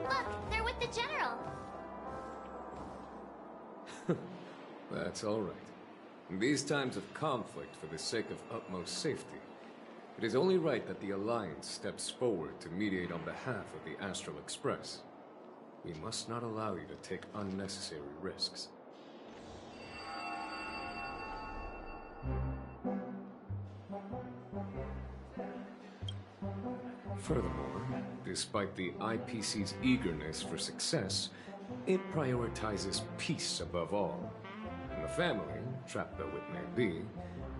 Look, they're with the General. That's all right. In these times of conflict, for the sake of utmost safety, it is only right that the Alliance steps forward to mediate on behalf of the Astral Express. We must not allow you to take unnecessary risks. Furthermore, despite the IPC's eagerness for success, it prioritizes peace above all. And the family, trapped though it may be,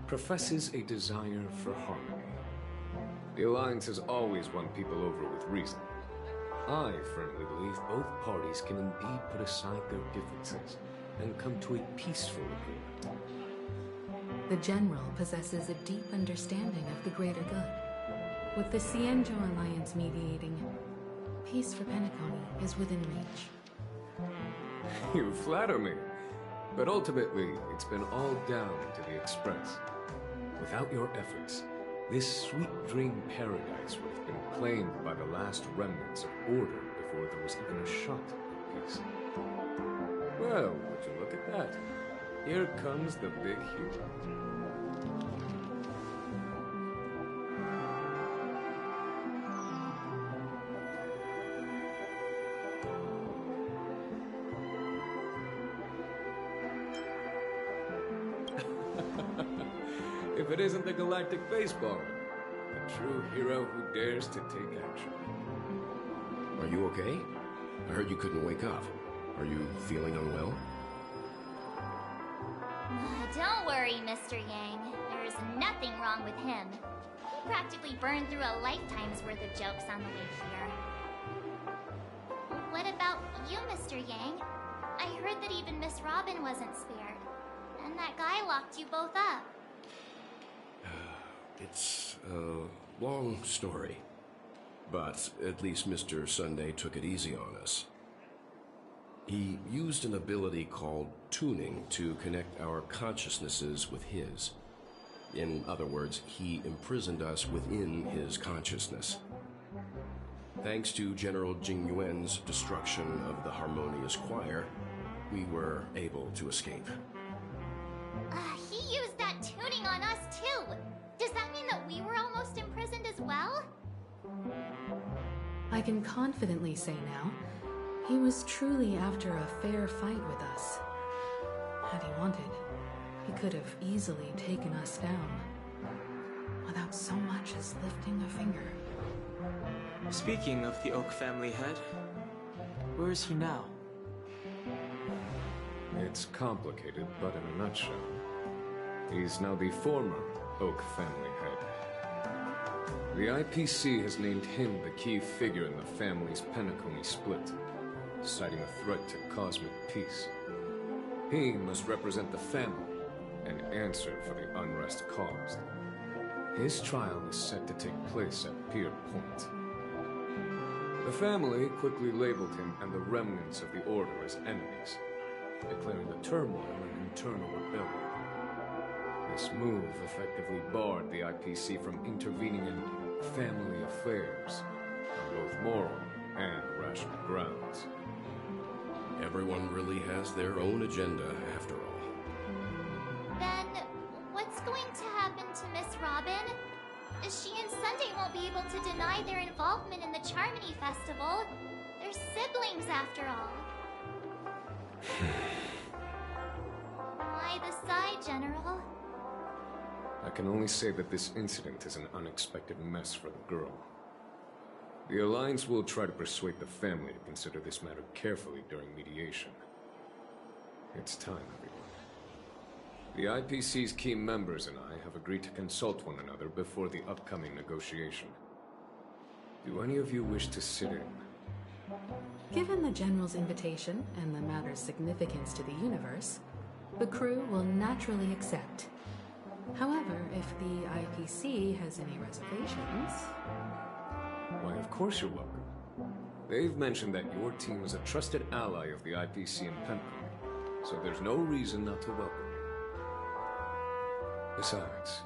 professes a desire for harmony. The Alliance has always won people over with reason. I firmly believe both parties can indeed put aside their differences and come to a peaceful agreement. The General possesses a deep understanding of the greater good. With the Xianzhou Alliance mediating, peace for Penacony is within reach. You flatter me. But ultimately, it's been all down to the Express. Without your efforts, this sweet dream paradise would have been claimed by the last remnants of order before there was even a shot at peace. Well, would you look at that? Here comes the big hero. If it isn't the Galactic Baseballer, a true hero who dares to take action. Are you okay? I heard you couldn't wake up. Are you feeling unwell? Don't worry, Mr. Yang. There's nothing wrong with him. He practically burned through a lifetime's worth of jokes on the way here. What about you, Mr. Yang? I heard that even Miss Robin wasn't spared. And that guy locked you both up. It's a long story. But at least Mr. Sunday took it easy on us. He used an ability called tuning to connect our consciousnesses with his. In other words, he imprisoned us within his consciousness. Thanks to General Jing Yuan's destruction of the Harmonious Choir, we were able to escape. He used that tuning on us too! Does that mean that we were almost imprisoned as well? I can confidently say now, he was truly after a fair fight with us. Had he wanted, he could have easily taken us down, without so much as lifting a finger. Speaking of the Oak family head, where is he now? It's complicated, but in a nutshell, he's now the former Oak family head. The IPC has named him the key figure in the family's Penacony split, citing a threat to cosmic peace. He must represent the family and answer for the unrest caused. His trial is set to take place at Pier Point. The family quickly labeled him and the remnants of the Order as enemies, declaring the turmoil an internal rebellion. This move effectively barred the IPC from intervening in family affairs on both moral and rational grounds. Everyone really has their own agenda, after all. Then, what's going to happen to Miss Robin? She and Sunday won't be able to deny their involvement in the Charmony Festival. They're siblings, after all. Why the sigh, General? I can only say that this incident is an unexpected mess for the girl. The Alliance will try to persuade the family to consider this matter carefully during mediation. It's time, everyone. The IPC's key members and I have agreed to consult one another before the upcoming negotiation. Do any of you wish to sit in? Given the General's invitation and the matter's significance to the universe, the crew will naturally accept. However, if the IPC has any reservations... Why, of course you're welcome. They've mentioned that your team is a trusted ally of the IPC in Pentland, so there's no reason not to welcome you. Besides,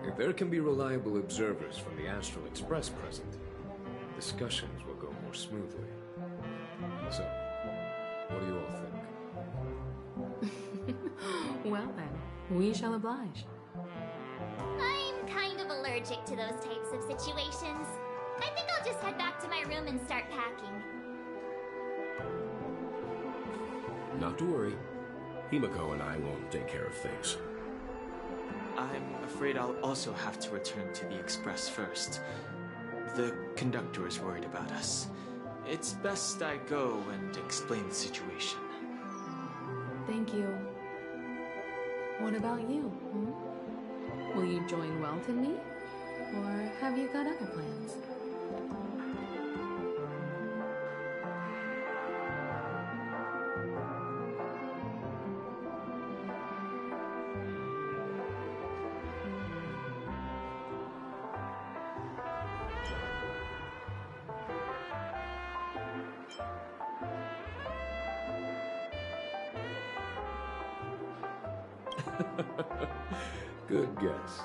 if there can be reliable observers from the Astral Express present, discussions will go more smoothly. So, what do you all think? Well then, we shall oblige. I'm kind of allergic to those types of situations. I think I'll just head back to my room and start packing. Not to worry. Himiko and I will take care of things. I'm afraid I'll also have to return to the Express first. The conductor is worried about us. It's best I go and explain the situation. Thank you. What about you? Hmm? Will you join Welt and me? Or have you got other plans? Good guess.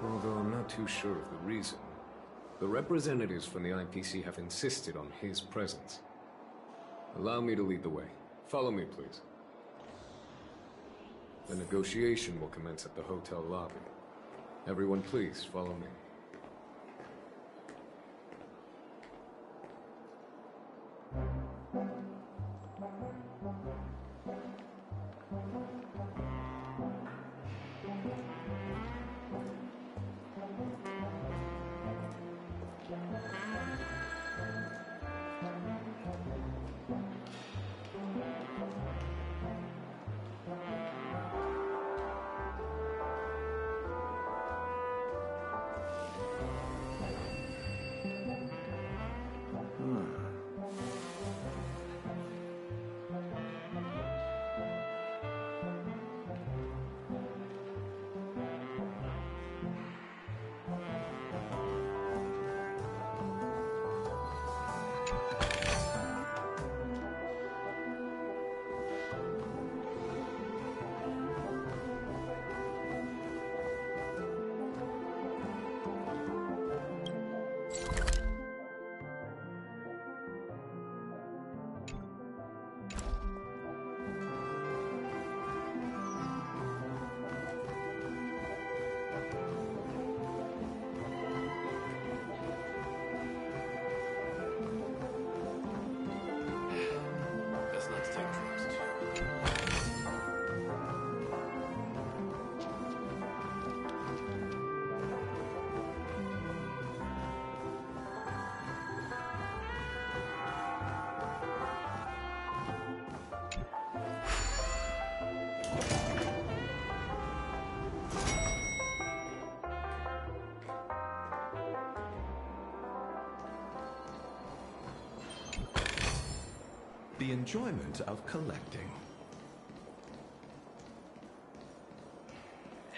Although I'm not too sure of the reason. The representatives from the IPC have insisted on his presence. Allow me to lead the way. Follow me, please. The negotiation will commence at the hotel lobby. Everyone, please, follow me. The enjoyment of collecting.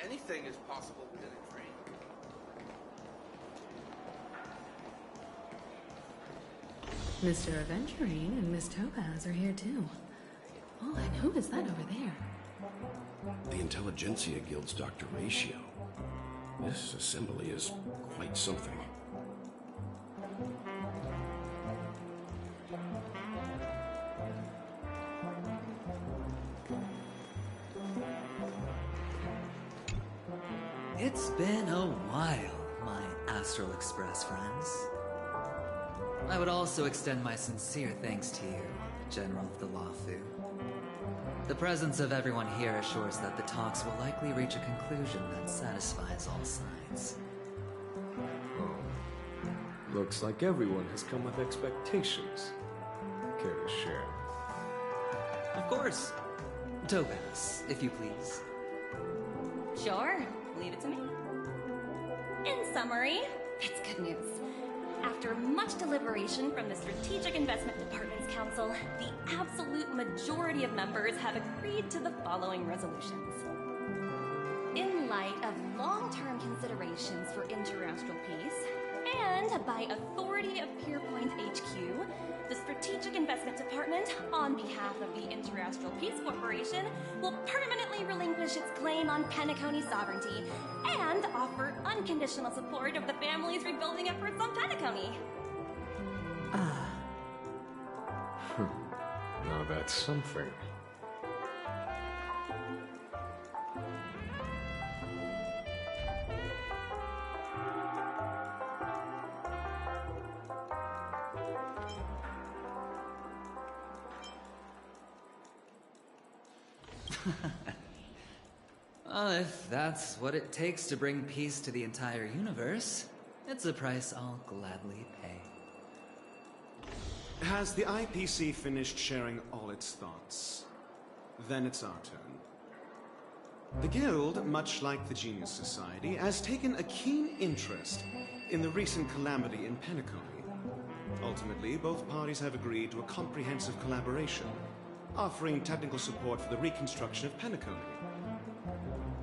Anything is possible within a dream. Mr. Aventurine and Miss Topaz are here too. Oh, and who is that over there? The Intelligentsia Guild's Dr. Ratio. This assembly is quite something. It's been a while, my Astral Express friends. I would also extend my sincere thanks to you, General of the Luofu. The presence of everyone here assures that the talks will likely reach a conclusion that satisfies all sides. Oh. Looks like everyone has come with expectations. Care to share? Of course. Topaz, if you please. Sure, leave it to me. In summary, it's good news. After much deliberation from the Strategic Investment Department's Council, the absolute majority of members have agreed to the following resolutions. light of long-term considerations for interastral peace, and by authority of Pierpoint HQ, the Strategic Investment Department, on behalf of the Interastral Peace Corporation, will permanently relinquish its claim on Penacony sovereignty and offer unconditional support of the family's rebuilding efforts on Penacony. Now that's something. Well, if that's what it takes to bring peace to the entire universe, it's a price I'll gladly pay. Has the IPC finished sharing all its thoughts? Then it's our turn. The Guild, much like the Genius Society, has taken a keen interest in the recent calamity in Penacony. Ultimately, both parties have agreed to a comprehensive collaboration, offering technical support for the reconstruction of Penacony.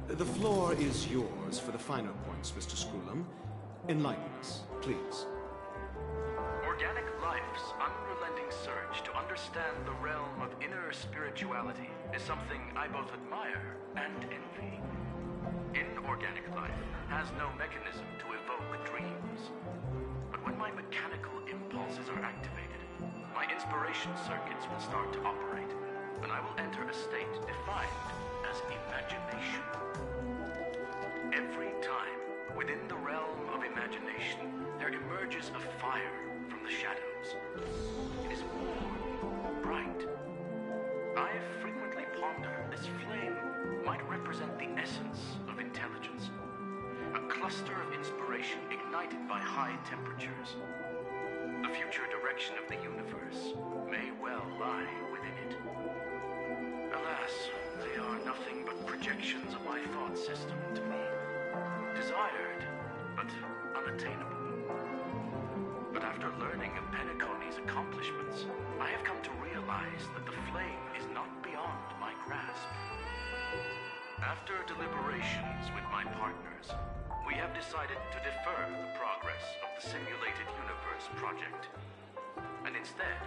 The floor is yours for the finer points, Mr. Scroolum. Enlighten us, please. Organic life's unrelenting surge to understand the realm of inner spirituality is something I both admire and envy. Inorganic life has no mechanism to evoke dreams. But when my mechanical impulses are activated, my inspiration circuits will start to operate, and I will enter a state defined as imagination. Every time, within the realm of imagination, there emerges a fire from the shadows. It is warm, bright. I frequently ponder this flame might represent the essence of intelligence. A cluster of inspiration ignited by high temperatures. The future direction of the universe may well lie within it. Alas, they are nothing but projections of my thought system to me. Desired, but unattainable. But after learning of Penacony's accomplishments, I have come to realize that the flame is not beyond my grasp. After deliberations with my partners, we have decided to defer the progress of the Simulated Universe project, and instead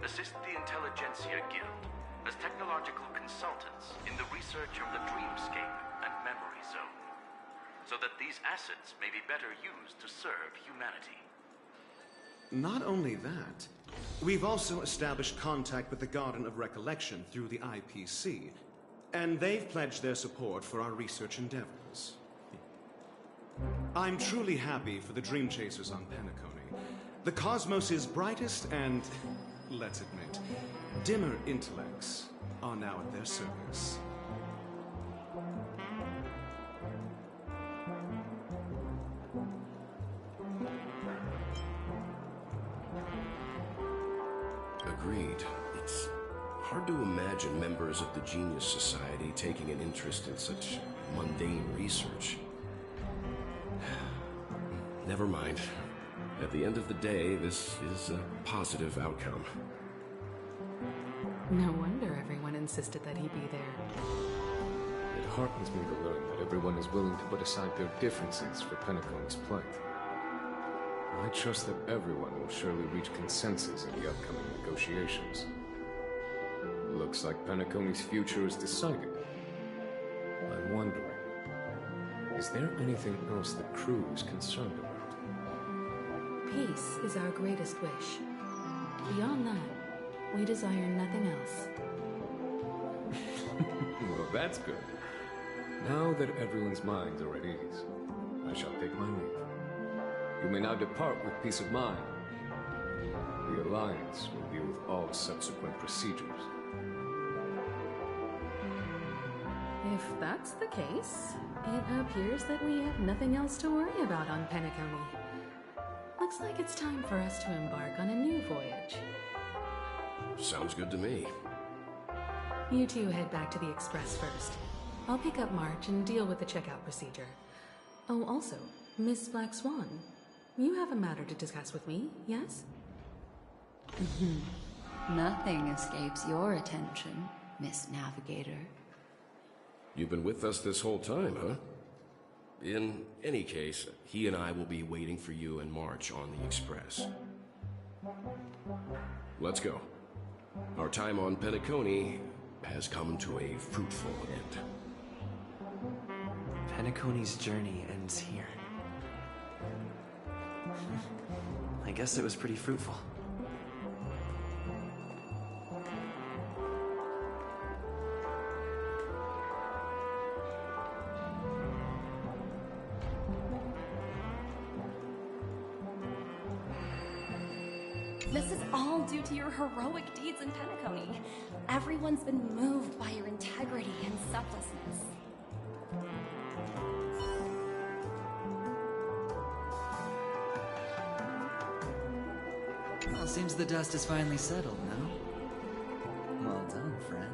assist the Intelligentsia Guild as technological consultants in the research of the Dreamscape and Memory Zone, so that these assets may be better used to serve humanity. Not only that, we've also established contact with the Garden of Recollection through the IPC, and they've pledged their support for our research endeavors. I'm truly happy for the Dream Chasers on Penacony. The cosmos' brightest and, let's admit, dimmer intellects are now at their service. Agreed. It's hard to imagine members of the Genius Society taking an interest in such mundane research. Never mind. At the end of the day, this is a positive outcome. No wonder everyone insisted that he be there. It heartens me to learn that everyone is willing to put aside their differences for Penacony's plight. I trust that everyone will surely reach consensus in the upcoming negotiations. Looks like Penacony's future is decided. I'm wondering, is there anything else the crew is concerned about? Peace is our greatest wish. Beyond that, we desire nothing else. Well, that's good. Now that everyone's minds are at ease, I shall take my leave. You may now depart with peace of mind. The Alliance will deal with all subsequent procedures. If that's the case, it appears that we have nothing else to worry about on Penacony. Looks like it's time for us to embark on a new voyage. Sounds good to me. You two head back to the Express first. I'll pick up March and deal with the checkout procedure. Oh, also, Miss Black Swan, you have a matter to discuss with me, yes? Nothing escapes your attention, Miss Navigator. You've been with us this whole time, huh? In any case, he and I will be waiting for you in March on the Express. Let's go. Our time on Penacony has come to a fruitful end. Penacony's journey ends here. I guess it was pretty fruitful. This is all due to your heroic deeds in Penacony. Everyone's been moved by your integrity and selflessness. Well, seems the dust is finally settled now. Well done, friend.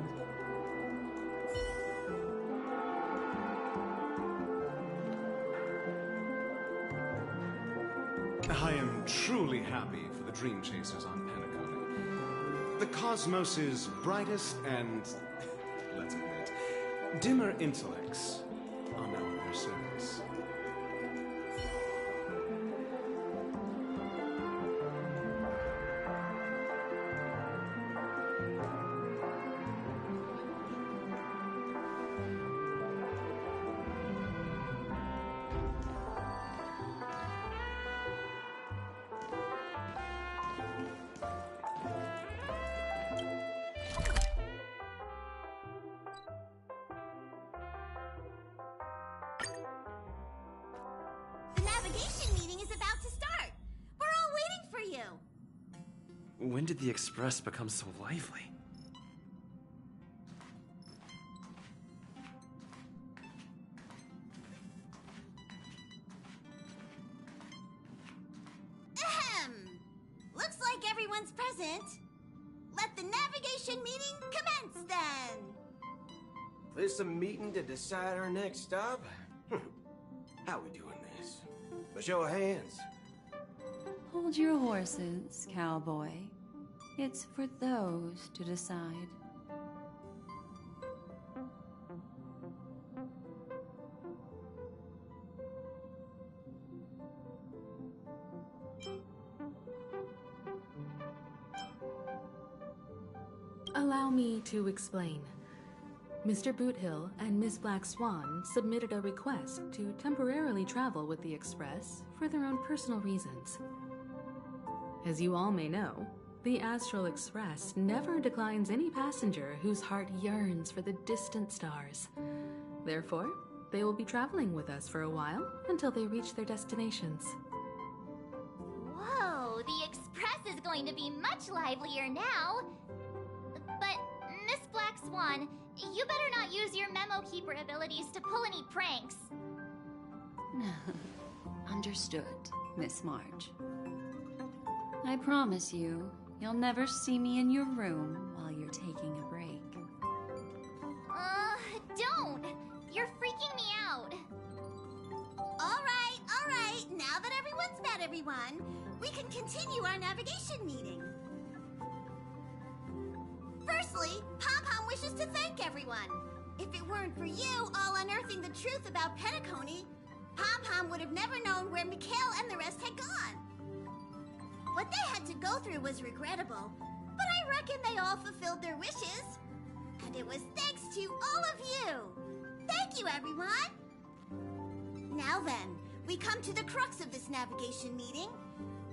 I am truly happy for the Dream Chasers on Penacony. The cosmos's brightest and, let's admit, dimmer intellects are now at their service. The navigation meeting is about to start. We're all waiting for you. When did the Express become so lively? Ahem. Looks like everyone's present. Let the navigation meeting commence then. This a meeting to decide our next stop? How we doing this? A show of hands. Hold your horses, cowboy. It's for those to decide. Allow me to explain. Mr. Boothill and Miss Black Swan submitted a request to temporarily travel with the Express for their own personal reasons. As you all may know, the Astral Express never declines any passenger whose heart yearns for the distant stars. Therefore, they will be traveling with us for a while until they reach their destinations. Whoa, the Express is going to be much livelier now. But, Miss Black Swan, you better not use your Memo Keeper abilities to pull any pranks. Understood, Miss March. I promise you, you'll never see me in your room while you're taking a break. Don't! You're freaking me out. All right. Now that everyone's met everyone, we can continue our navigation meeting. Firstly, Pom-Pom wishes to thank everyone. If it weren't for you all unearthing the truth about Penacony, Pom-Pom would have never known where Mikhail and the rest had gone. What they had to go through was regrettable, but I reckon they all fulfilled their wishes. And it was thanks to all of you. Thank you, everyone. Now then, we come to the crux of this navigation meeting.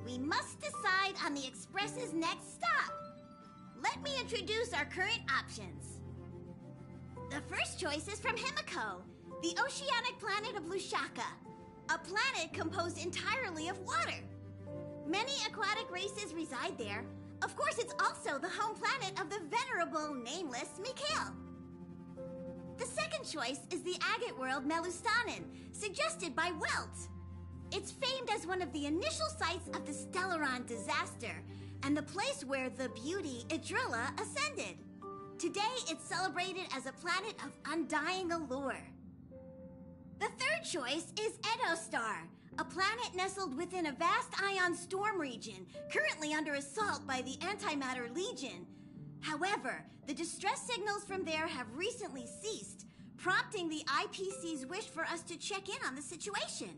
We must decide on the Express's next stop. Let me introduce our current options. The first choice is from Himiko, the oceanic planet of Lushaka, a planet composed entirely of water. Many aquatic races reside there. Of course, it's also the home planet of the venerable, nameless Mikhail. The second choice is the agate world Melustanin, suggested by Welt. It's famed as one of the initial sites of the Stellaron disaster, and the place where the beauty Idrilla ascended. Today, it's celebrated as a planet of undying allure. The third choice is Edostar, a planet nestled within a vast ion storm region, currently under assault by the Antimatter Legion. However, the distress signals from there have recently ceased, prompting the IPC's wish for us to check in on the situation.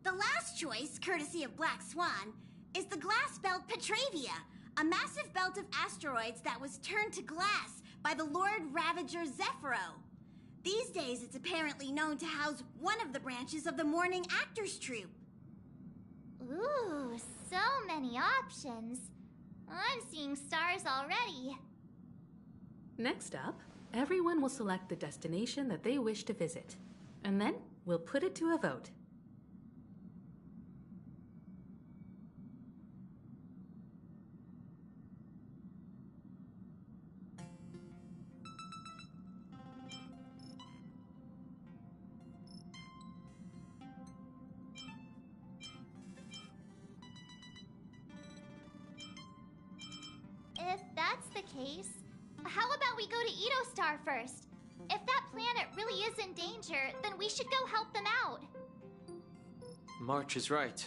The last choice, courtesy of Black Swan, is the glass belt Petravia, a massive belt of asteroids that was turned to glass by the Lord Ravager Zephyro. These days, it's apparently known to house one of the branches of the Morning Actors Troupe. Ooh, so many options. I'm seeing stars already. Next up, everyone will select the destination that they wish to visit, and then we'll put it to a vote. If that's the case, how about we go to Edo Star first? If that planet really is in danger, then we should go help them out. March is right.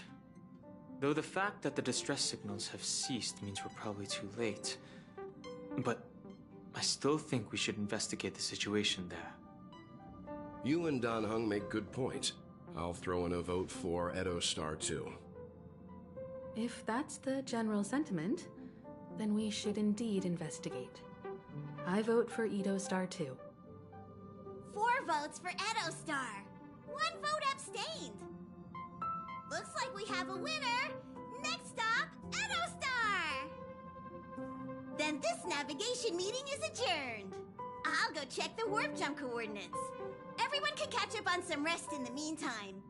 Though the fact that the distress signals have ceased means we're probably too late. But I still think we should investigate the situation there. You and Dan Heng make good points. I'll throw in a vote for Edo Star too. If that's the general sentiment, then we should indeed investigate. I vote for Edo Star too. 4 votes for Edo Star. 1 vote abstained. Looks like we have a winner. Next stop, Edo Star. Then this navigation meeting is adjourned. I'll go check the warp jump coordinates. Everyone can catch up on some rest in the meantime.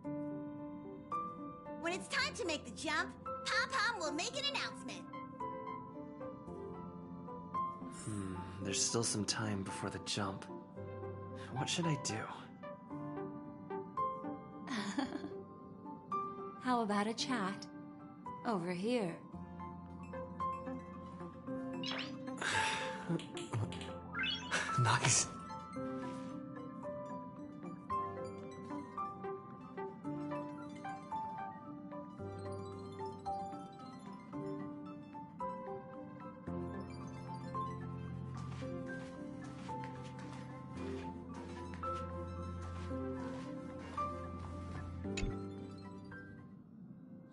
When it's time to make the jump, Pom-Pom will make an announcement. There's still some time before the jump. What should I do? How about a chat? Over here. Nice.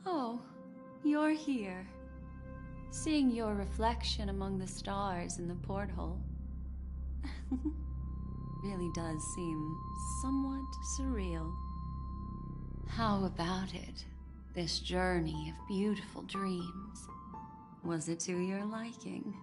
Oh, you're here. Seeing your reflection among the stars in the porthole really does seem somewhat surreal. How about it? This journey of beautiful dreams. Was it to your liking?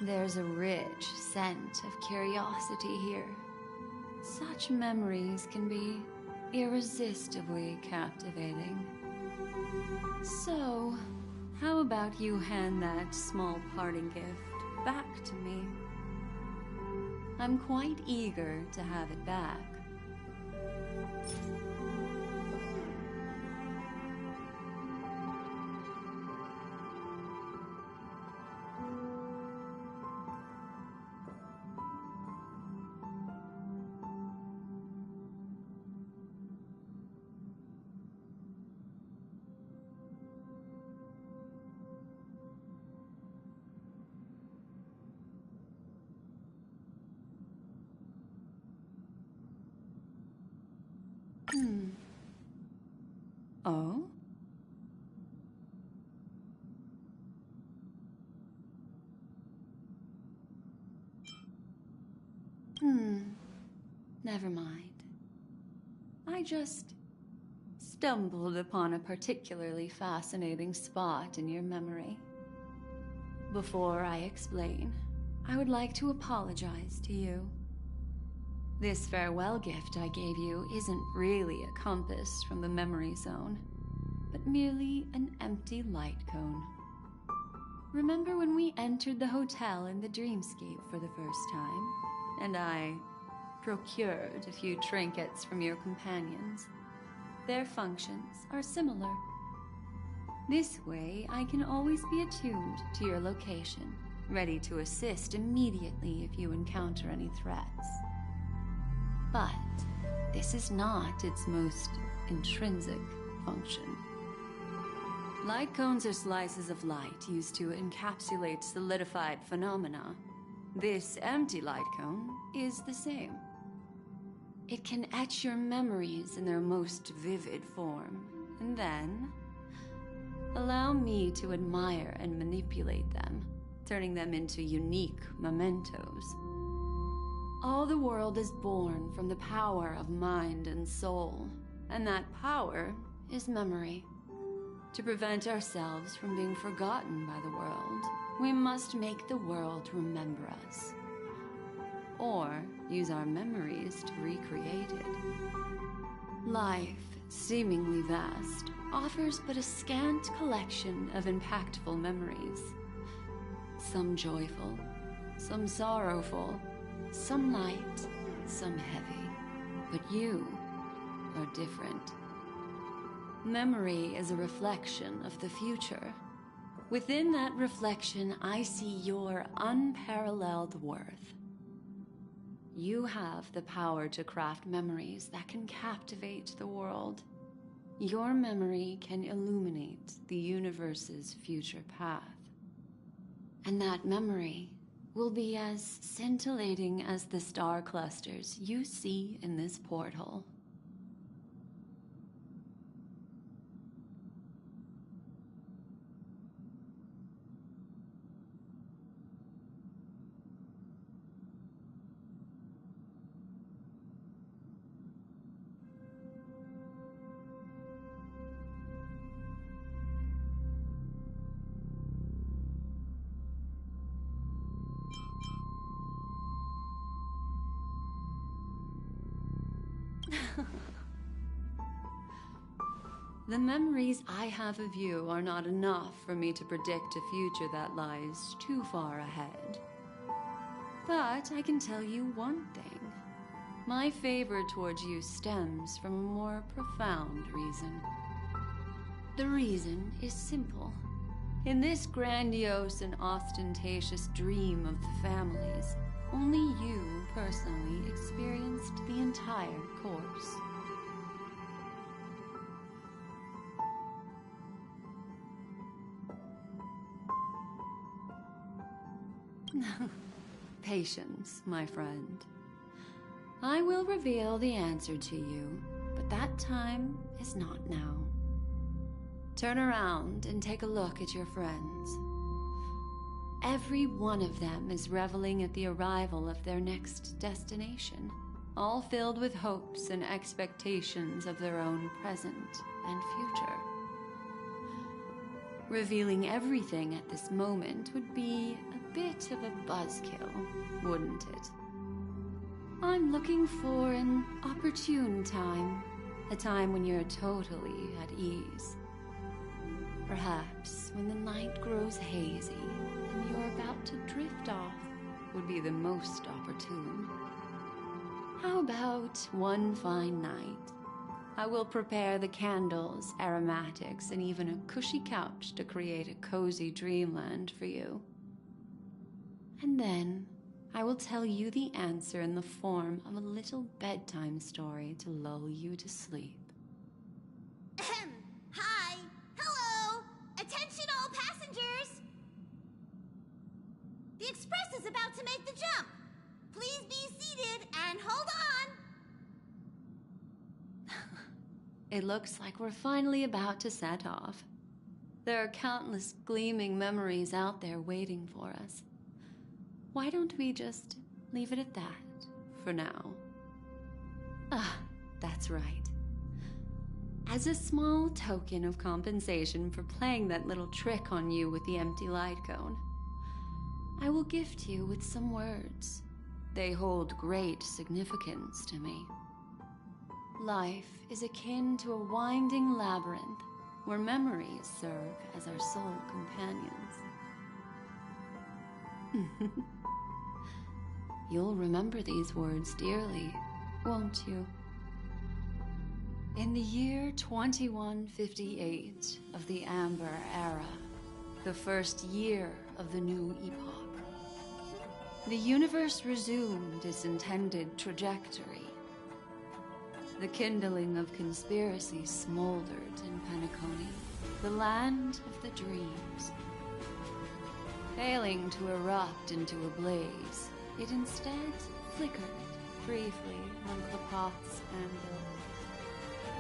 There's a rich scent of curiosity here. Such memories can be irresistibly captivating. So, how about you hand that small parting gift back to me? I'm quite eager to have it back. Oh? Never mind. I just stumbled upon a particularly fascinating spot in your memory. Before I explain, I would like to apologize to you. This farewell gift I gave you isn't really a compass from the memory zone, but merely an empty light cone. Remember when we entered the hotel in the dreamscape for the first time, and I procured a few trinkets from your companions? Their functions are similar. This way, I can always be attuned to your location, ready to assist immediately if you encounter any threats. But this is not its most intrinsic function. Light cones are slices of light used to encapsulate solidified phenomena. This empty light cone is the same. It can etch your memories in their most vivid form, and then allow me to admire and manipulate them, turning them into unique mementos. All the world is born from the power of mind and soul, and that power is memory. To prevent ourselves from being forgotten by the world, we must make the world remember us, or use our memories to recreate it. Life, seemingly vast, offers but a scant collection of impactful memories. Some joyful, some sorrowful, some light, some heavy. But you are different. Memory is a reflection of the future. Within that reflection, I see your unparalleled worth. You have the power to craft memories that can captivate the world. Your memory can illuminate the universe's future path. And that memory will be as scintillating as the star clusters you see in this porthole. The memories I have of you are not enough for me to predict a future that lies too far ahead. But I can tell you one thing. My favor towards you stems from a more profound reason. The reason is simple. In this grandiose and ostentatious dream of the families, only you personally experienced the entire course. Patience, my friend. I will reveal the answer to you, but that time is not now. Turn around and take a look at your friends. Every one of them is reveling at the arrival of their next destination, all filled with hopes and expectations of their own present and future. Revealing everything at this moment would be a bit of a buzzkill, wouldn't it? I'm looking for an opportune time, a time when you're totally at ease. Perhaps when the night grows hazy and you're about to drift off would be the most opportune. How about one fine night? I will prepare the candles, aromatics, and even a cushy couch to create a cozy dreamland for you. And then I will tell you the answer in the form of a little bedtime story to lull you to sleep. Ahem. Hi. Hello. Attention all passengers. The express is about to make the jump. Please be seated and hold on. It looks like we're finally about to set off. There are countless gleaming memories out there waiting for us. Why don't we just leave it at that for now? Ah, that's right. As a small token of compensation for playing that little trick on you with the empty light cone, I will gift you with some words. They hold great significance to me. Life is akin to a winding labyrinth where memories serve as our sole companions. You'll remember these words dearly, won't you? In the year 2158 of the Amber Era, the first year of the new epoch, the universe resumed its intended trajectory. The kindling of conspiracy smoldered in Penacony, the land of the dreams. Failing to erupt into a blaze, it instead flickered briefly on Clapoth's anvil,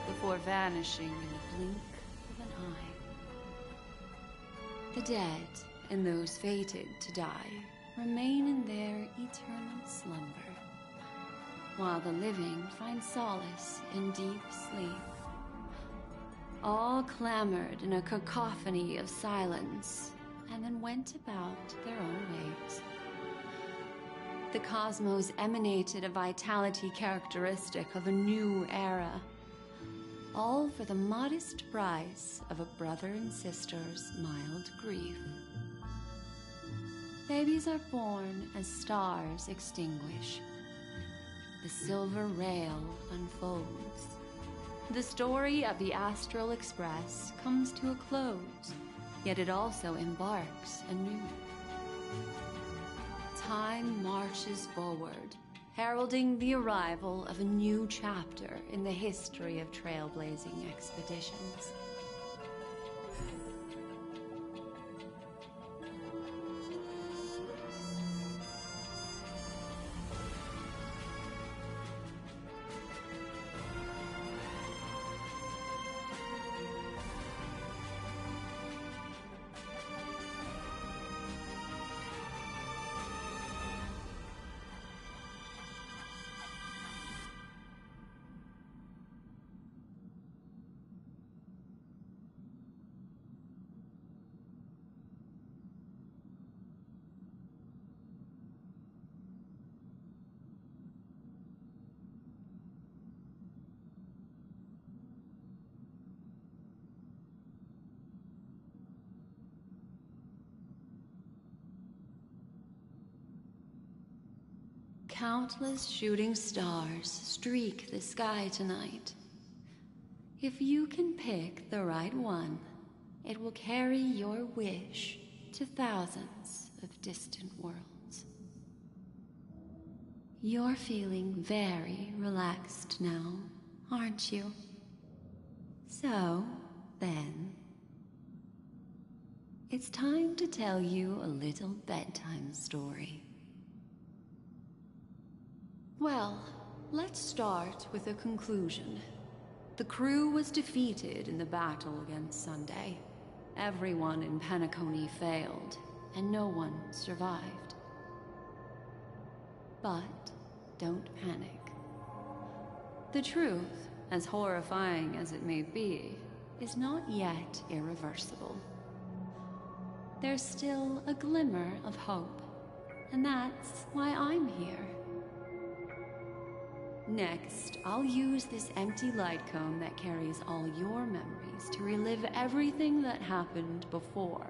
before vanishing in a blink of an eye. The dead and those fated to die remain in their eternal slumber, while the living find solace in deep sleep. All clamored in a cacophony of silence, and then went about their own ways. The cosmos emanated a vitality characteristic of a new era, all for the modest price of a brother and sister's mild grief. Babies are born as stars extinguish. The silver rail unfolds. The story of the Astral Express comes to a close, yet it also embarks anew. Time marches forward, heralding the arrival of a new chapter in the history of trailblazing expeditions. Countless shooting stars streak the sky tonight. If you can pick the right one, it will carry your wish to thousands of distant worlds. You're feeling very relaxed now, aren't you? So, then, it's time to tell you a little bedtime story. Well, let's start with a conclusion. The crew was defeated in the battle against Sunday. Everyone in Penacony failed, and no one survived. But don't panic. The truth, as horrifying as it may be, is not yet irreversible. There's still a glimmer of hope, and that's why I'm here. Next, I'll use this empty light cone that carries all your memories to relive everything that happened before.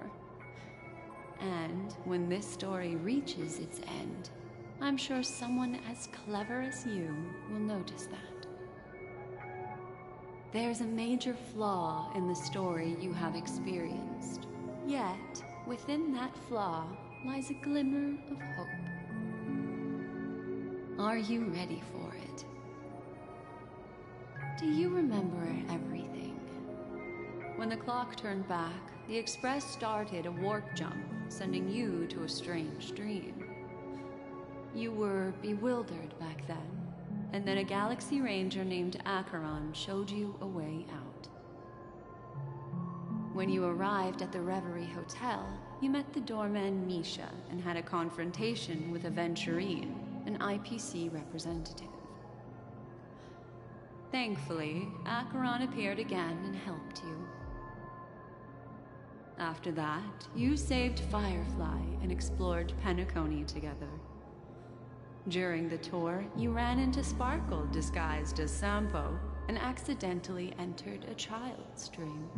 And when this story reaches its end, I'm sure someone as clever as you will notice that. There's a major flaw in the story you have experienced, yet within that flaw lies a glimmer of hope. Are you ready for it? Do you remember everything? When the clock turned back, the Express started a warp jump, sending you to a strange dream. You were bewildered back then, and then a Galaxy Ranger named Acheron showed you a way out. When you arrived at the Reverie Hotel, you met the doorman Misha and had a confrontation with Aventurine, an IPC representative. Thankfully, Acheron appeared again and helped you. After that, you saved Firefly and explored Penacony together. During the tour, you ran into Sparkle disguised as Sampo and accidentally entered a child's dream.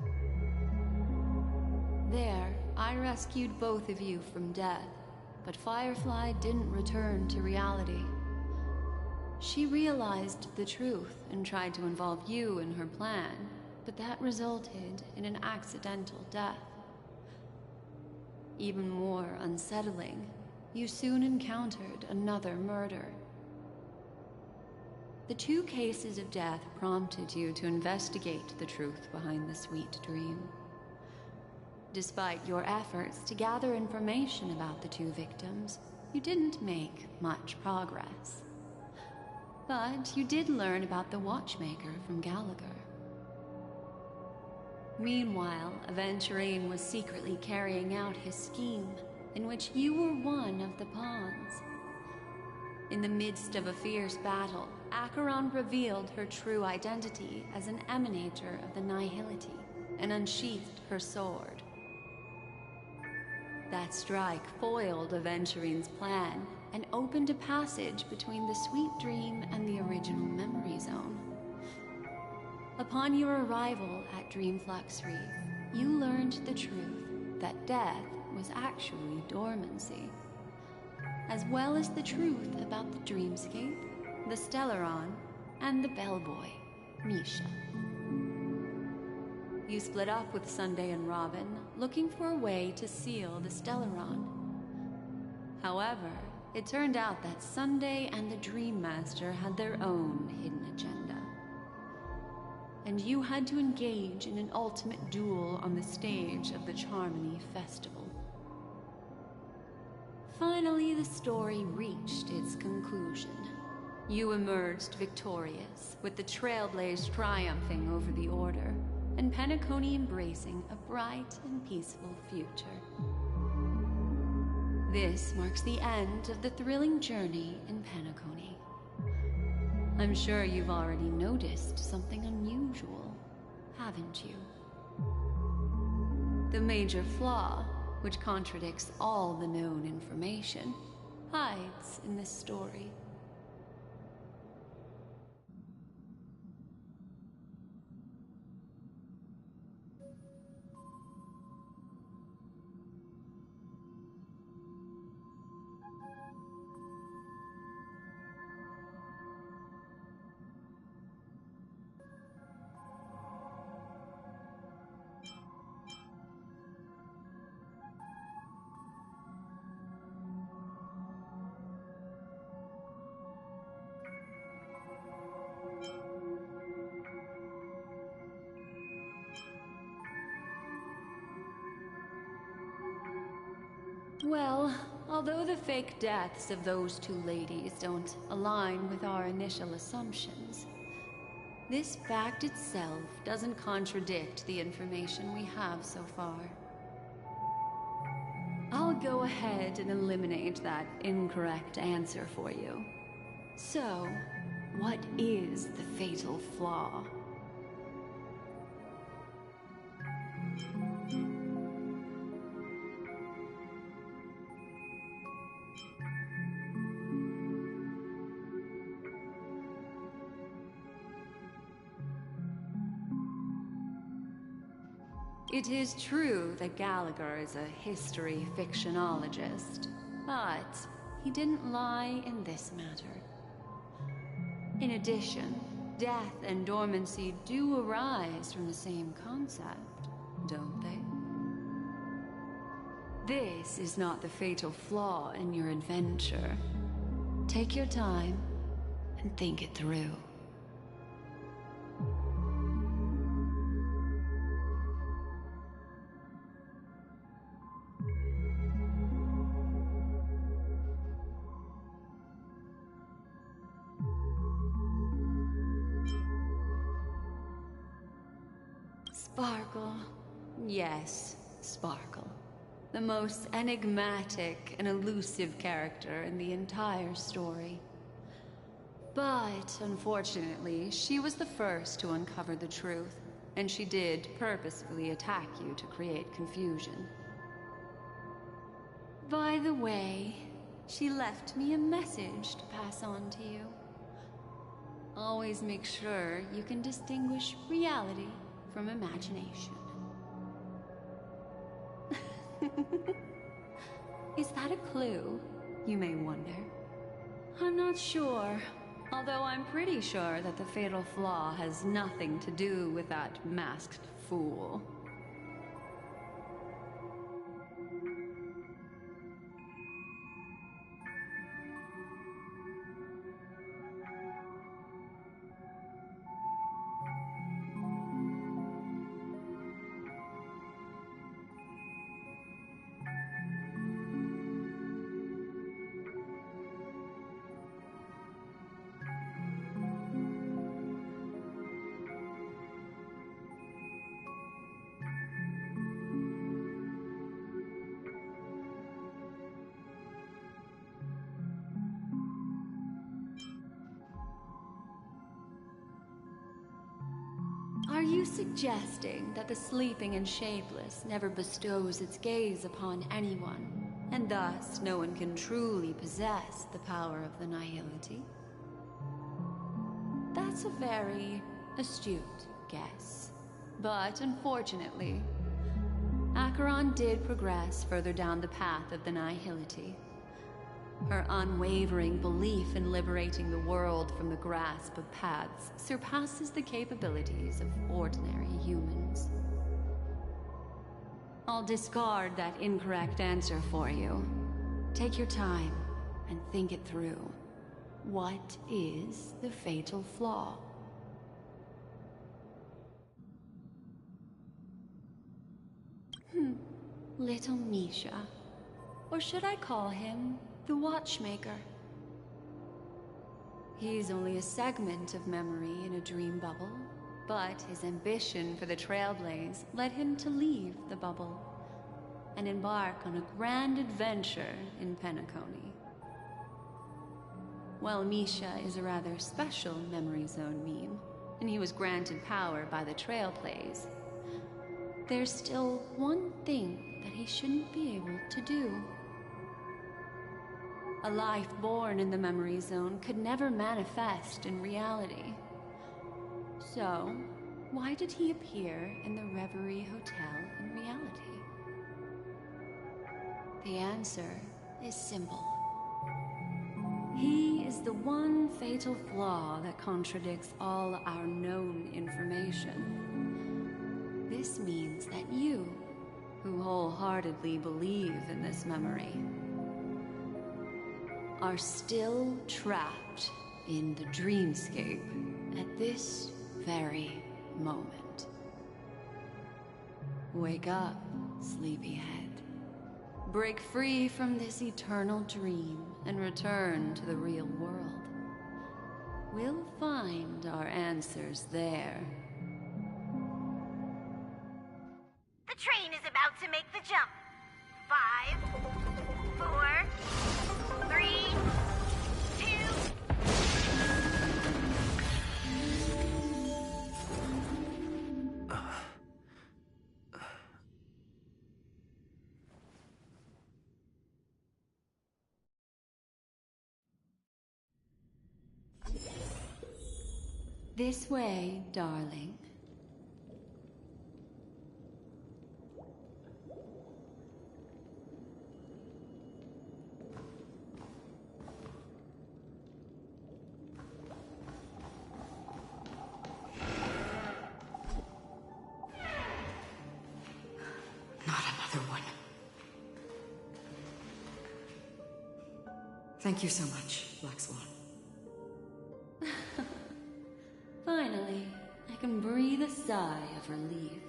There, I rescued both of you from death, but Firefly didn't return to reality. She realized the truth and tried to involve you in her plan, but that resulted in an accidental death. Even more unsettling, you soon encountered another murder. The 2 cases of death prompted you to investigate the truth behind the sweet dream. Despite your efforts to gather information about the 2 victims, you didn't make much progress. But you did learn about the Watchmaker from Gallagher. Meanwhile, Aventurine was secretly carrying out his scheme, in which you were one of the pawns. In the midst of a fierce battle, Acheron revealed her true identity as an emanator of the Nihility and unsheathed her sword. That strike foiled Aventurine's plan and opened a passage between the Sweet Dream and the original Memory Zone. Upon your arrival at Dreamflux Reef, you learned the truth that death was actually dormancy, as well as the truth about the Dreamscape, the Stellaron, and the bellboy, Misha. You split up with Sunday and Robin, looking for a way to seal the Stellaron. However, it turned out that Sunday and the Dream Master had their own hidden agenda. And you had to engage in an ultimate duel on the stage of the Charmony Festival. Finally, the story reached its conclusion. You emerged victorious, with the Trailblaze triumphing over the Order, and Penacony embracing a bright and peaceful future. This marks the end of the thrilling journey in Penacony. I'm sure you've already noticed something unusual, haven't you? The major flaw, which contradicts all the known information, hides in this story. Well, although the fake deaths of those 2 ladies don't align with our initial assumptions, this fact itself doesn't contradict the information we have so far. I'll go ahead and eliminate that incorrect answer for you. So, what is the fatal flaw? It is true that Gallagher is a history fictionologist, but he didn't lie in this matter. In addition, death and dormancy do arise from the same concept, don't they? This is not the fatal flaw in your adventure. Take your time and think it through. Sparkle. Yes, Sparkle. The most enigmatic and elusive character in the entire story. But, unfortunately, she was the first to uncover the truth, and she did purposefully attack you to create confusion. By the way, she left me a message to pass on to you. Always make sure you can distinguish reality from imagination. Is that a clue, you may wonder? I'm not sure, although I'm pretty sure that the fatal flaw has nothing to do with that masked fool. Are you suggesting that the sleeping and shapeless never bestows its gaze upon anyone, and thus no one can truly possess the power of the nihility? That's a very astute guess. But unfortunately, Acheron did progress further down the path of the nihility. Her unwavering belief in liberating the world from the grasp of paths surpasses the capabilities of ordinary humans. I'll discard that incorrect answer for you. Take your time and think it through. What is the fatal flaw? Little Misha. Or should I call him the Watchmaker? He's only a segment of memory in a dream bubble, but his ambition for the Trailblaze led him to leave the bubble and embark on a grand adventure in Penacony. While Misha is a rather special Memory Zone meme, and he was granted power by the Trailblaze, there's still one thing that he shouldn't be able to do. A life born in the Memory Zone could never manifest in reality. So, why did he appear in the Reverie Hotel in reality? The answer is simple. He is the one fatal flaw that contradicts all our known information. This means that you, who wholeheartedly believe in this memory, are still trapped in the dreamscape at this very moment. Wake up, sleepyhead. Break free from this eternal dream and return to the real world. We'll find our answers there. The train is about to make the jump. 5, 4, 3, 2... This way, darling. Thank you so much, Black Swan. Finally, I can breathe a sigh of relief.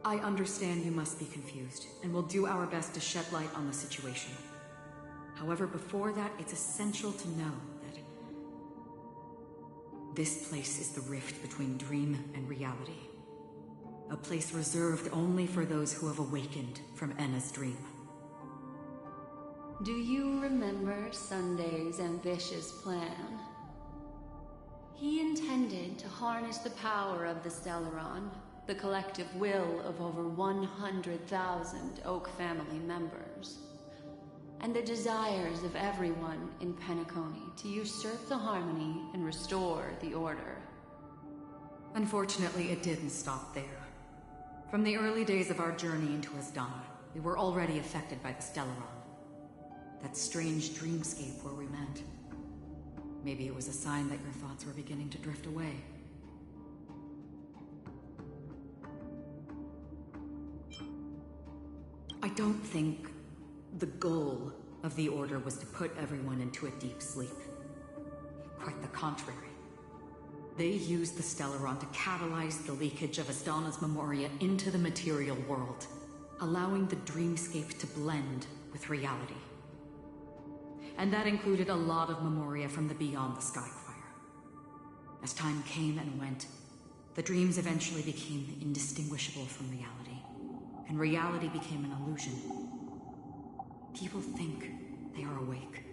I understand you must be confused, and we'll do our best to shed light on the situation. However, before that, it's essential to know that this place is the rift between dream and reality. A place reserved only for those who have awakened from Enna's dream. Do you remember Sunday's ambitious plan? He intended to harness the power of the Stellaron, the collective will of over 100,000 Oak family members, and the desires of everyone in Penacony to usurp the harmony and restore the order. Unfortunately, it didn't stop there. From the early days of our journey into Asdana, we were already affected by the Stellaron. That strange dreamscape where we met. Maybe it was a sign that your thoughts were beginning to drift away. I don't think the goal of the Order was to put everyone into a deep sleep. Quite the contrary. They used the Stellaron to catalyze the leakage of Asdana's Memoria into the material world, allowing the dreamscape to blend with reality. And that included a lot of Memoria from the Beyond the Skyfire. As time came and went, the dreams eventually became indistinguishable from reality, and reality became an illusion. People think they are awake,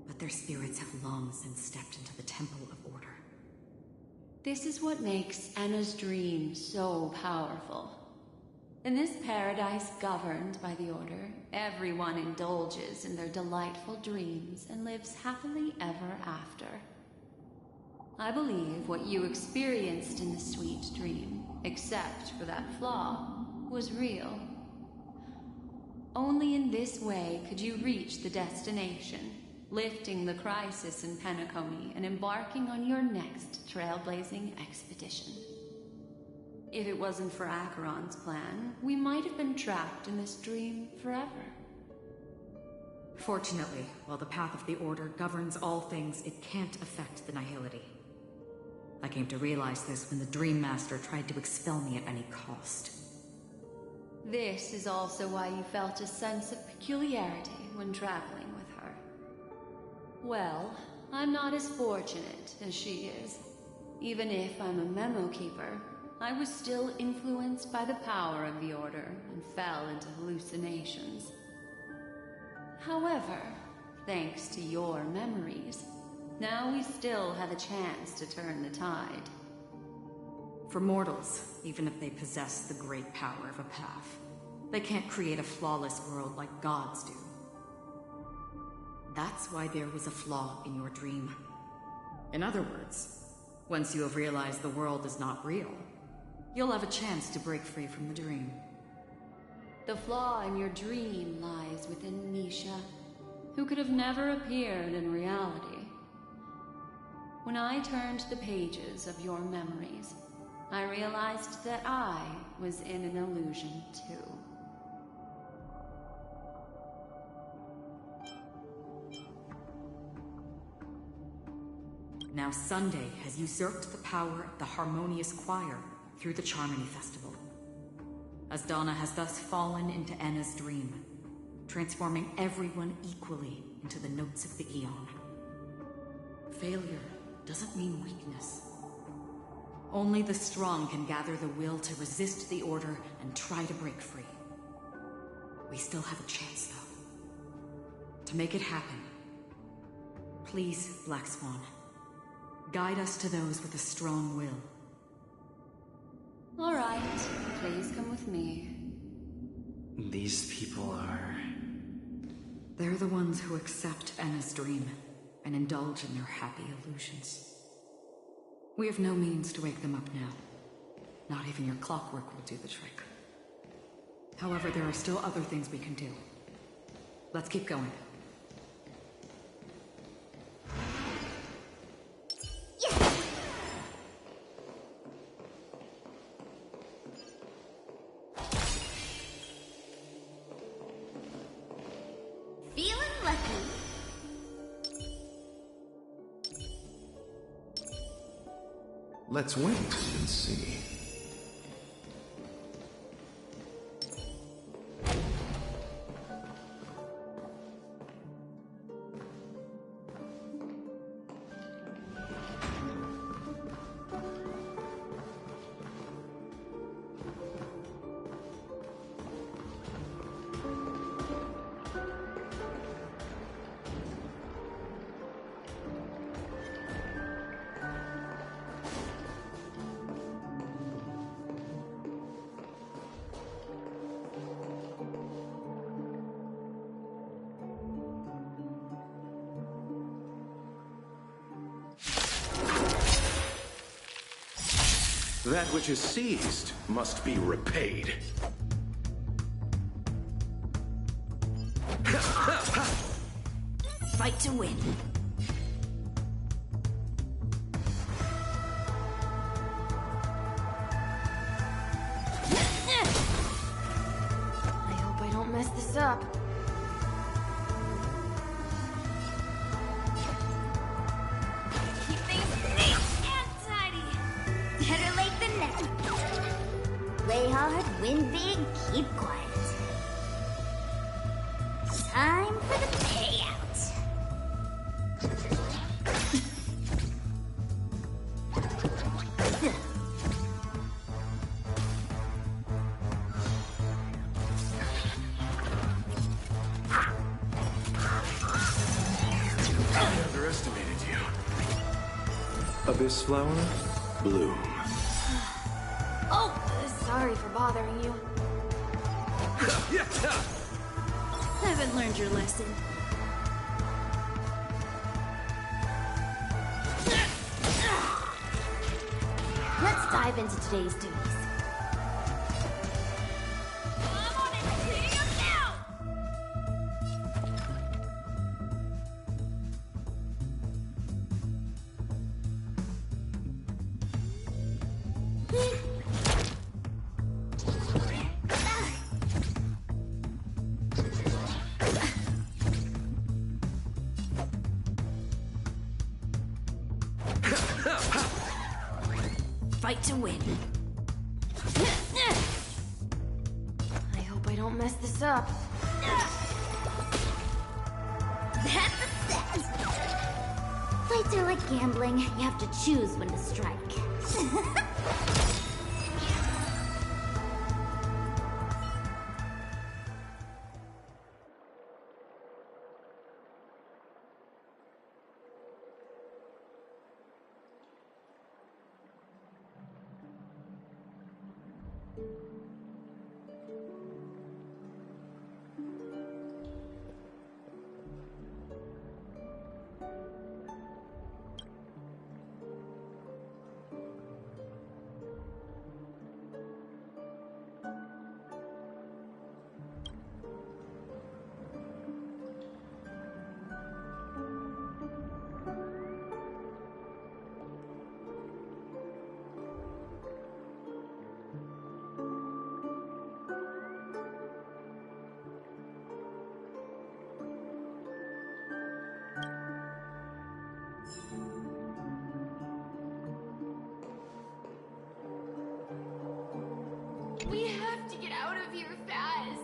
but their spirits have long since stepped into the Temple of Order. This is what makes Enna's dream so powerful. In this paradise governed by the Order, everyone indulges in their delightful dreams and lives happily ever after. I believe what you experienced in the sweet dream, except for that flaw, was real. Only in this way could you reach the destination, lifting the crisis in Penacony and embarking on your next trailblazing expedition. If it wasn't for Acheron's plan, we might have been trapped in this dream forever. Fortunately, while the path of the Order governs all things, it can't affect the Nihility. I came to realize this when the Dream Master tried to expel me at any cost. This is also why you felt a sense of peculiarity when traveling with her. Well, I'm not as fortunate as she is. Even if I'm a memo keeper, I was still influenced by the power of the Order and fell into hallucinations. However, thanks to your memories, now we still have a chance to turn the tide. For mortals, even if they possess the great power of a path, they can't create a flawless world like gods do. That's why there was a flaw in your dream. In other words, once you have realized the world is not real, you'll have a chance to break free from the dream. The flaw in your dream lies within Misha, who could have never appeared in reality. When I turned the pages of your memories, I realized that I was in an illusion too. Now Sunday has usurped the power of the Harmonious Choir through the Charmony Festival. Asdana has thus fallen into Enna's dream, transforming everyone equally into the notes of the Aeon. Failure doesn't mean weakness. Only the strong can gather the will to resist the Order and try to break free. We still have a chance, though. To make it happen, please, Black Swan, guide us to those with a strong will. All right, please come with me. These people are... They're the ones who accept Enna's dream and indulge in their happy illusions. We have no means to wake them up now. Not even your clockwork will do the trick. However, there are still other things we can do. Let's keep going. Let's wait and see. That which is seized must be repaid. Fight to win. I hope I don't mess this up. Keep things neat and tidy. Better late than never. Play hard, win big, keep quiet. Time for the payout. I underestimated you. Abyss flower, bloom. Oh, sorry for bothering you. Haven't learned your lesson. Let's dive into today's duties. I'm on it! Hitting him now! Fight to win. I hope I don't mess this up. That's a set. Fights are like gambling. You have to choose when to strike. We have to get out of here fast.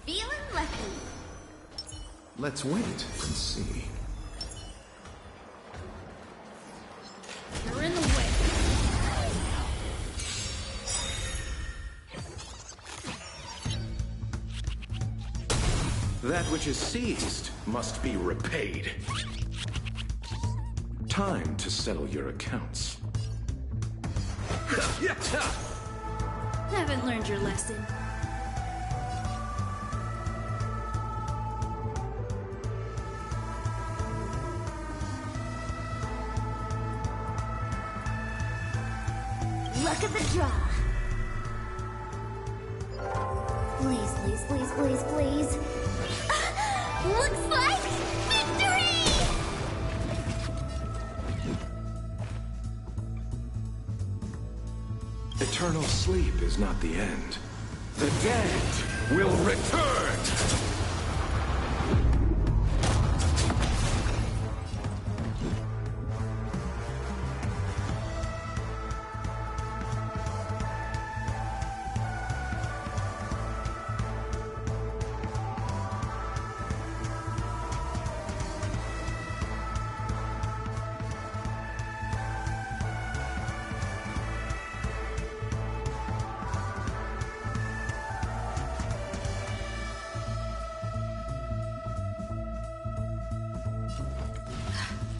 Feeling lucky. Let's wait and see. You're in the way. That which is seized must be repaid. Time to settle your accounts. Haven't learned your lesson. Luck of the draw. Please, please, please, please, please. Looks like victory! Eternal sleep is not the end. The dead will return!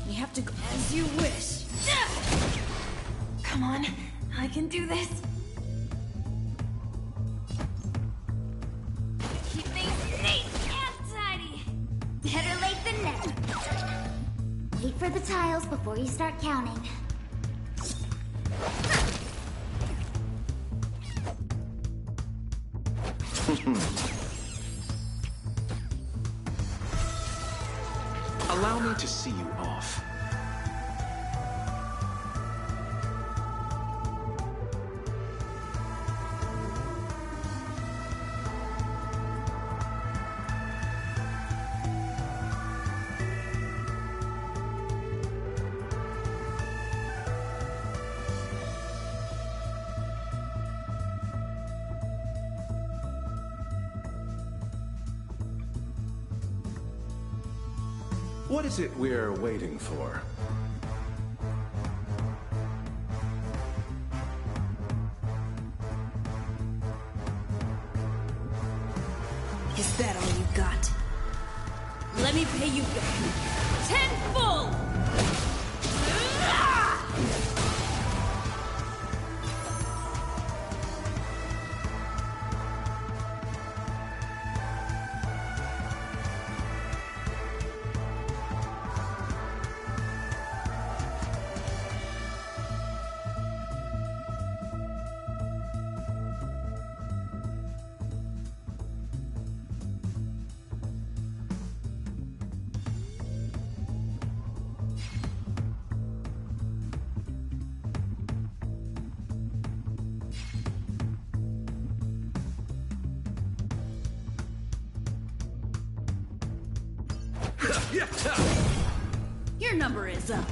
We have to go as you wish. Come on, I can do this. Keep things neat and tidy. Better late than never. Wait for the tiles before you start counting. Allow me to see you off. What is it we're waiting for? Is that all you got? Let me pay you back. Tenfold! Your number is up.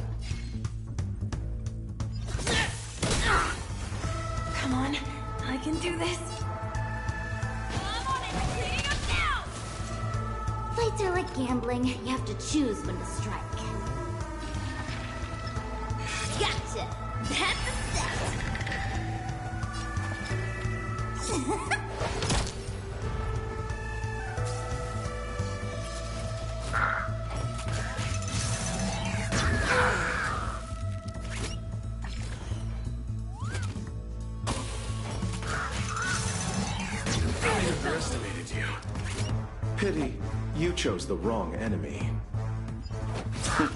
Come on, I can do this. I'm on it, cleaning up now! Fights are like gambling. You have to choose when to strike. Gotcha! That's a set! Underestimated you. Pity, you chose the wrong enemy. Keep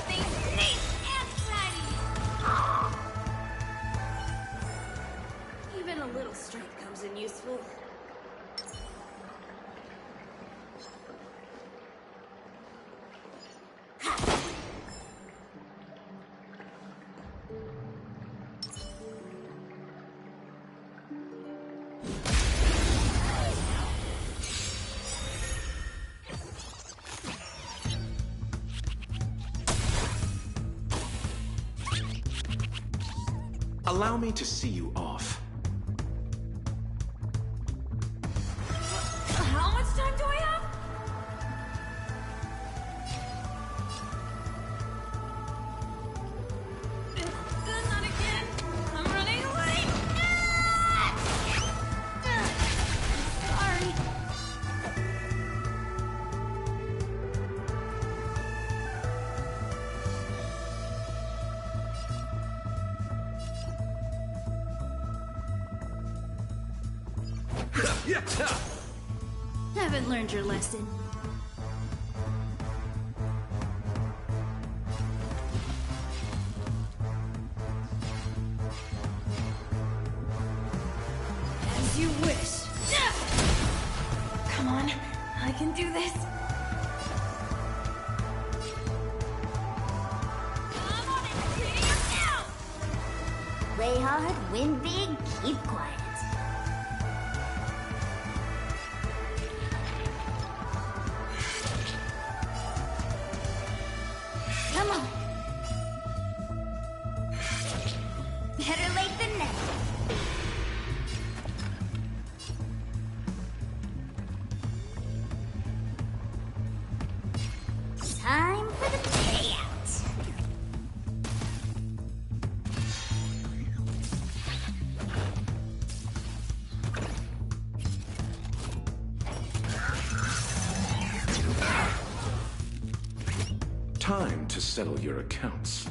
things neat and tidy. Even a little strength comes in useful. Allow me to see you off. How much time do I have? Not again. I'm running away. Sorry. Haven't learned your lesson. As you wish. Come on, I can do this. I'm on it. Hitting him now. Play hard, win big, keep quiet. Come on. Better late than never. Time for the payout. Time to settle your accounts.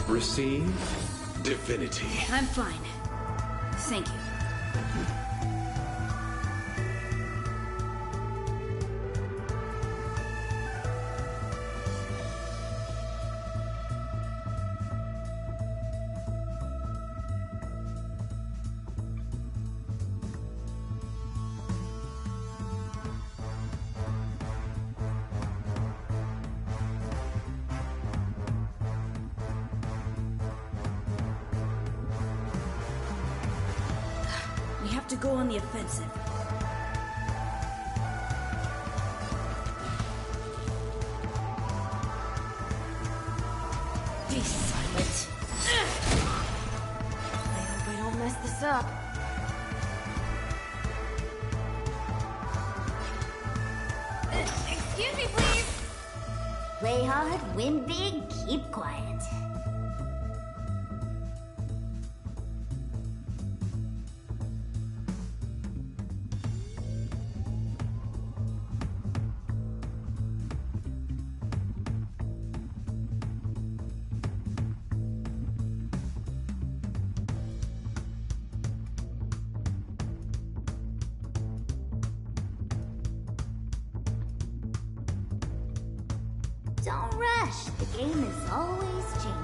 Receive divinity. I'm fine. Thank you. We have to go on the offensive. Be silent. I hope I don't mess this up. Excuse me, please. Play hard, win big, keep quiet. Don't rush. The game is always changing.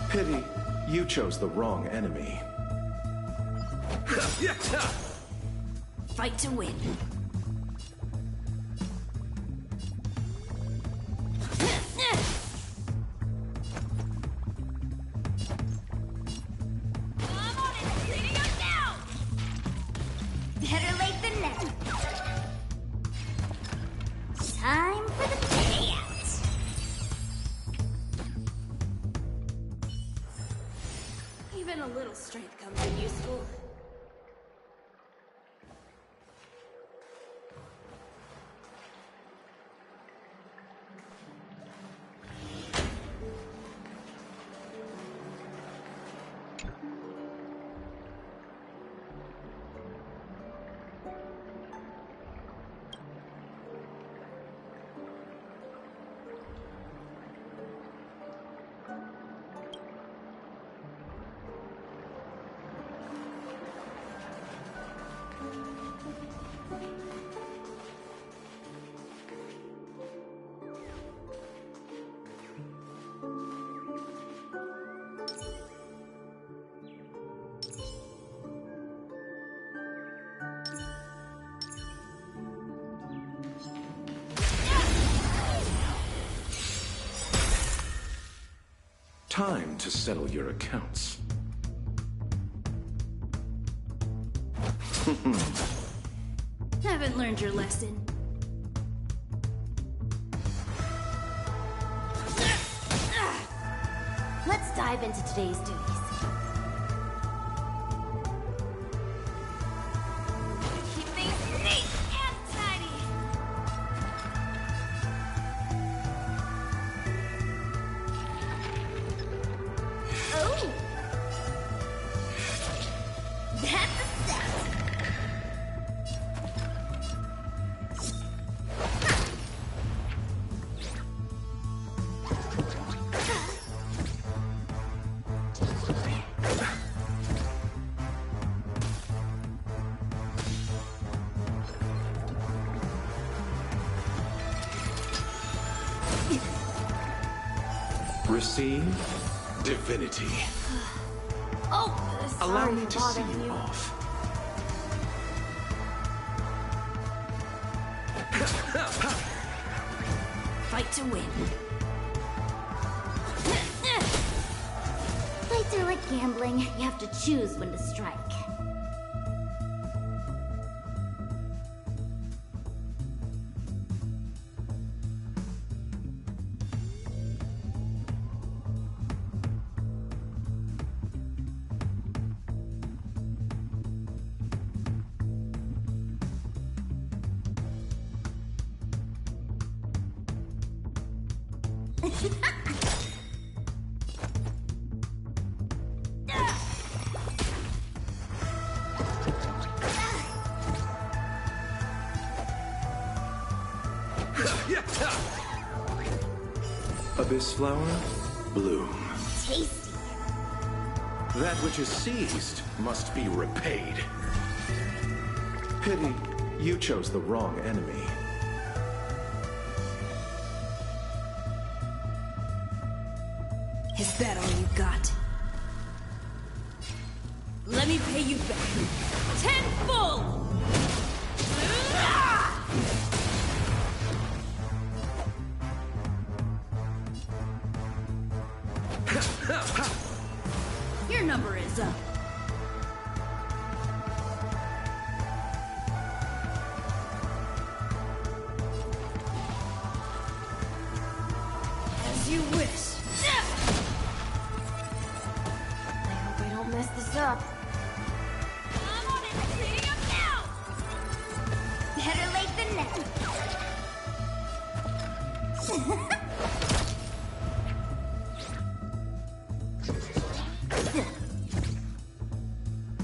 Pity, you chose the wrong enemy. Fight to win. I'm on it. Hitting him now. Better late than never. Time for the payout. Even a little strength comes in useful. Time to settle your accounts. Haven't learned your lesson. Let's dive into today's duties. Keep things neat and tidy. Oh! That's a set! Receive divinity. Oh, Allow sorry me for to see bothering you you. off. Fight to win. Fights are like gambling. You have to choose when to strike. Abyss flower, bloom. Tasty. That which is seized must be repaid. Pity, you chose the wrong enemy. Is that all you got? Let me pay you back. Tenfold! Your number is up. As you wish. I hope I don't mess this up. I'm on it! Cleaning up now! Better late than never.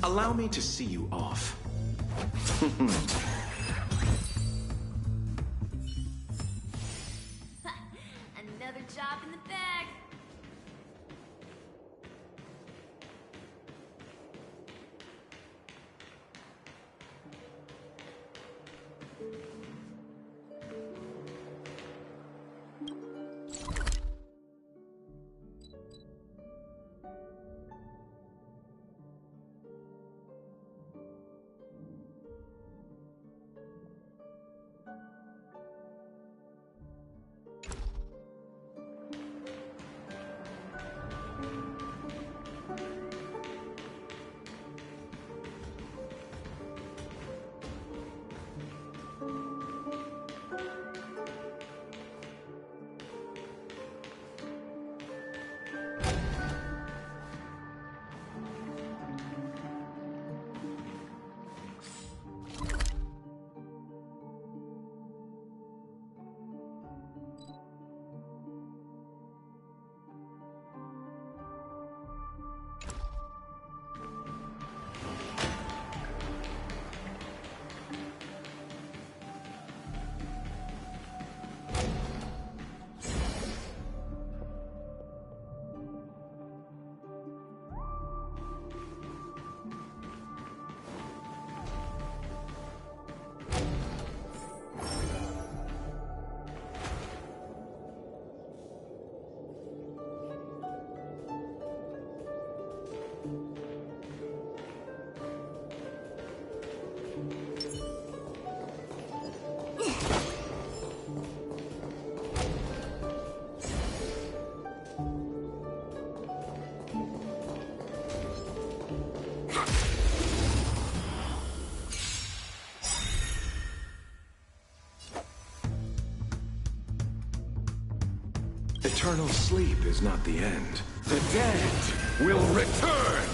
Allow me to see you off. Another job in the bag. Eternal sleep is not the end. The dead will return!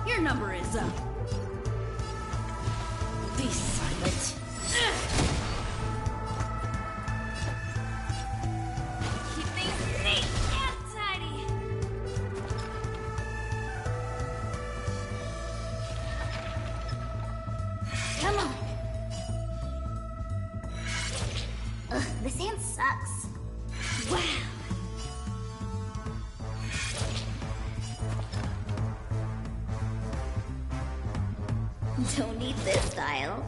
Your number is up. Be silent. Keep things neat and tidy. Come on. Ugh, the sand sucks. Wow. Don't need this style.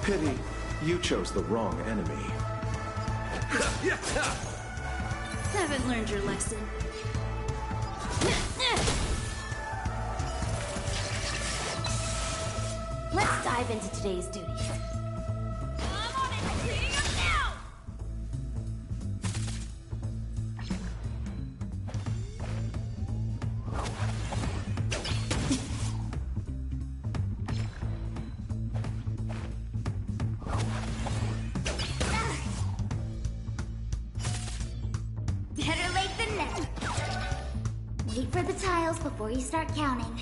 Pity, you chose the wrong enemy. Haven't learned your lesson. Let's dive into today's duties. I'm on it! Cleaning up now! Better late than never. Wait for the tiles before you start counting.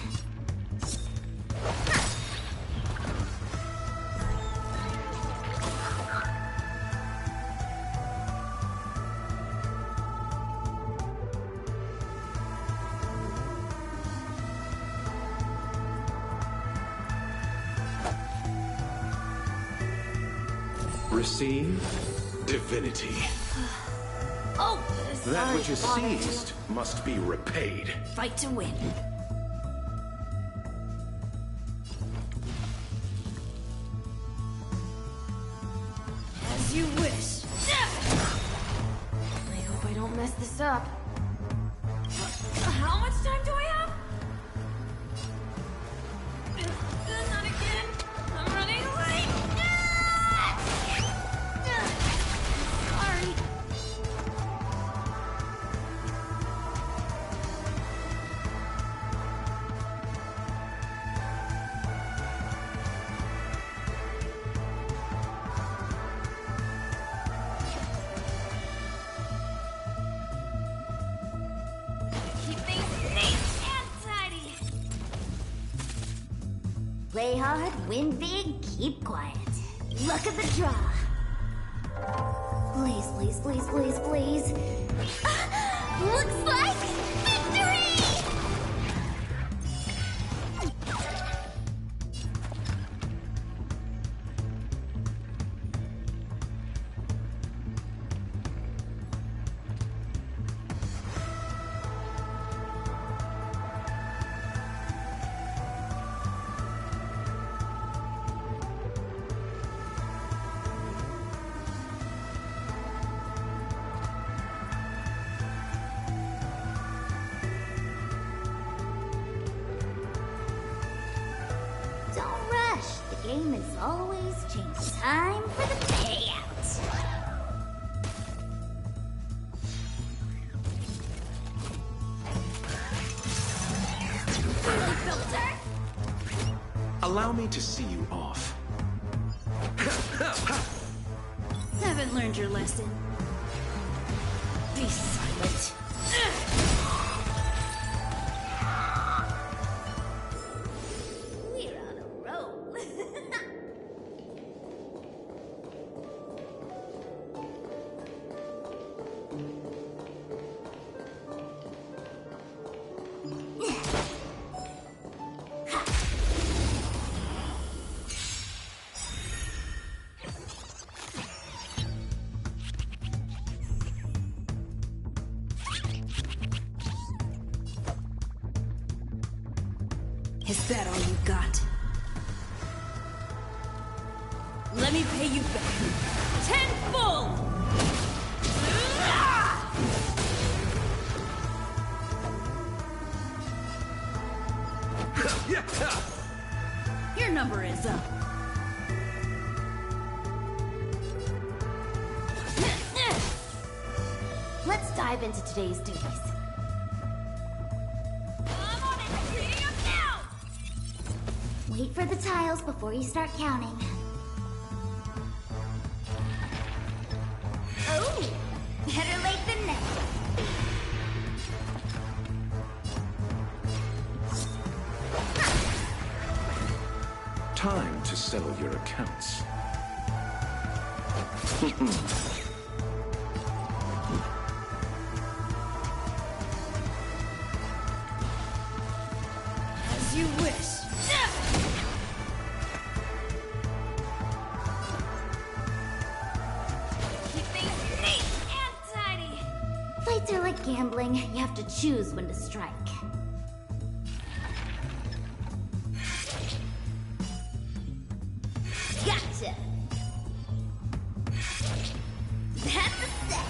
Receive divinity. Oh, That sorry which is to bother you. seized must be repaid. Fight to win. As you wish. I hope I don't mess this up. How much time do I have? Not again. I'm running late. Sorry. Keep things neat and tidy. Play hard, win big, keep quiet. Look at the draw. Please, please, please, please, please. Looks like victory! Don't rush. The game is always changing. Time for the payout. Allow me to see you off. Haven't learned your lesson. Be silent. We're on a roll. Is that all you got? Let me pay you back. Tenfold! Your number is up. Let's dive into today's duties. I'm on it! Heating up now! Wait for the tiles before you start counting. Oh! Better late than never. Time to settle your accounts. As you wish. Keep things neat and tidy. Fights are like gambling. You have to choose when to strike. Gotcha! That's a set!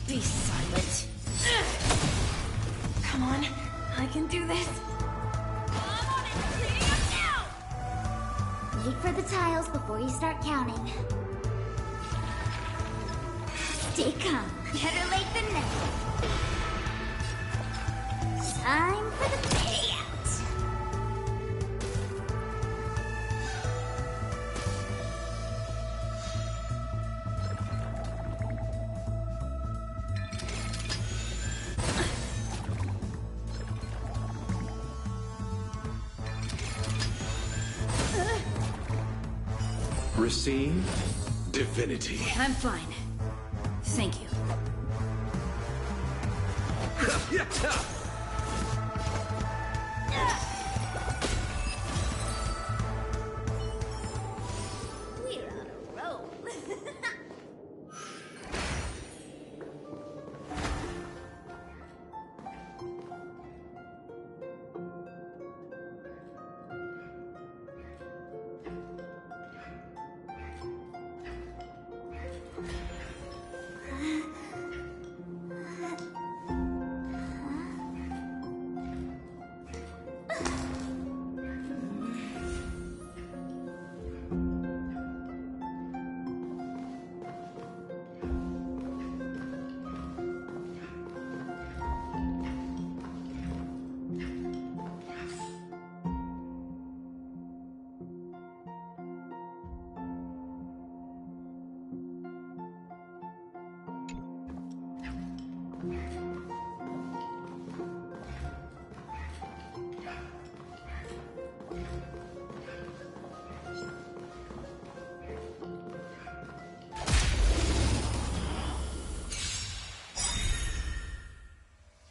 Be silent. Come on, I can do this. I'm on it! Heating up now! Wait for the tiles before you start counting. Stay calm. Better late than never. Time for the payout. Receive divinity. I'm fine. Thank you. We're on a roll.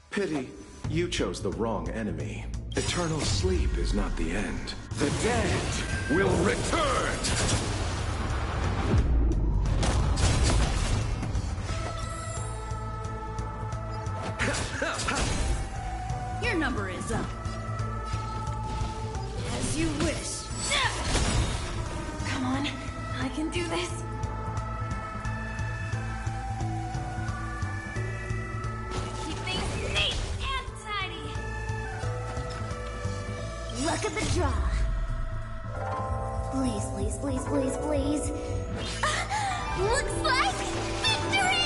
Pity, you chose the wrong enemy. Eternal sleep is not the end. The dead will return! Your number is up. As you wish. Come on, I can do this. Keep things neat and tidy. Luck of the draw. Please, please, please, please, please. Looks like victory!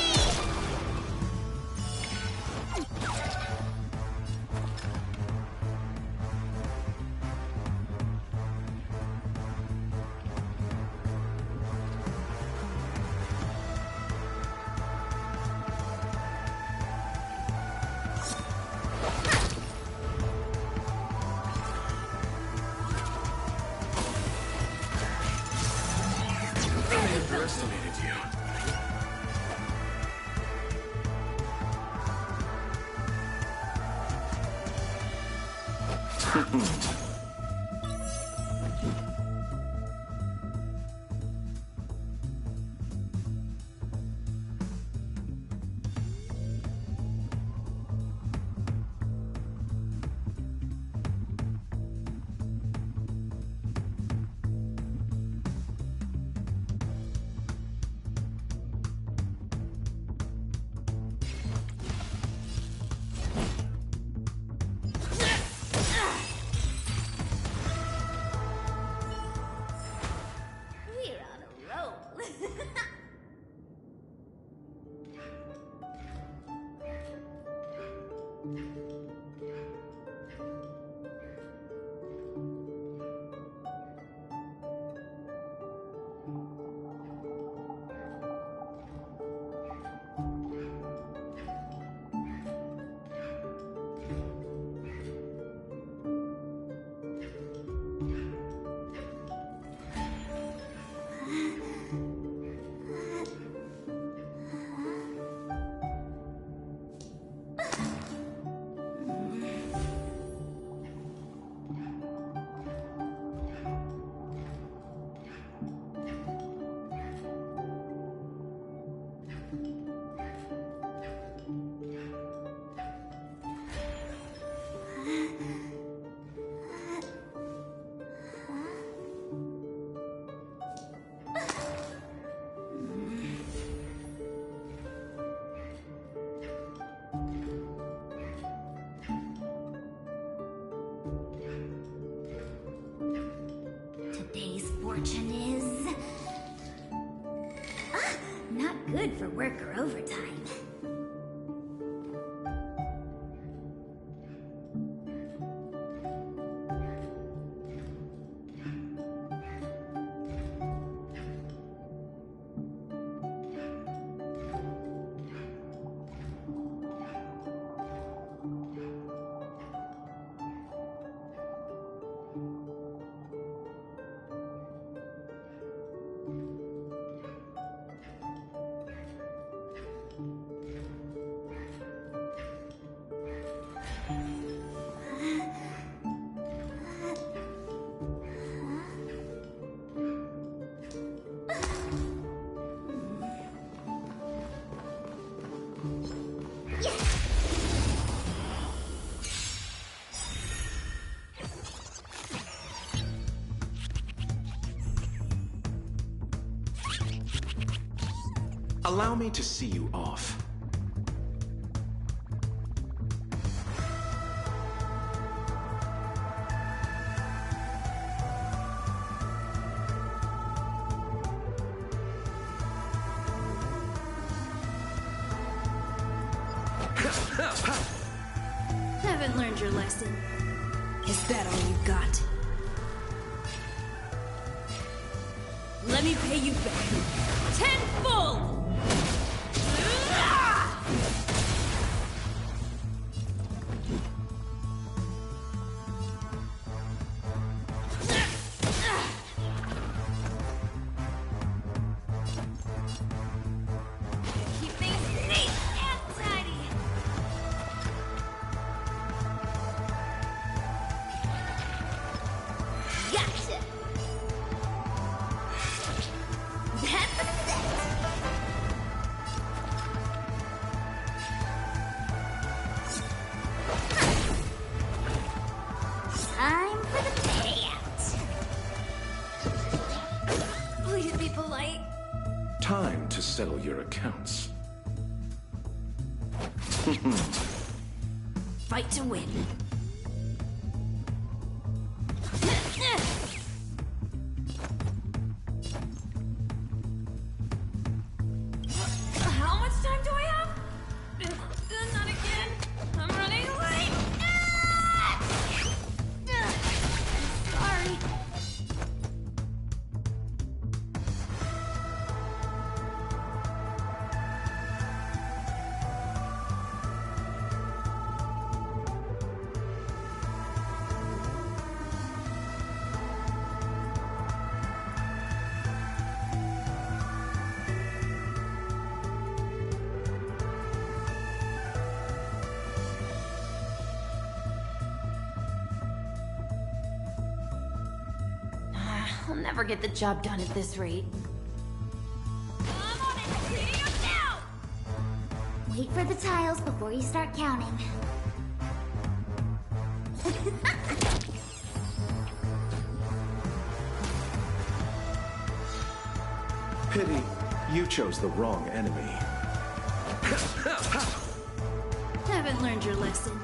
Underestimated you. Today's fortune is... not good for work or overtime. Allow me to see you off. Haven't learned your lesson. Is that all you got? Let me pay you back. Tenfold! Keep things neat and tidy. Gotcha! That's a set! Time for the payout! Please be polite. Time to settle your accounts. Fight to win. I'll never get the job done at this rate. I'm on it! Cleaning up now! Wait for the tiles before you start counting. Pity, you chose the wrong enemy. Haven't learned your lesson.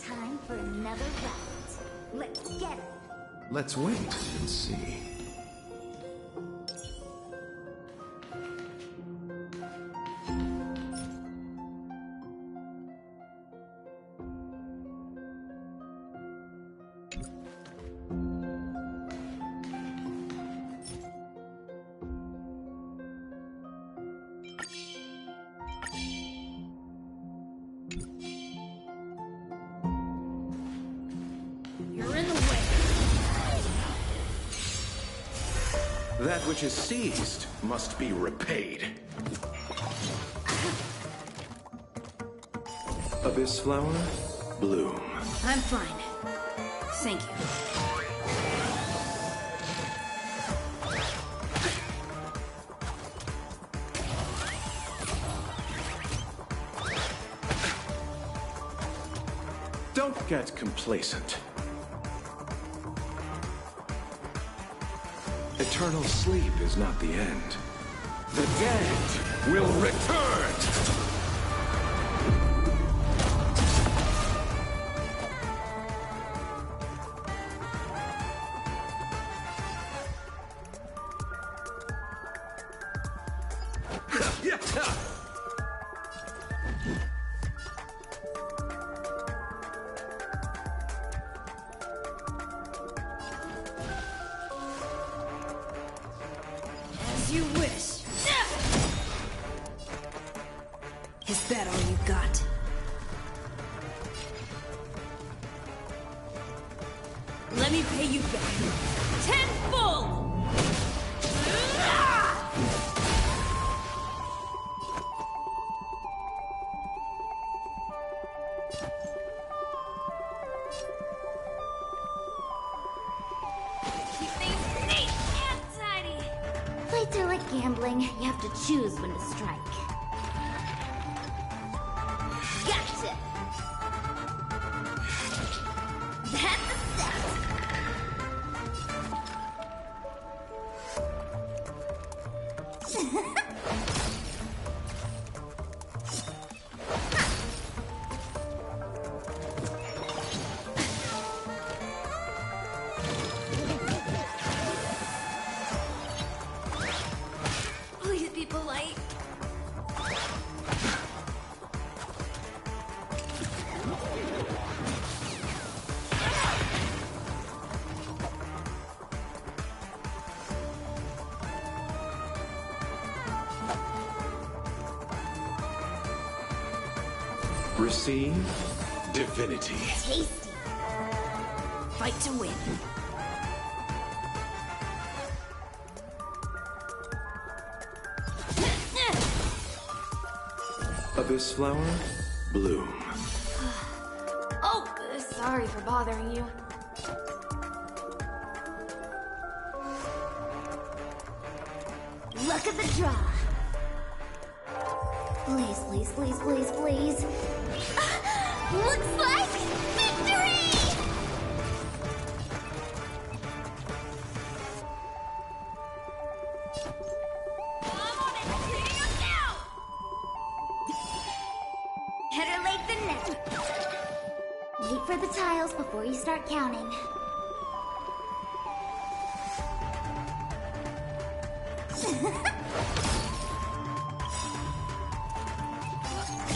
Time for another round. Let's get it. Let's wait and see. You're in the way. That which is seized must be repaid. Abyss flower, bloom. I'm fine. Thank you. Don't get complacent. Eternal sleep is not the end. The dead will return! As you wish. Is that all you got? Let me pay you back. Tenfold! Keep things neat and tidy. Fights are like gambling. You have to choose when to strike. Gotcha! That's a set! Please be polite. Receive divinity. Tasty. Fight to win. Abyss flower, bloom. Oh, sorry for bothering you. Luck of the draw. Please, please, please, please, please. Looks like victory! Better late than never. Wait for the tiles before you start counting.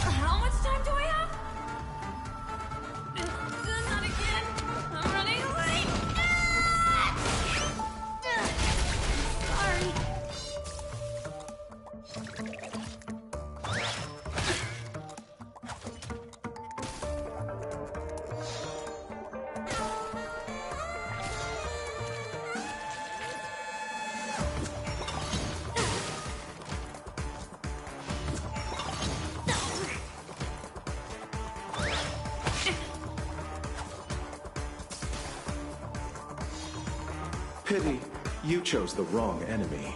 How much time do I have? Not again. I'm running late. Sorry. Pity, you chose the wrong enemy.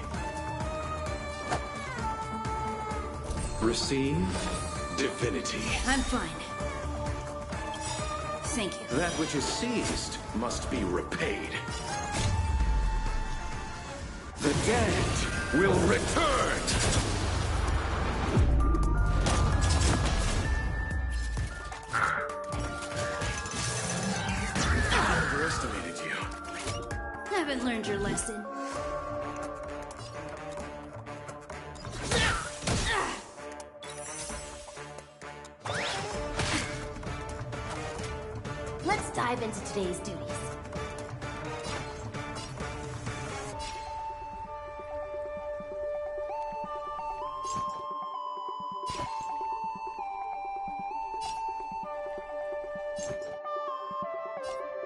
Receive divinity. I'm fine. Thank you. That which is seized must be repaid. The dead will return! I underestimated you. Haven't learned your lesson. Let's dive into today's duties.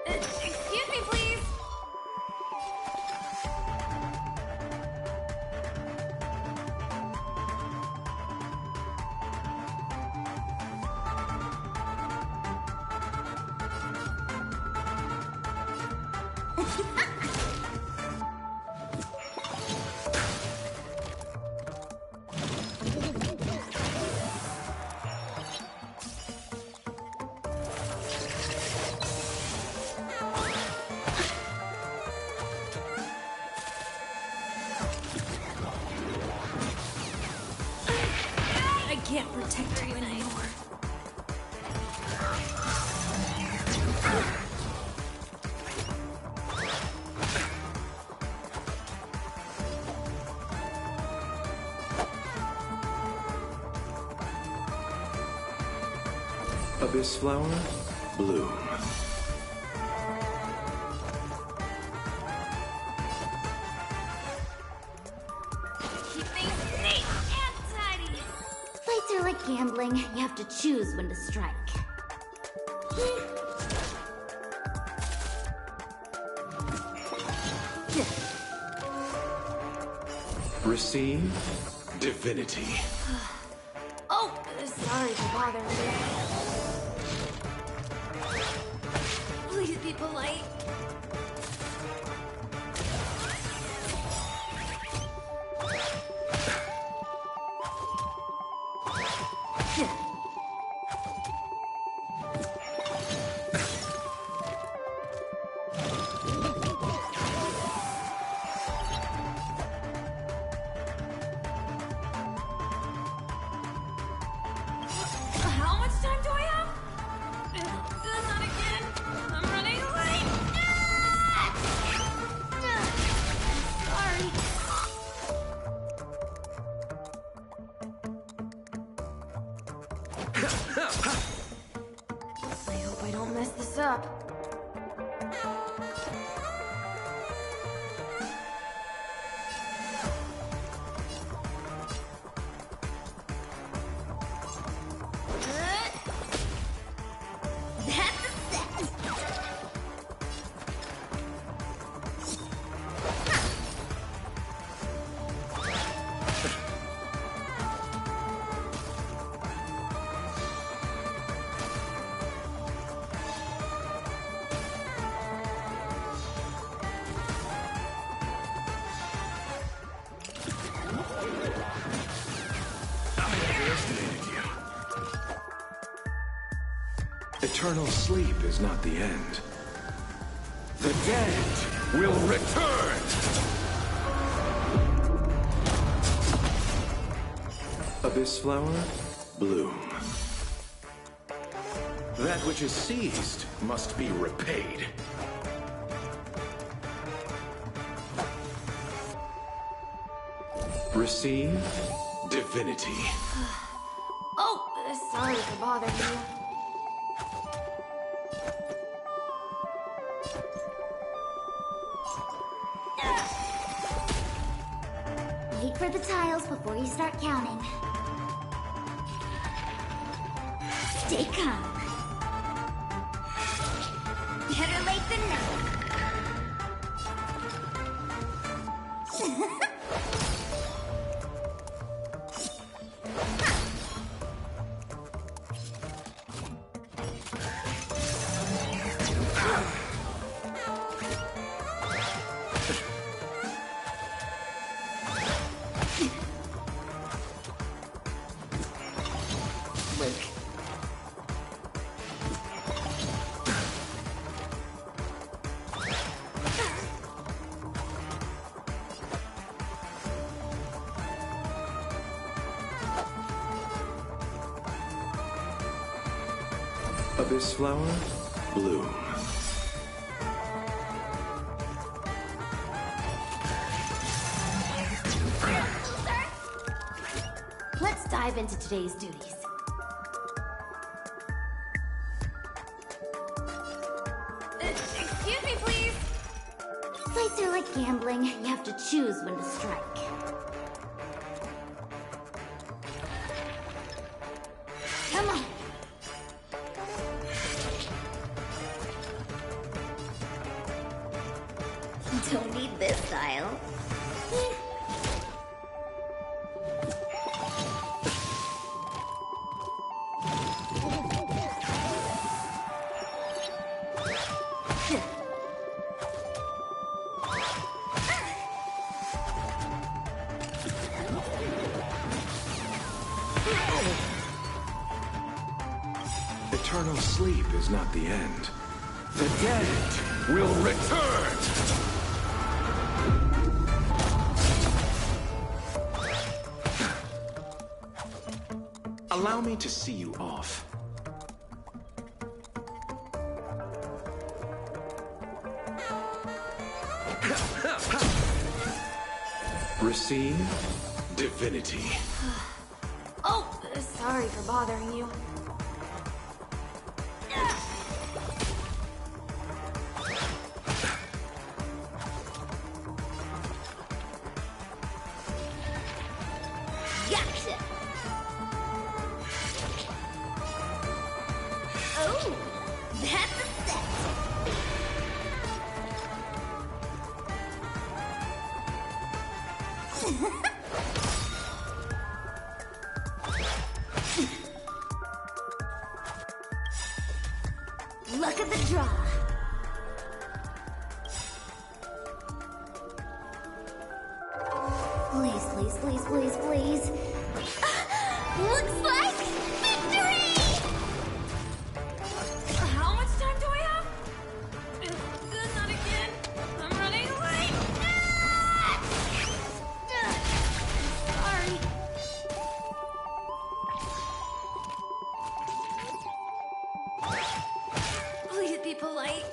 Excuse me, please. I can't protect you anymore. Abyss flower, bloom. Keep things neat and tidy. Fights are like gambling. You have to choose when to strike. Receive divinity. Oh, sorry for bothering you. Please be polite. How much time do I have? Not again. I'm running late. Sorry. I hope I don't mess this up. That's a set. I underestimated you. Eternal sleep is not the end. The dead will return! Abyss flower, bloom. That which is seized must be repaid. Receive divinity. Oh, sorry for bothering you. Wait for the tiles before you start counting. Stay calm. Better late than never. Abyss flower, bloom. Let's dive into today's duties. Excuse me, please. Fights are like gambling. You have to choose when to strike. Come on. Don't need this style. Eternal sleep is not the end. The dead will return! Allow me to see you off. Receive divinity. Oh, sorry for bothering you. Gotcha! Oh, that's a set! Luck of the draw. Please, please, please, please, please. Looks like victory! How much time do I have? Not again. I'm running late. Sorry. Please be polite.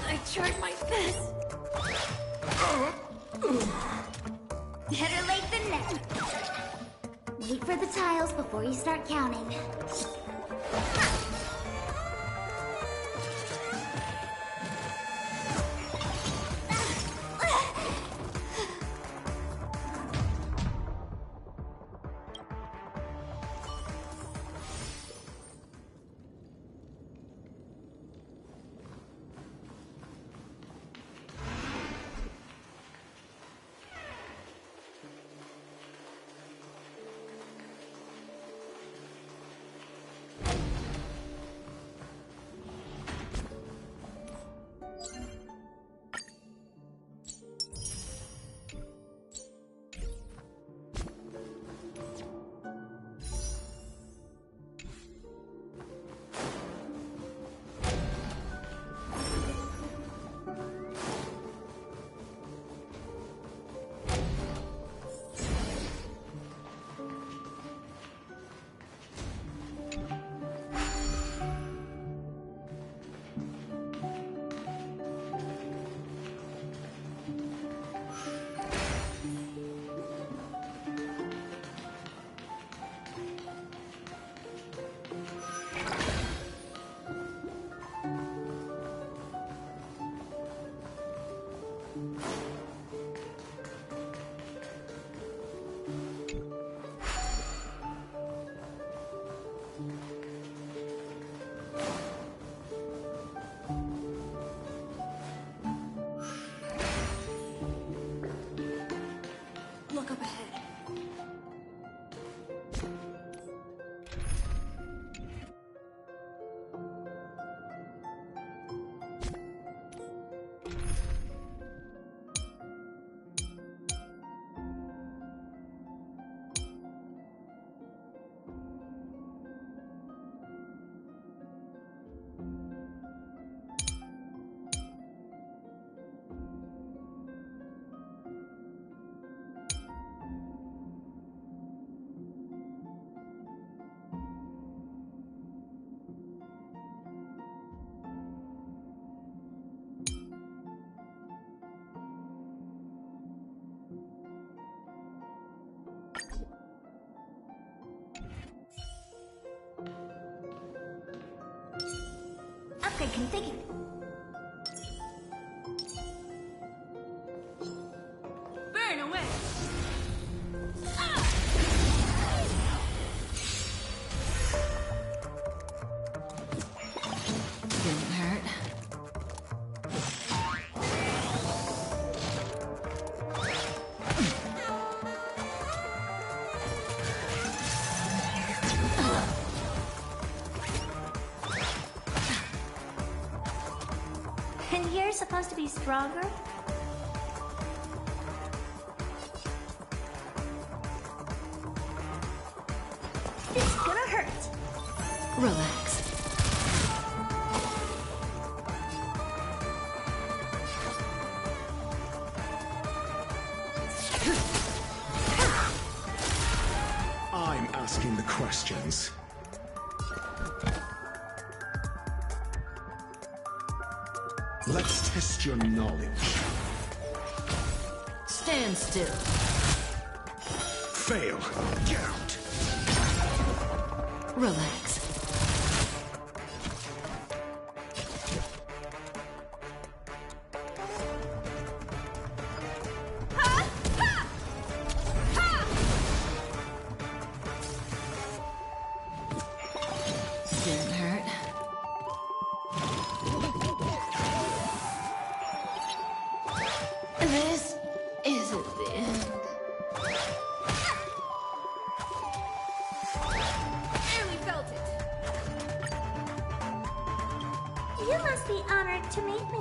I tried my best. Better late than never. Wait for the tiles before you start counting. I can take it. Burn away. Didn't hurt. And you're supposed to be stronger? It's gonna hurt. Relax. I'm asking the questions. Let's test your knowledge. Stand still. Fail. Get out. Relax. Didn't hurt. This isn't the end. Barely felt it. You must be honored to meet me.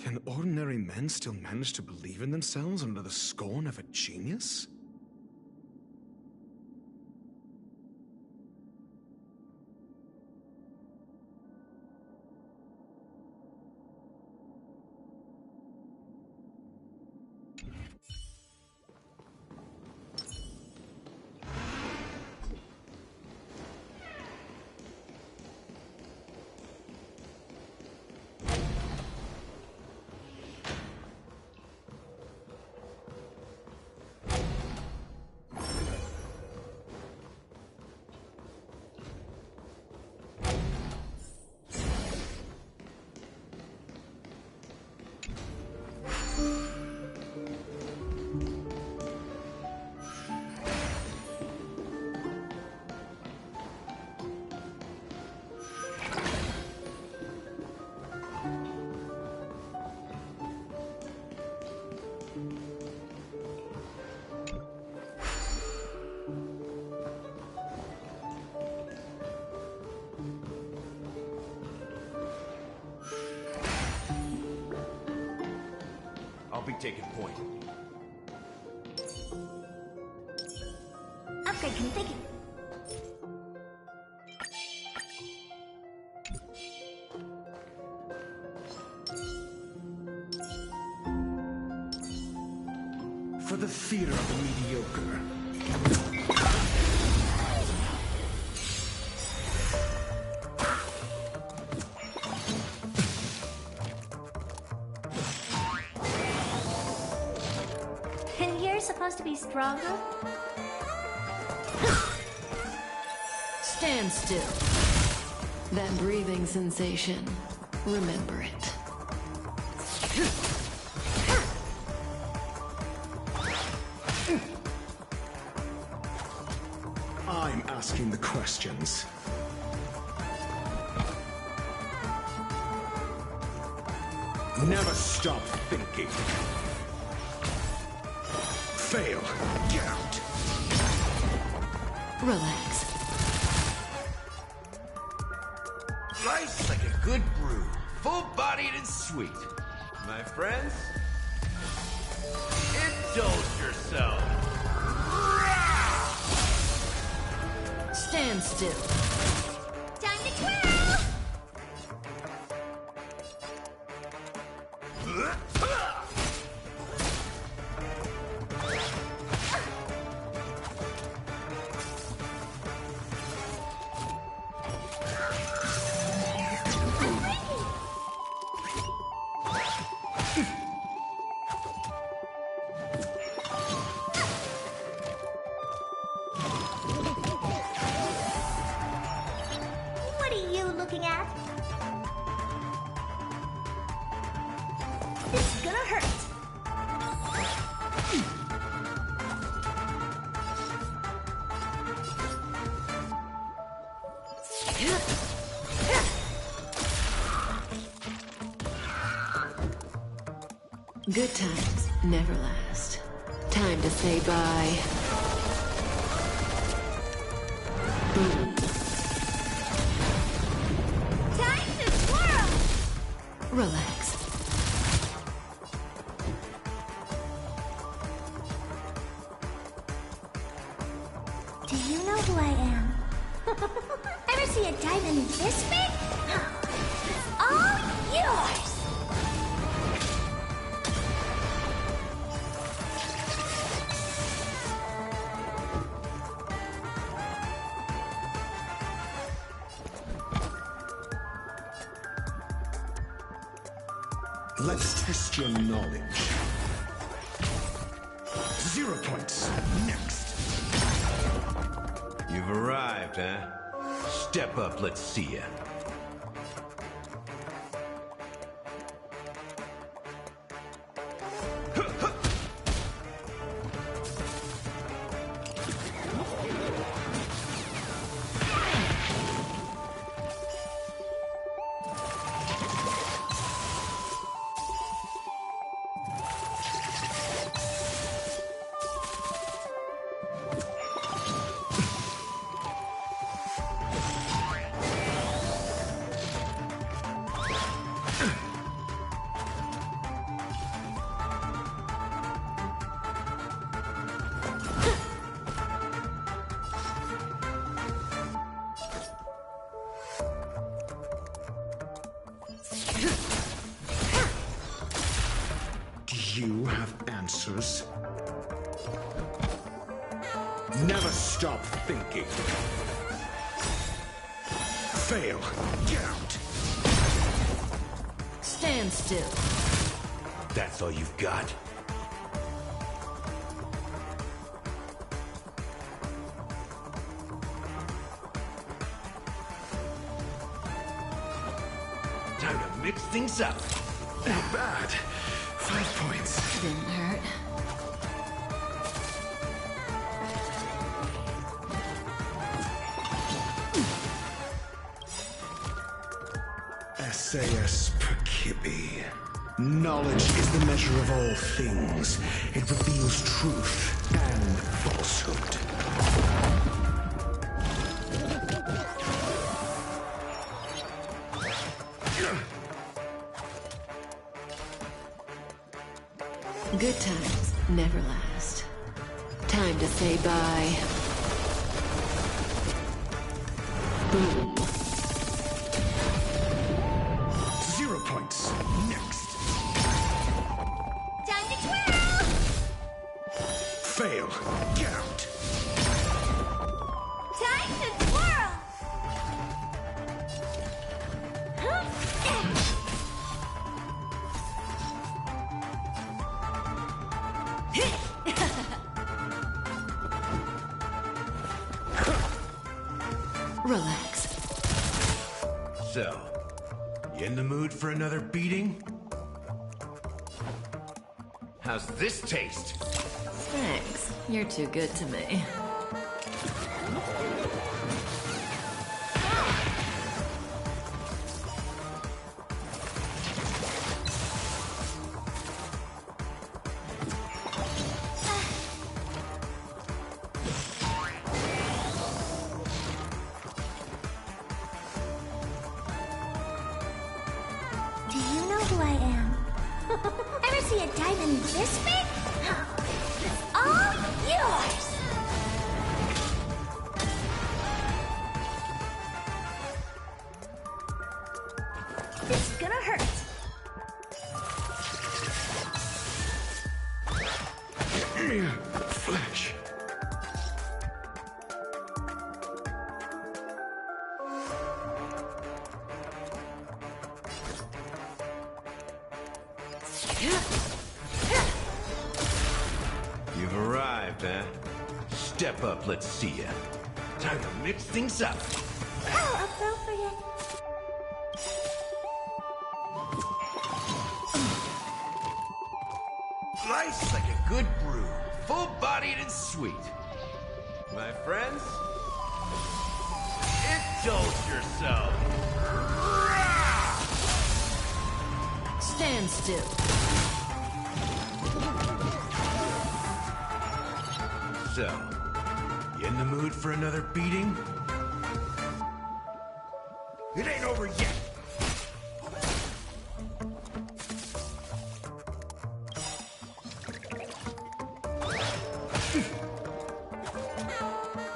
Can ordinary men still manage to believe in themselves under the scorn of a genius? taking point. Upgrade configured. For the fear of the mediocre. And you're supposed to be stronger? Stand still. That breathing sensation. Remember it. I'm asking the questions. Never stop thinking. Fail. Get out. Relax. Life's like a good brew, full-bodied and sweet. My friends, indulge yourself. Stand still. Time to twirl! What are you looking at? This is gonna hurt. Good times never last. Time to say bye. Boom. Time to swirl! Relax. Do you know who I am? Ever see a diamond this big? It's all yours! Let's test your knowledge. 0 points. Next. You've arrived, huh? Step up, let's see ya. Do you have answers? Never stop thinking. Fail. Get out. Stand still. That's all you've got? Time to mix things up. Not bad. 5 points. Didn't hurt. SAS Perkibi. Knowledge is the measure of all things. It reveals truth and falsehood. Good times never last. Time to say bye. Boom. 0 points. Next. Time to twirl! Fail. Get out. Time to twirl! Relax. So, you in the mood for another beating? How's this taste? Thanks. You're too good to me. Do you know who I am? Ever see a diamond this big? It's all yours! It's gonna hurt. Flesh. You've arrived, huh? Step up, let's see ya. Time to mix things up. How appropriate. Nice like a good brew. Full-bodied and sweet. My friends, indulge yourself. Stand still. So, you in the mood for another beating? It ain't over yet.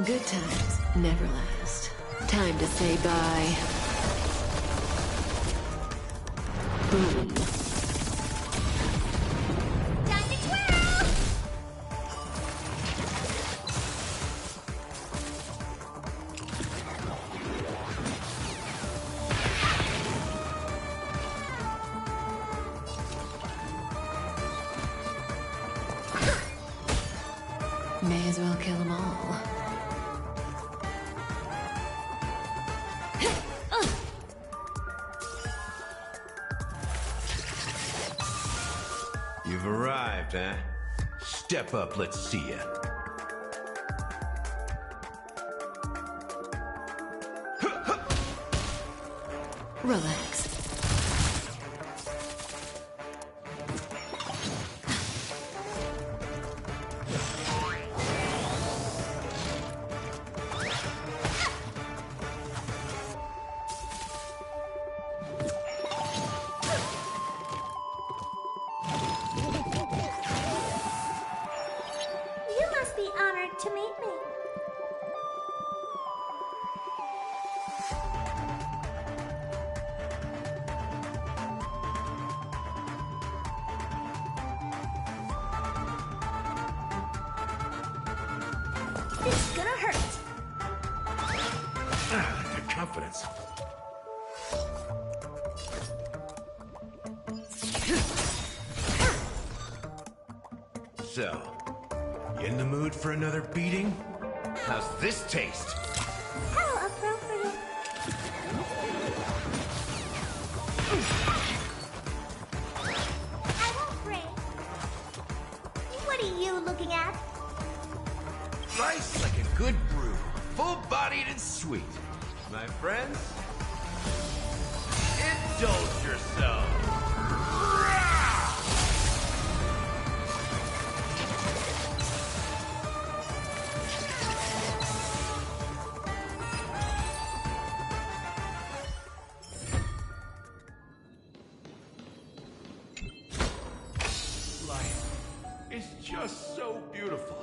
Good times never last. Time to say bye. Boom. Time to twirl! May as well kill them all. You've arrived, huh? Step up, let's see ya. Relax. You must be honored to meet me. It's gonna hurt. The confidence. So, you in the mood for another beating? How's this taste? How appropriate. I won't break. What are you looking at? Nice like a good brew. Full-bodied and sweet. My friends, indulge yourself. just so beautiful.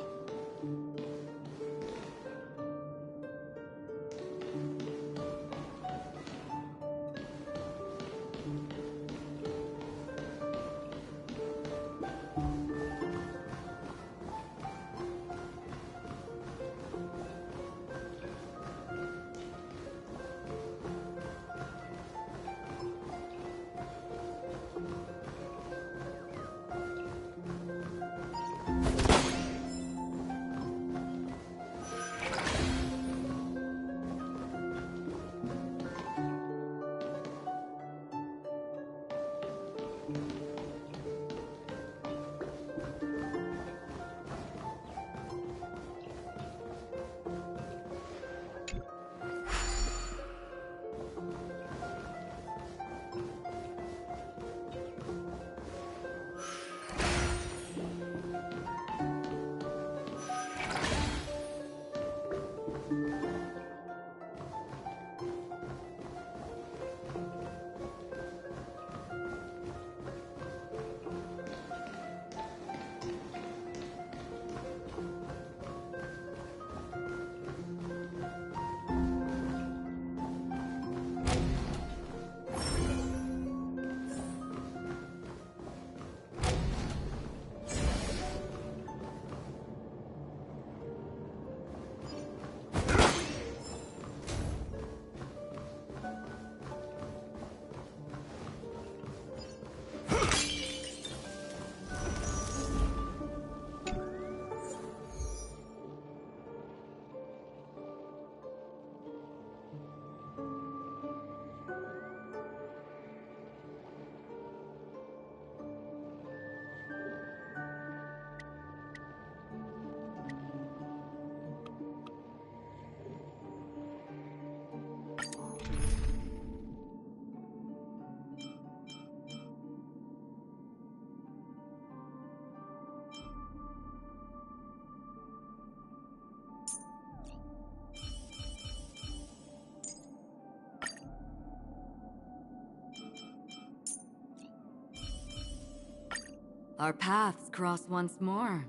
Our paths cross once more.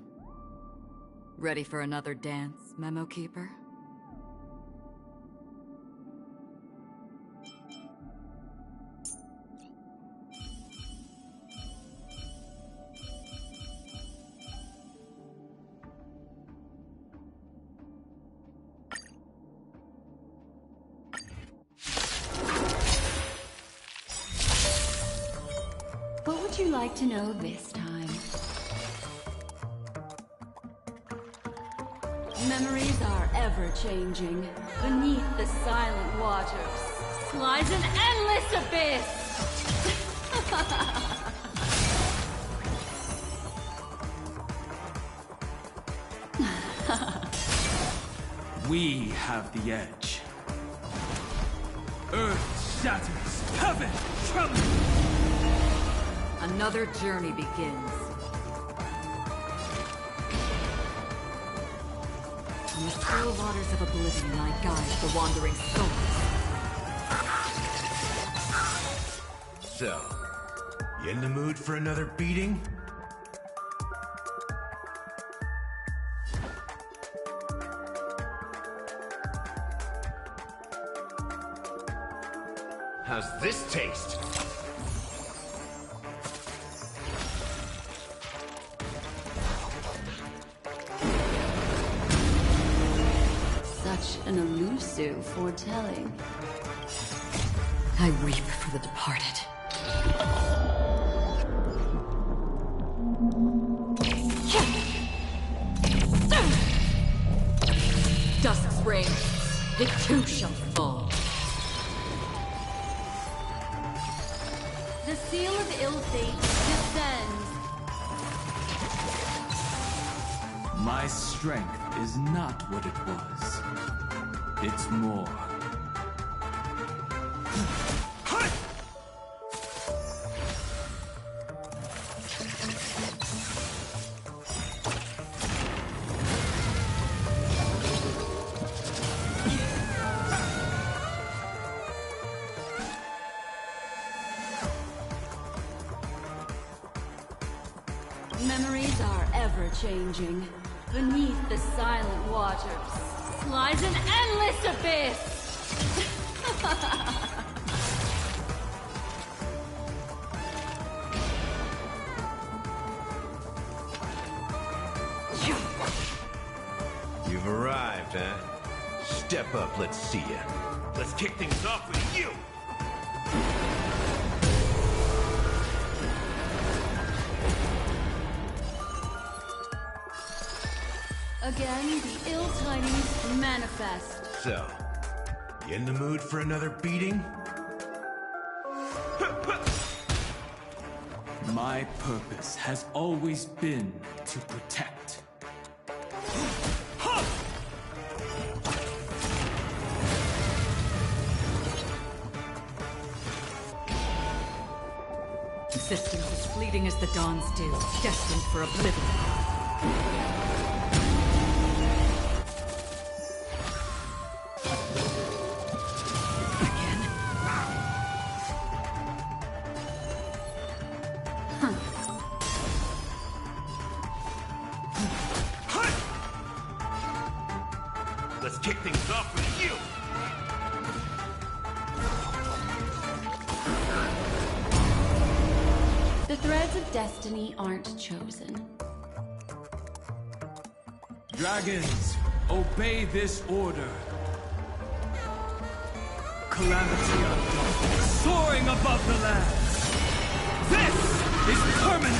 Ready for another dance, Memo Keeper? What would you like to know this time? Memories are ever-changing. Beneath the silent waters lies an endless abyss! We have the edge. Earth shatters, heaven trembles! Another journey begins. In the still waters of oblivion, I guide the wandering souls. So, you in the mood for another beating? How's this taste? Such an elusive foretelling. I weep for the departed. Dusk's reign, it too shall fall. The seal of ill fate descends. My strength is not what it was. It's more. Memories are ever-changing. Beneath the silent waters lies an endless abyss! You've arrived, huh? Step up, let's see ya. Let's kick things off with you! Again, the ill tidings manifest. So, you in the mood for another beating? My purpose has always been to protect. Existence is fleeting as the dawn's dew, destined for oblivion. Let's kick things off with you! The threads of destiny aren't chosen. Dragons, obey this order. Calamity undaunted, soaring above the land. This is permanent!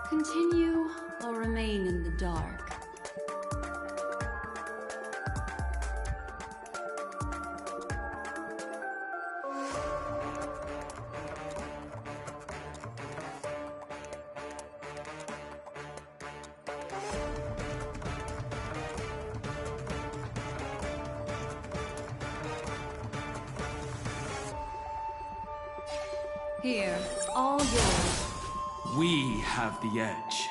Continue or remain in the dark. Here, all yours. We have the edge.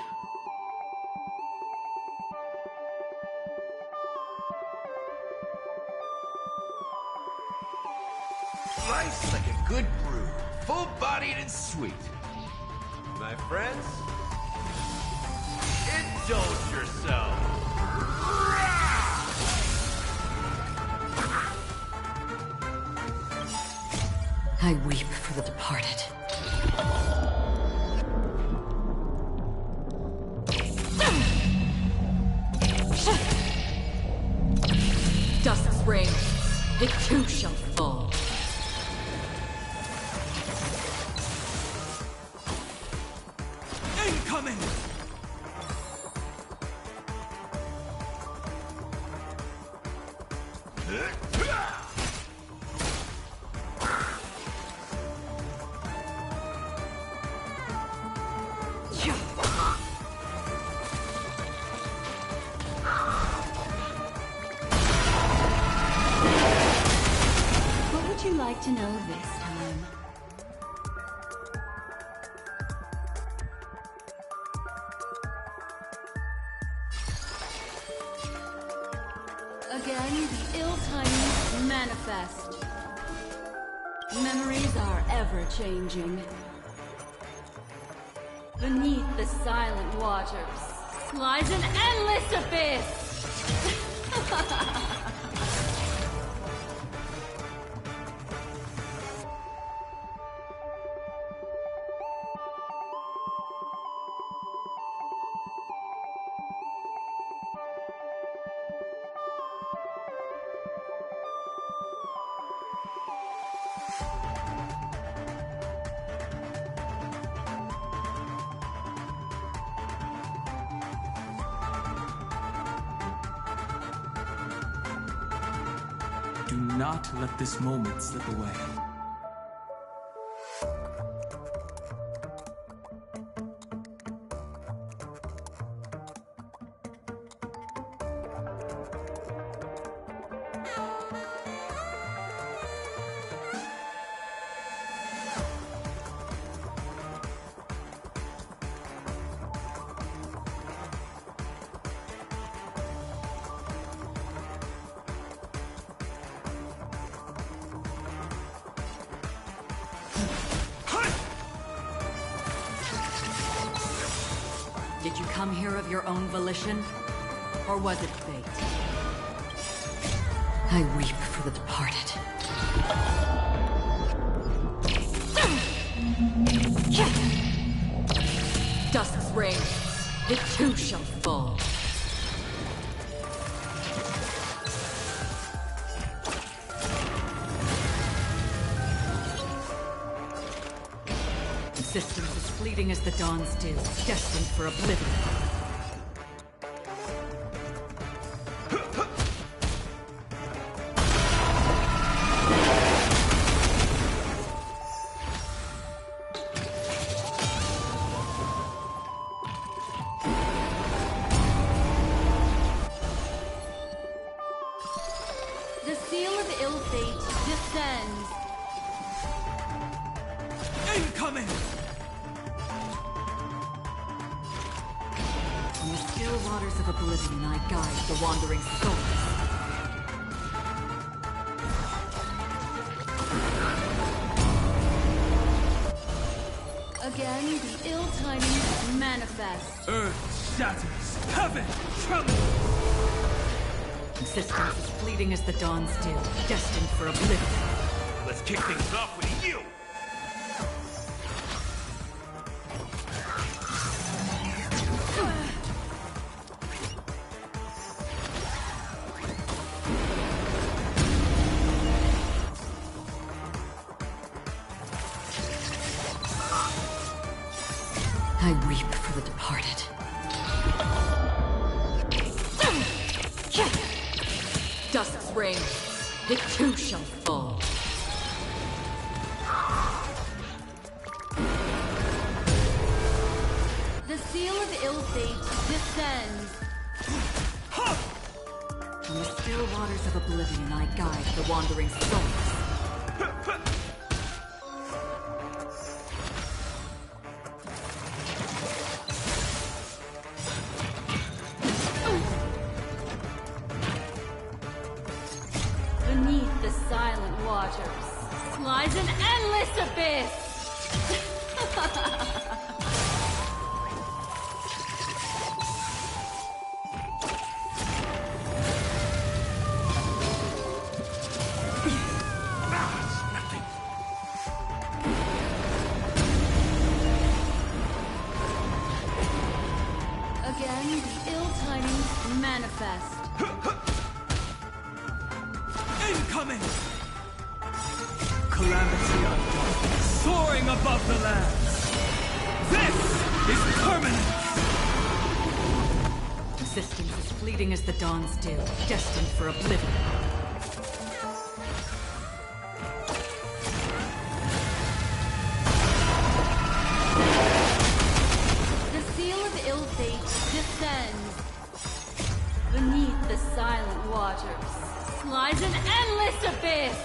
Life's like a good brew, full-bodied and sweet. My friends, indulge yourself. I weep for the departed. Dusk's reign, it too shall fall. Incoming! What would you like to know this time? Again, the ill tidings manifest. Memories are ever-changing. Beneath the silent waters lies an endless abyss! Do not let this moment slip away. Did you come here of your own volition? Or was it fate? I weep for the departed. Dusk's reign, it too shall fall. Existence is fleeting as the dawn's dew, destined for oblivion. The seal of ill fate descends. Incoming! From the still waters of oblivion I guide the wandering souls. Again, the ill tidings manifest. Earth shatters, heaven trembles! Existence is fleeting as the dawn's dew, destined for oblivion. Let's kick things off with you! I weep for the departed. Dusk's reign, it too shall fall. The seal of ill fate descends. From the still waters of oblivion I guide the wandering souls. Beneath the silent waters lies an endless abyss. Again, the ill tidings manifest. Incoming! Calamity undaunted, soaring above the lands. This is permanent! Existence is fleeting as the dawn's dew, destined for oblivion. The seal of ill fate descends. Beneath the silent waters lies an endless abyss.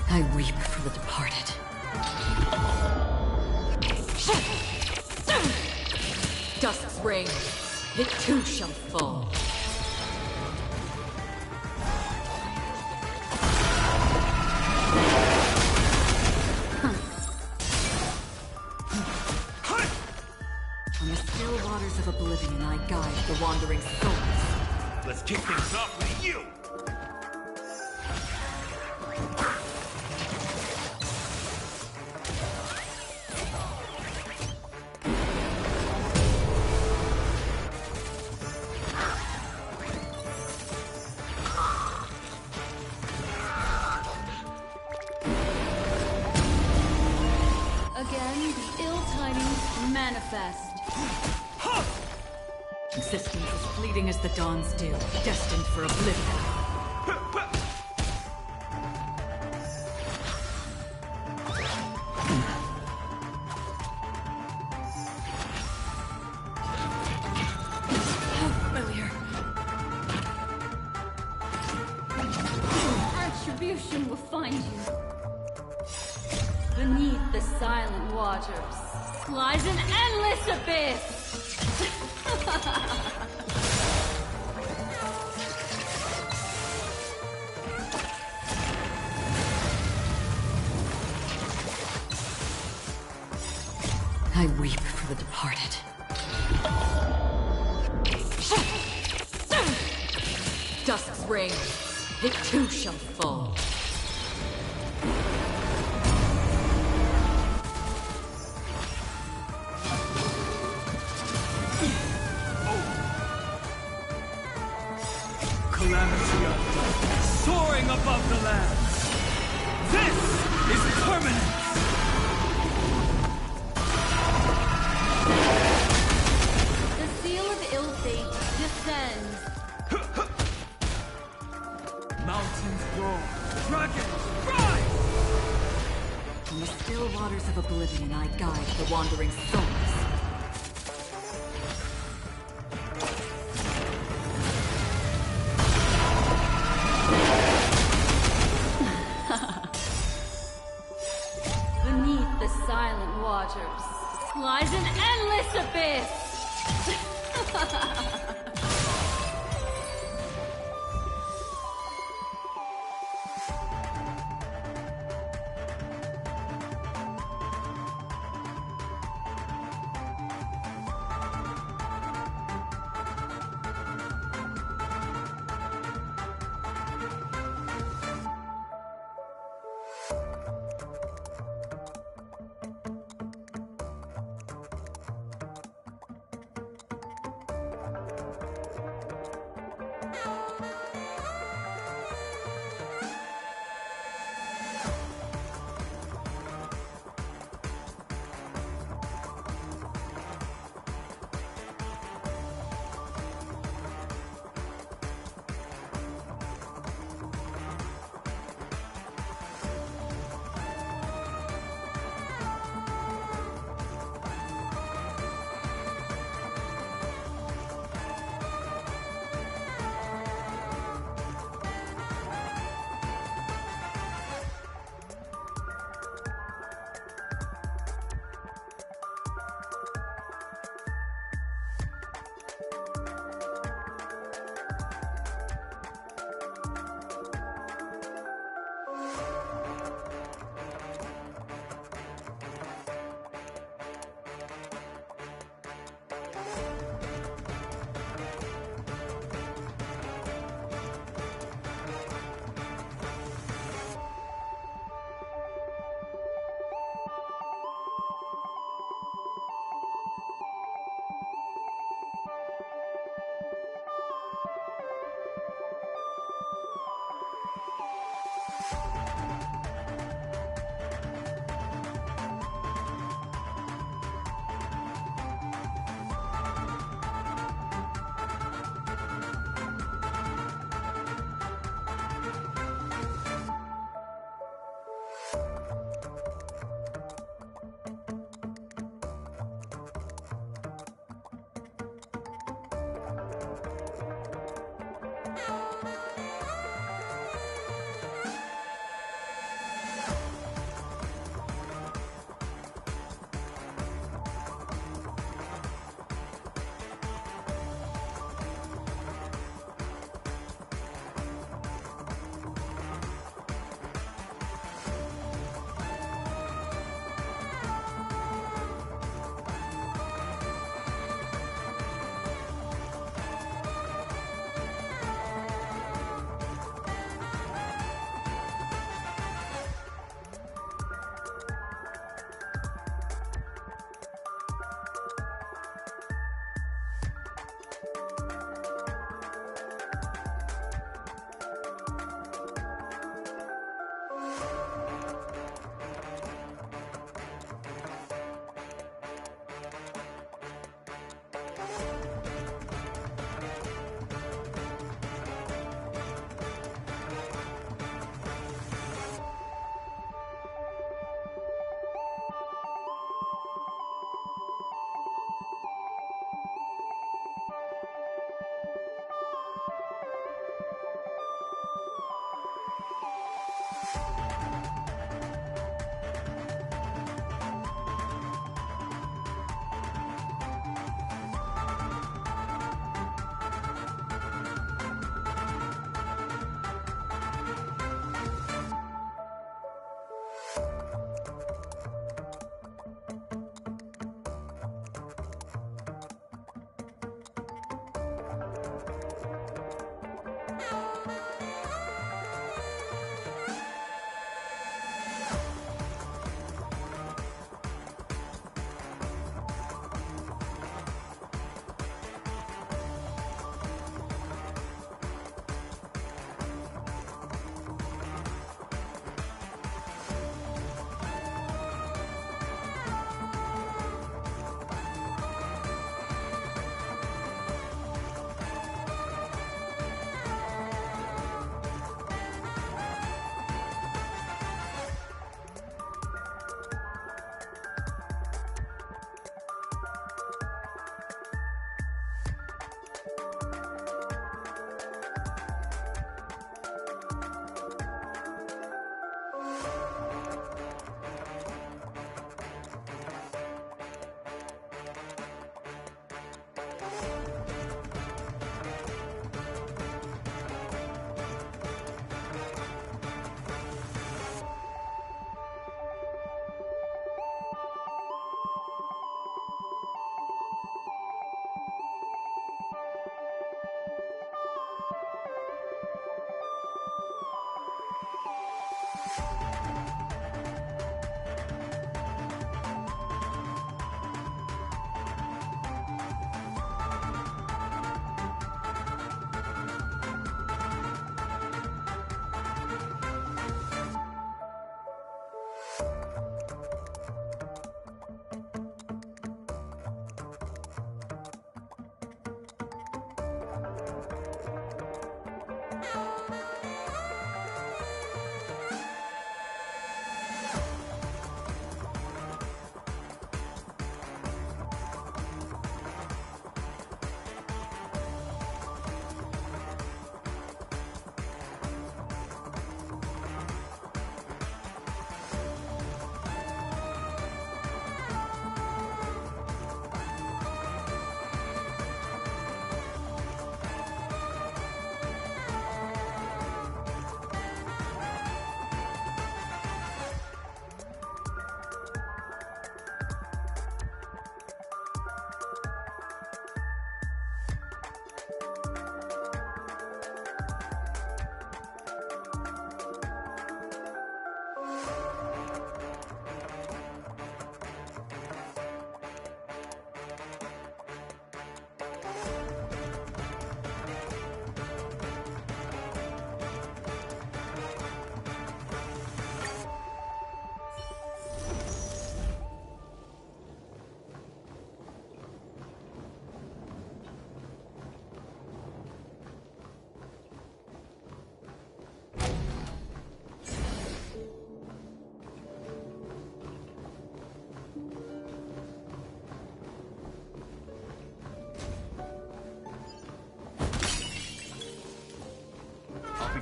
I weep for the departed. Dusk's reign, it too shall fall. On the still waters of oblivion I guide the wandering souls. Let's kick things off with you! Again, the ill tidings manifest. Existence is fleeting as the dawn's dew, destined for oblivion. How familiar. Retribution will find you. Beneath the silent waters lies an endless abyss. I weep for the departed. Dusk's reign, it too shall fall. Calamity undone, soaring above the land. This is permanence! The seal of ill fate descends. Mountains roar, dragons rise! From the still waters of oblivion I guide the wandering souls. Beneath the silent waters lies an endless abyss!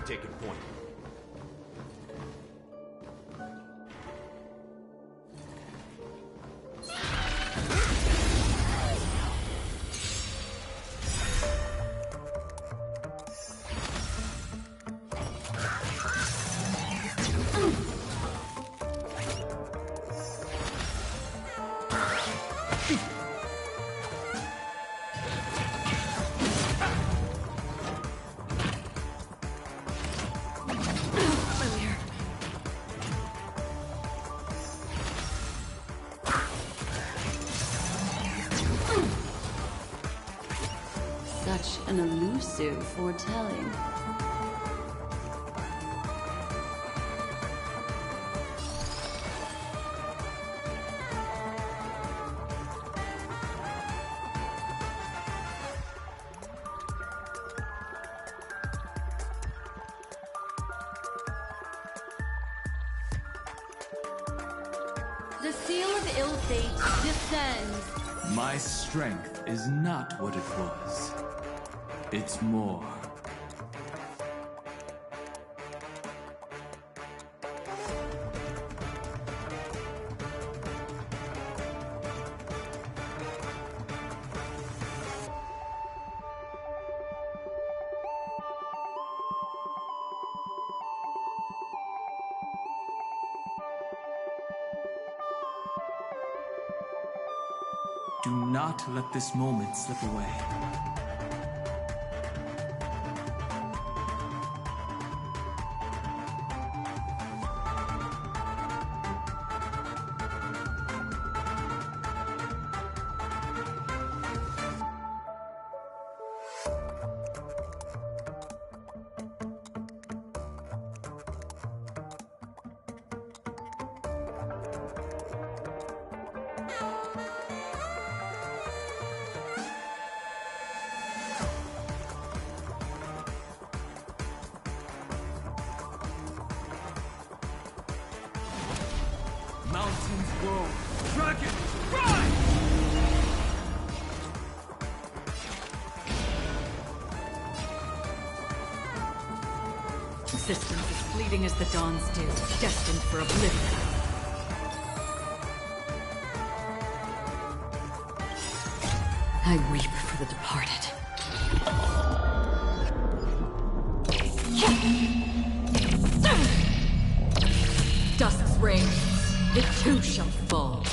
taking point. Such an elusive foretelling. The seal of ill fate descends. My strength is not what it was. It's more. Do not let this moment slip away. Mountains roar, dragons rise! Systems as fleeting as the dawn's dew, destined for oblivion. I weep for the departed. Dusk's reign, it too shall fall.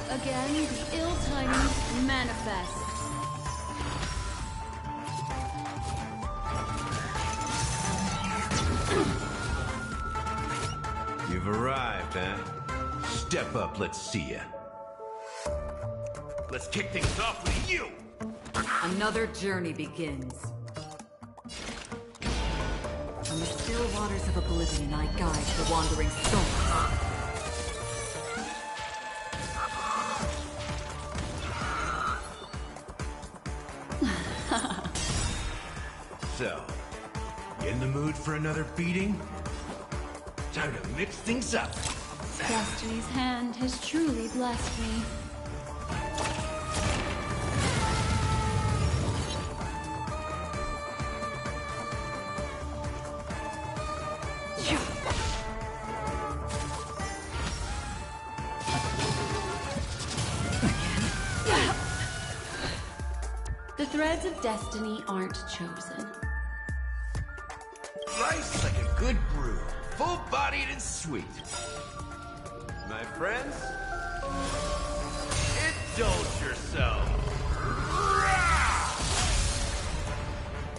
Again, the ill tidings manifest. You've arrived, huh? Step up, let's see ya. Let's kick things off with you! Another journey begins. From the still waters of oblivion, I guide the wandering souls. So, you in the mood for another beating? Time to mix things up. Destiny's hand has truly blessed me. The threads of destiny aren't chosen. Life's like a good brew, full-bodied and sweet. My friends, indulge yourself.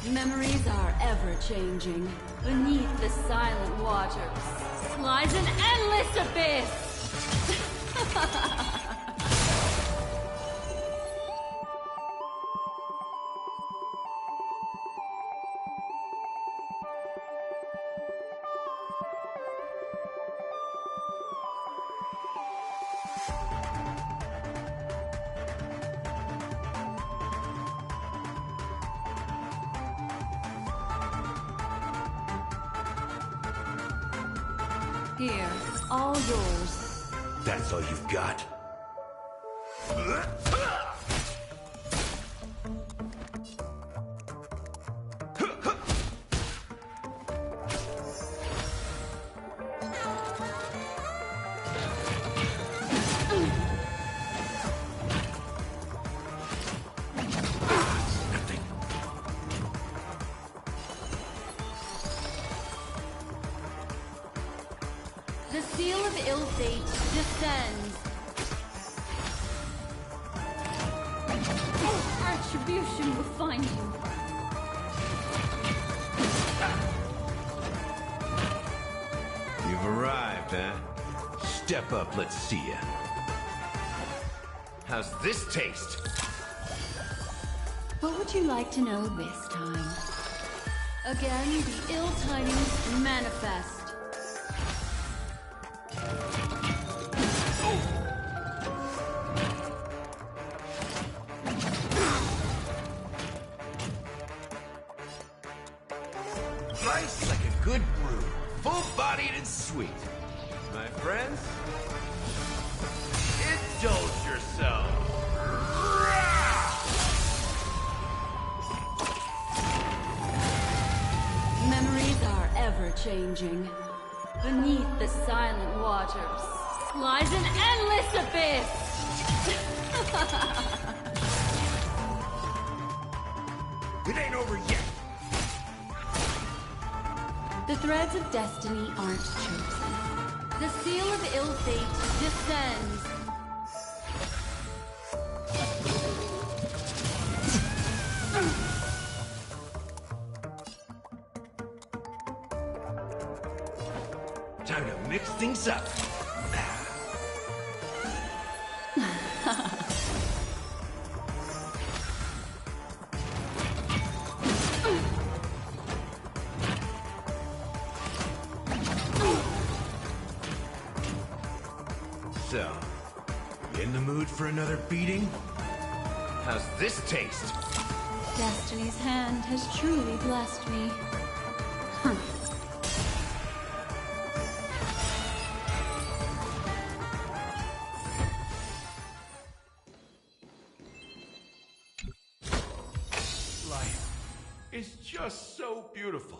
Memories are ever-changing. Beneath the silent waters lies an endless abyss! Here, all yours. That's all you've got? The seal of ill fate descends. Retribution will find you. You've arrived, huh? Step up, let's see ya. How's this taste? What would you like to know this time? Again, the ill tidings manifest. Nice like a good brew. Full-bodied and sweet. My friends, indulge yourself. Memories are ever-changing. Beneath the silent waters lies an endless abyss! It ain't over yet. The threads of destiny aren't chosen. The seal of ill fate descends. Time to mix things up. So, you in the mood for another beating? How's this taste? Destiny's hand has truly blessed me. Huh. Life is just so beautiful.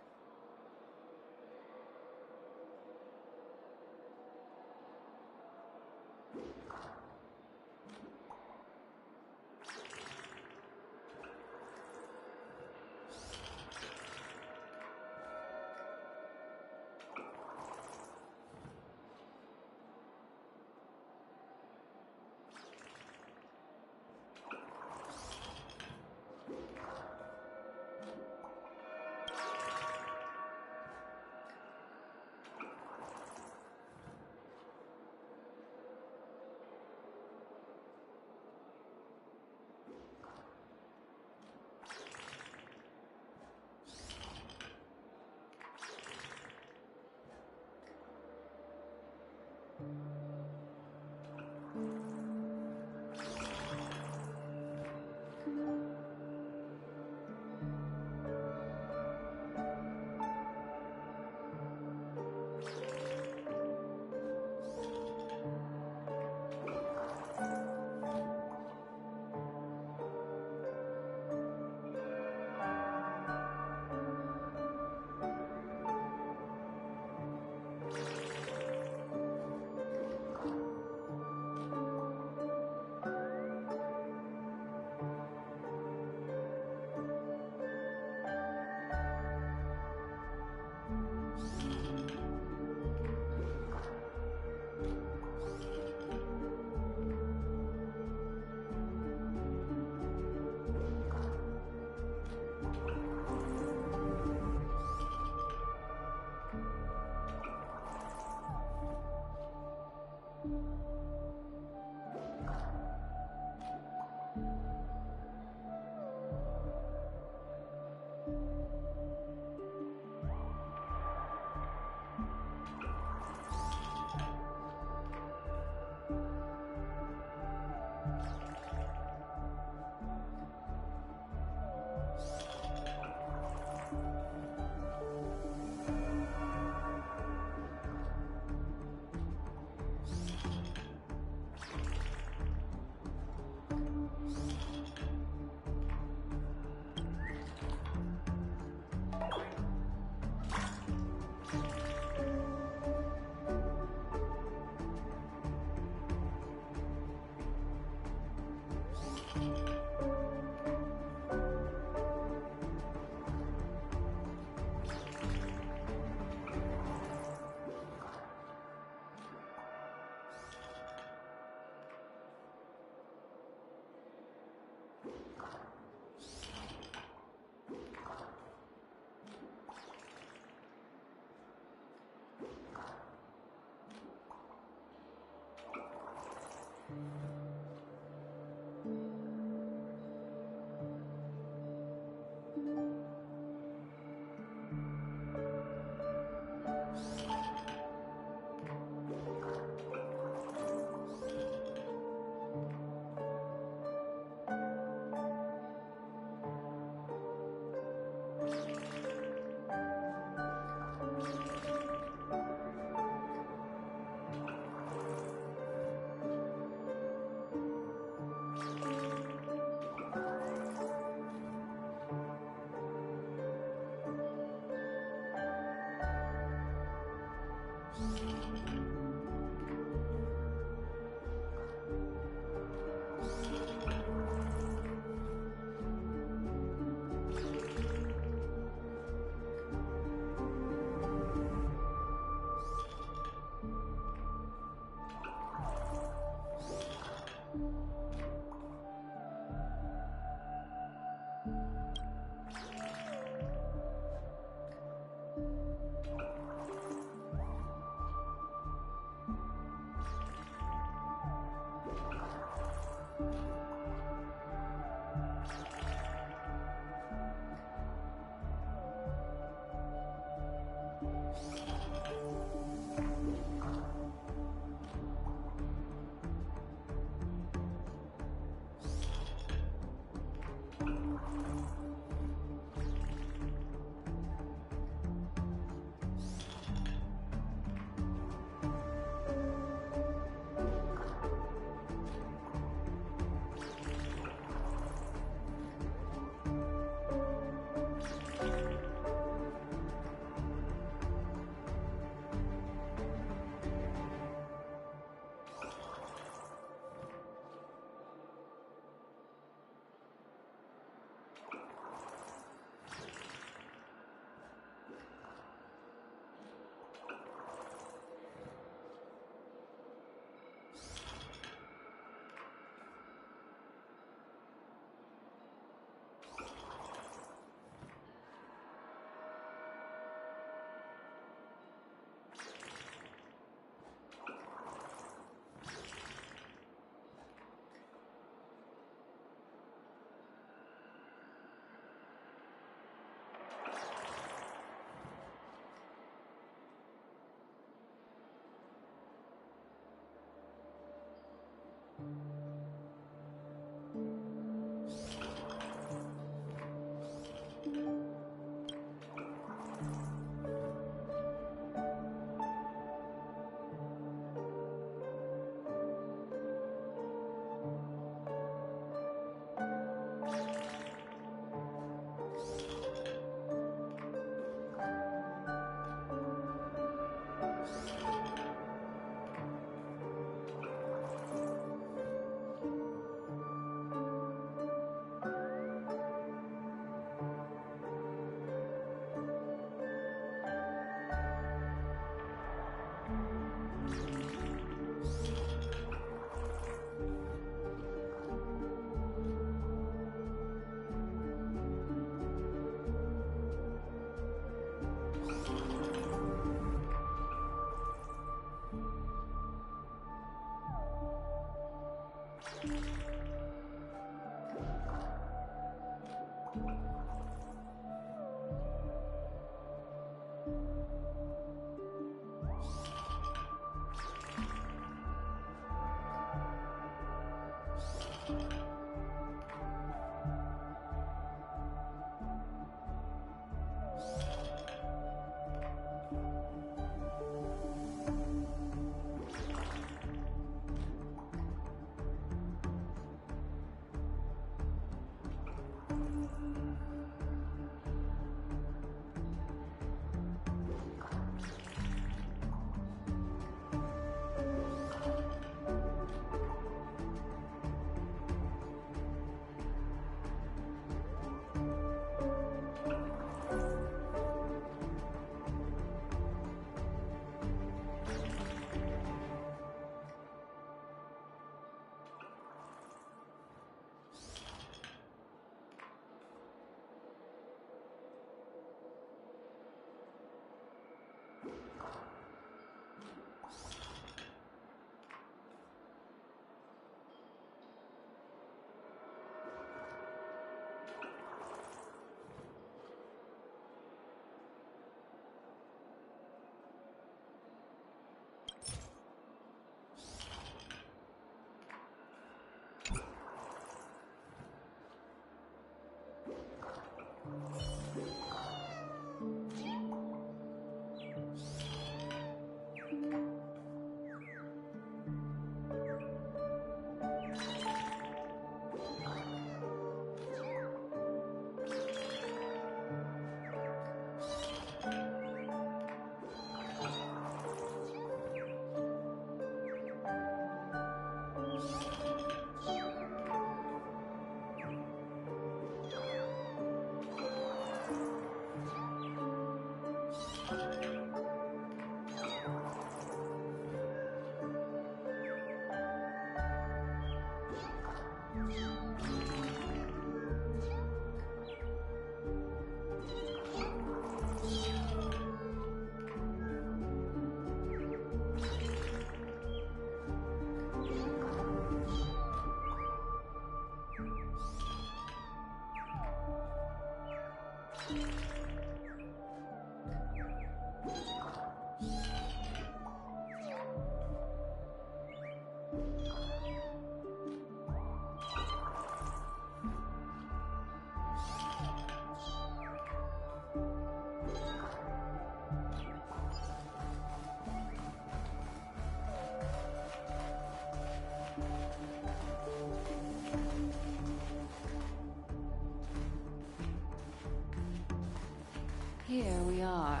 Here we are.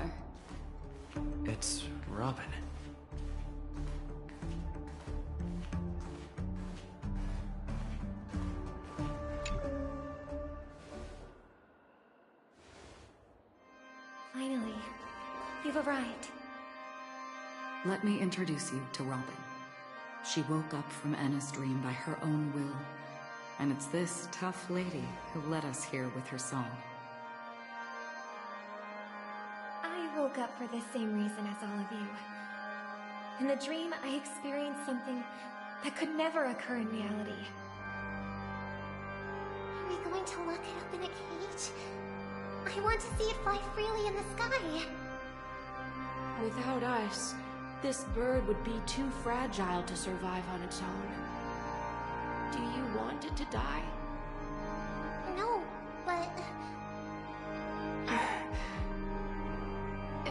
It's Robin. Finally, you've arrived. Let me introduce you to Robin. She woke up from Anna's dream by her own will, and it's this tough lady who led us here with her song. I woke up for the same reason as all of you. In the dream, I experienced something that could never occur in reality. Are we going to lock it up in a cage? I want to see it fly freely in the sky. Without us, this bird would be too fragile to survive on its own. Do you want it to die? No, but...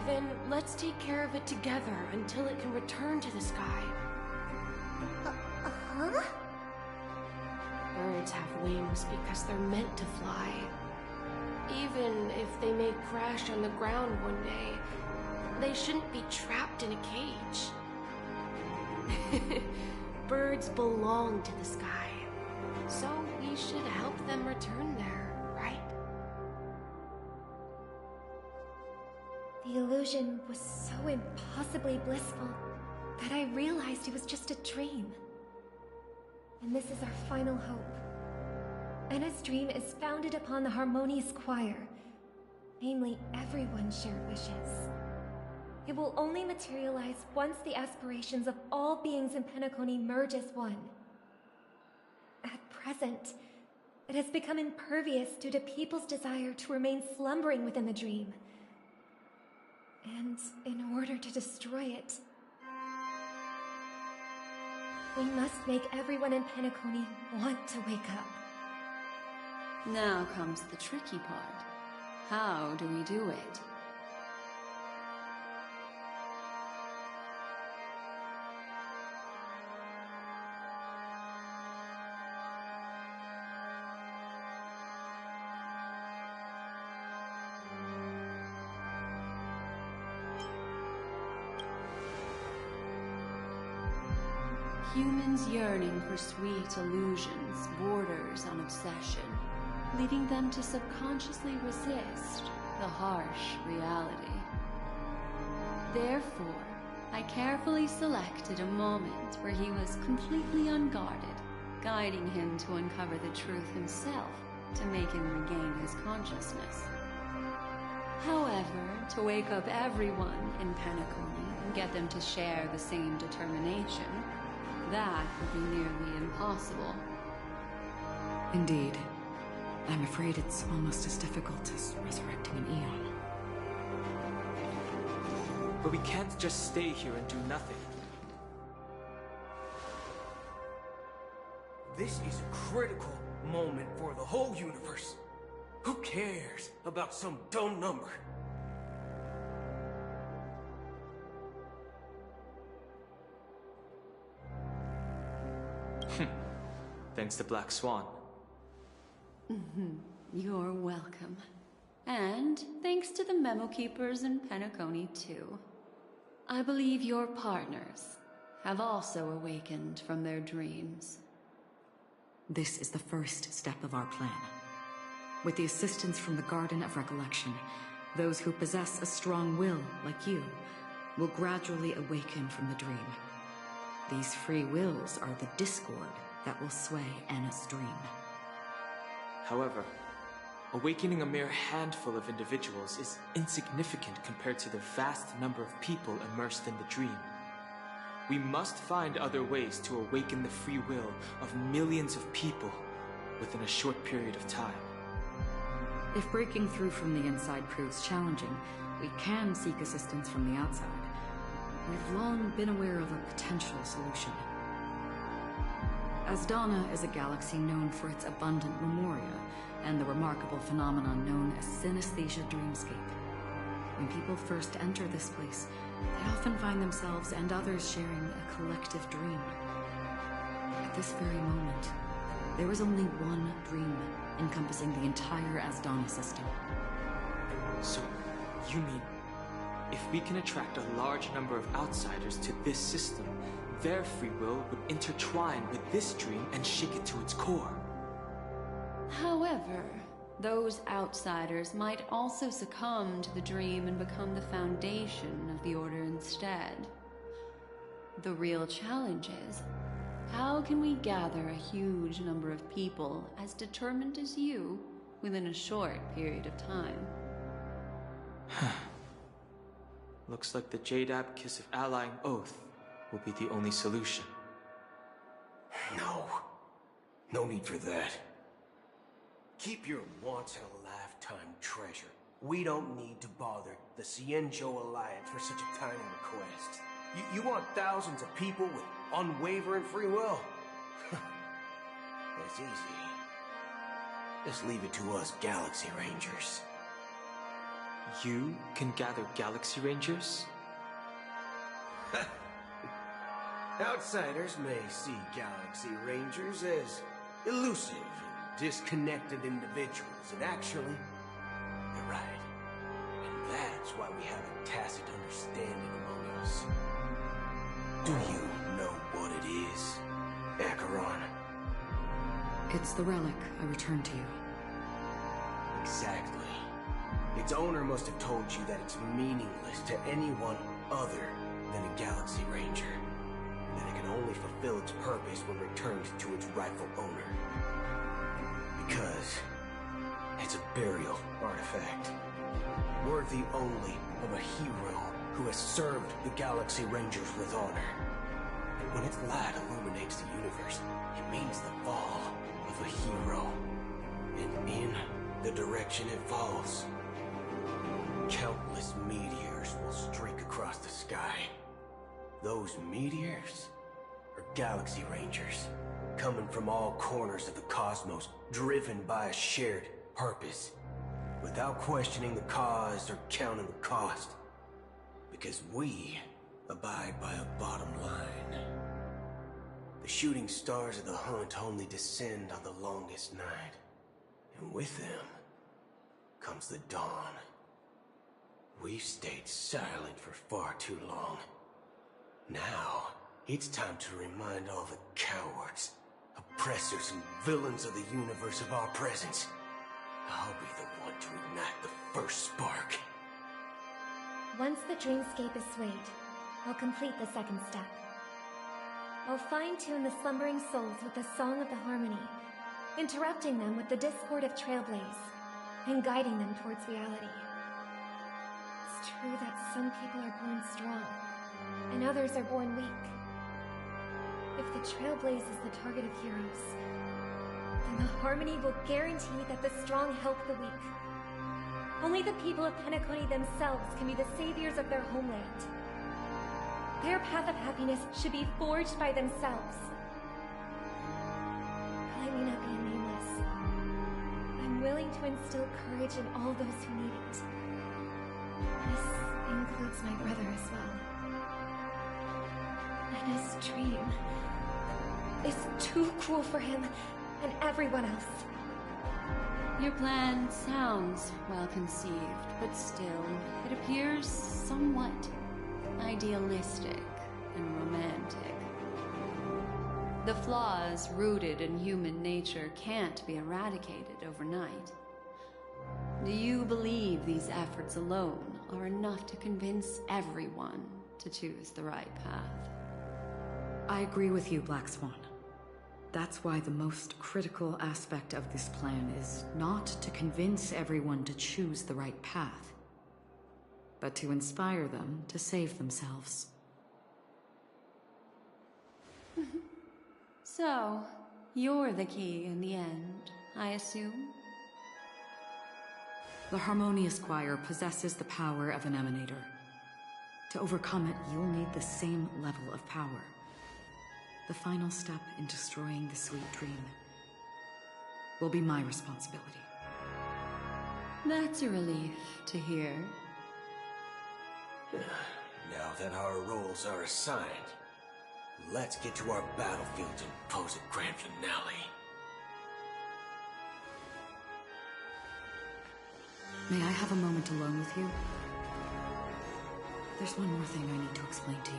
Then let's take care of it together until it can return to the sky. Huh? Birds have wings because they're meant to fly. Even if they may crash on the ground one day, they shouldn't be trapped in a cage. Birds belong to the sky, so we should help them return there, right? The illusion was so impossibly blissful that I realized it was just a dream. And this is our final hope. Anna's dream is founded upon the harmonious choir, namely everyone's shared wishes. It will only materialize once the aspirations of all beings in Penacony merge as one. At present, it has become impervious due to people's desire to remain slumbering within the dream. And in order to destroy it, we must make everyone in Penacony want to wake up. Now comes the tricky part. How do we do it? Humans yearning for sweet illusions borders on obsession, leading them to subconsciously resist the harsh reality. Therefore, I carefully selected a moment where he was completely unguarded, guiding him to uncover the truth himself to make him regain his consciousness. However, to wake up everyone in Penacony and get them to share the same determination, that would be nearly impossible. Indeed. I'm afraid it's almost as difficult as resurrecting an Eon. But we can't just stay here and do nothing. This is a critical moment for the whole universe. Who cares about some dumb number? Thanks to Black Swan. You're welcome. And thanks to the Memo Keepers in Penacony, too. I believe your partners have also awakened from their dreams. This is the first step of our plan. With the assistance from the Garden of Recollection, those who possess a strong will, like you, will gradually awaken from the dream. These free wills are the discord that will sway Anna's dream. However, awakening a mere handful of individuals is insignificant compared to the vast number of people immersed in the dream. We must find other ways to awaken the free will of millions of people within a short period of time. If breaking through from the inside proves challenging, we can seek assistance from the outside. We've long been aware of a potential solution. Asdana is a galaxy known for its abundant memoria and the remarkable phenomenon known as synesthesia dreamscape. When people first enter this place, they often find themselves and others sharing a collective dream. At this very moment, there is only one dream encompassing the entire Asdana system. So, you mean, if we can attract a large number of outsiders to this system, their free will would intertwine with this dream and shake it to its core? However, those outsiders might also succumb to the dream and become the foundation of the Order instead. The real challenge is, how can we gather a huge number of people as determined as you within a short period of time? Looks like the Jadab Kiss of Allying Oath will be the only solution. No need for that. Keep your once-in-a-lifetime treasure. We don't need to bother the Cienjo Alliance for such a tiny request. You want thousands of people with unwavering free will? That's easy. Just leave it to us Galaxy Rangers. You can gather Galaxy Rangers? Outsiders may see Galaxy Rangers as elusive and disconnected individuals, and actually, they're right. And that's why we have a tacit understanding among us. Do you know what it is, Acheron? It's the relic I returned to you. Exactly. Its owner must have told you that it's meaningless to anyone other than a Galaxy Ranger, and that it can only fulfill its purpose when returned to its rightful owner. Because it's a burial artifact, worthy only of a hero who has served the Galaxy Rangers with honor. When its light illuminates the universe, it means the fall of a hero. And in the direction it falls, countless meteors will streak across the sky. Those meteors are Galaxy Rangers, coming from all corners of the cosmos, driven by a shared purpose, without questioning the cause or counting the cost, because we abide by a bottom line. The shooting stars of the hunt only descend on the longest night, and with them comes the dawn. We've stayed silent for far too long. Now, it's time to remind all the cowards, oppressors, and villains of the universe of our presence. I'll be the one to ignite the first spark. Once the dreamscape is swayed, I'll complete the second step. I'll fine-tune the slumbering souls with the Song of the Harmony, interrupting them with the discord of Trailblaze, and guiding them towards reality. It's true that some people are born strong, and others are born weak. If the Trailblaze is the target of heroes, then the Harmony will guarantee that the strong help the weak. Only the people of Penacony themselves can be the saviors of their homeland. Their path of happiness should be forged by themselves. While I may not be a nameless, I'm willing to instill courage in all those who need it. This includes my brother as well. Anna's dream is too cruel for him and everyone else. Your plan sounds well conceived, but still, it appears somewhat idealistic and romantic. The flaws rooted in human nature can't be eradicated overnight. Do you believe these efforts alone are enough to convince everyone to choose the right path? I agree with you, Black Swan. That's why the most critical aspect of this plan is not to convince everyone to choose the right path, but to inspire them to save themselves. So, you're the key in the end, I assume? The Harmonious Choir possesses the power of an emanator. To overcome it, you'll need the same level of power. The final step in destroying the sweet dream will be my responsibility. That's a relief to hear. Now that our roles are assigned, let's get to our battlefield and pose a grand finale. May I have a moment alone with you? There's one more thing I need to explain to you.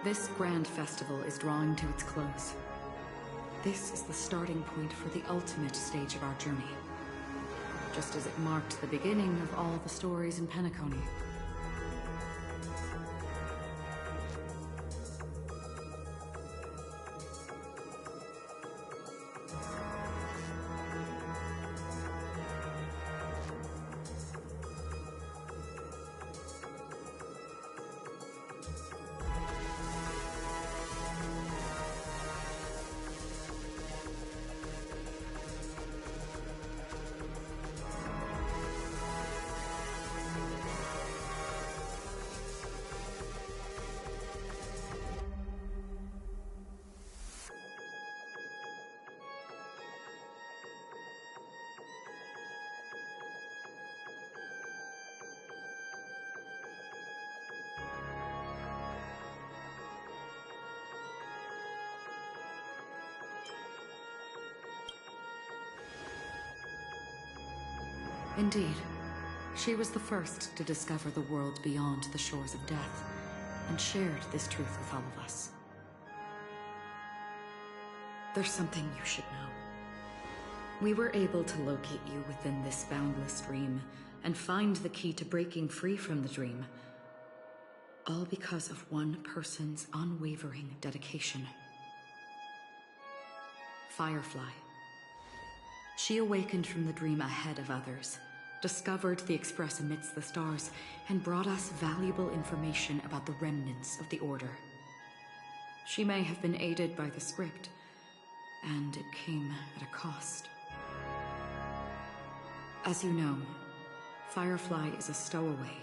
This grand festival is drawing to its close. This is the starting point for the ultimate stage of our journey. Just as it marked the beginning of all the stories in Penacony. Indeed. She was the first to discover the world beyond the shores of death, and shared this truth with all of us. There's something you should know. We were able to locate you within this boundless dream, and find the key to breaking free from the dream. All because of one person's unwavering dedication. Firefly. She awakened from the dream ahead of others, discovered the Express amidst the stars, and brought us valuable information about the remnants of the Order. She may have been aided by the script, and it came at a cost. As you know, Firefly is a stowaway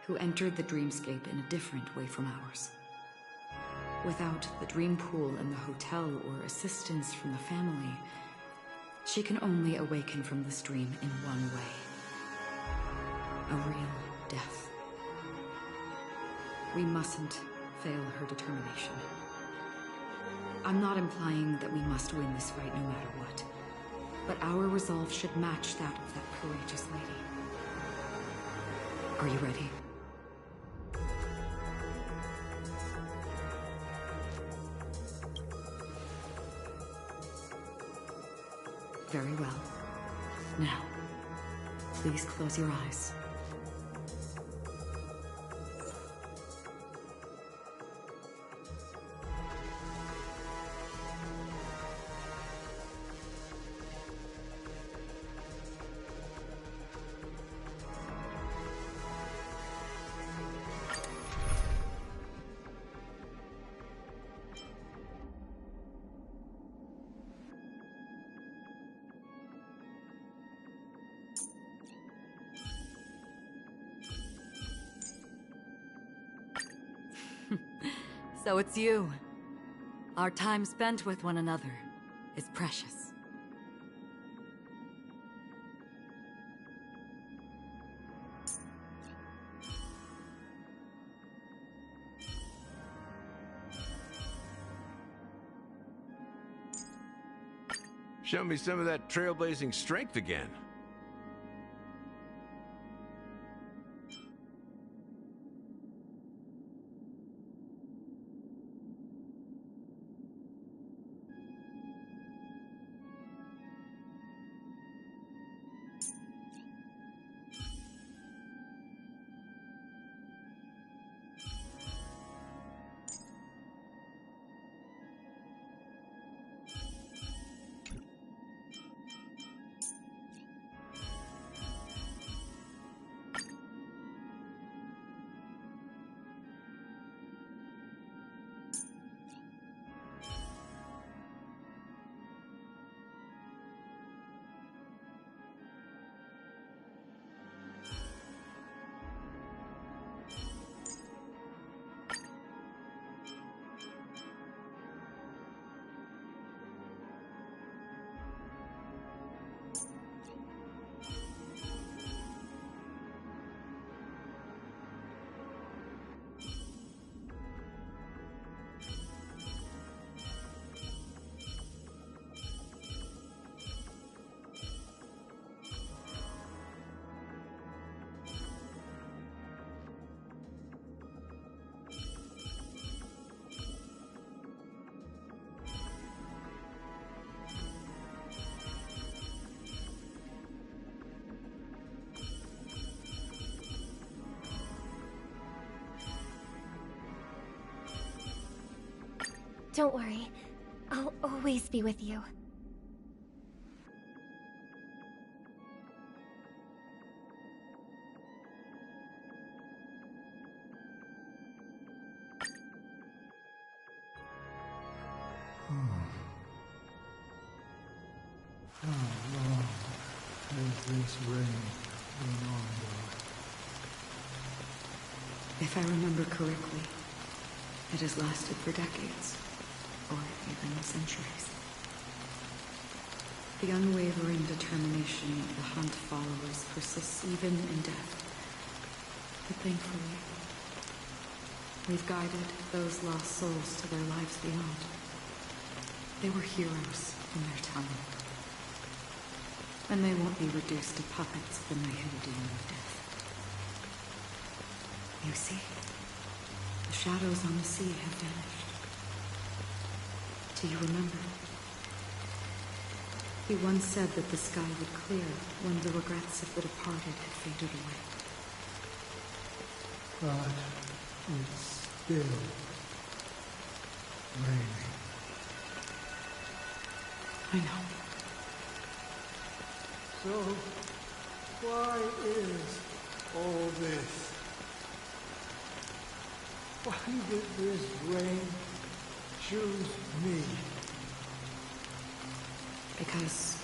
who entered the dreamscape in a different way from ours. Without the dream pool and the hotel or assistance from the family, she can only awaken from this dream in one way. A real death. We mustn't fail her determination. I'm not implying that we must win this fight no matter what, but our resolve should match that of that courageous lady. Are you ready? Very well. Now, please close your eyes. So it's you. Our time spent with one another is precious. Show me some of that trailblazing strength again. Don't worry. I'll always be with you. How long has this reign been ongoing? If I remember correctly, it has lasted for decades, or even centuries. The unwavering determination of the Hunt followers persists even in death. But thankfully, we've guided those lost souls to their lives beyond. They were heroes in their time. And they won't be reduced to puppets of the Nihildium of death. You see, the shadows on the sea have vanished. Do you remember? He once said that the sky would clear when the regrets of the departed had faded away. But it's still raining. I know. So, why is all this? Why did this rain choose me? Because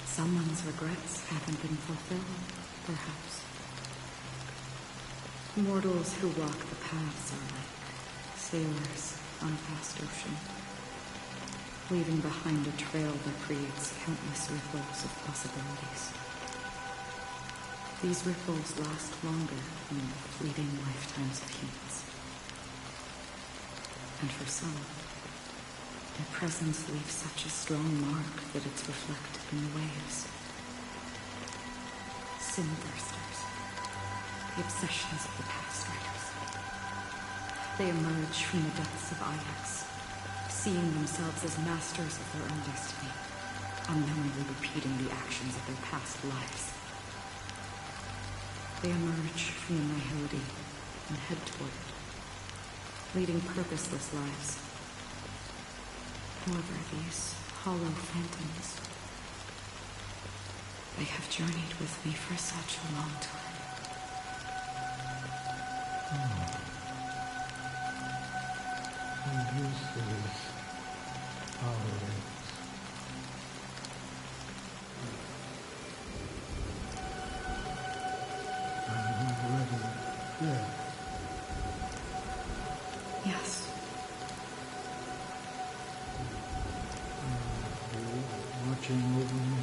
someone's regrets haven't been fulfilled, perhaps. Mortals who walk the paths are like sailors on a vast ocean, leaving behind a trail that creates countless ripples of possibilities. These ripples last longer than the fleeting lifetimes of humans. And for some, their presence leaves such a strong mark that it's reflected in the waves. Sin-thirsters, the obsessions of the past riders. They emerge from the depths of Ix, seeing themselves as masters of their own destiny, unknowingly repeating the actions of their past lives. They emerge from the Nihility and head toward it, leading purposeless lives. However, these hollow phantoms, they have journeyed with me for such a long time. And this is how it is. I'm already dead. Yes. Watching over me.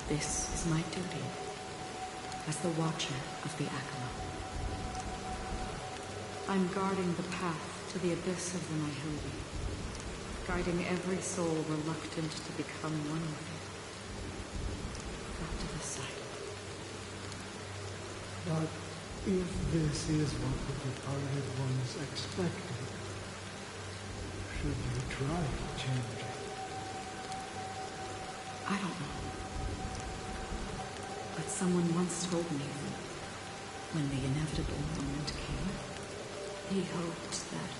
This is my duty as the Watcher of the Akala. I'm guarding the path to the abyss of the Nihility, guiding every soul reluctant to become one with it. Back to the side. But if this is what the departed ones expected, should you try to change it? I don't know. But someone once told me that when the inevitable moment came, he hoped that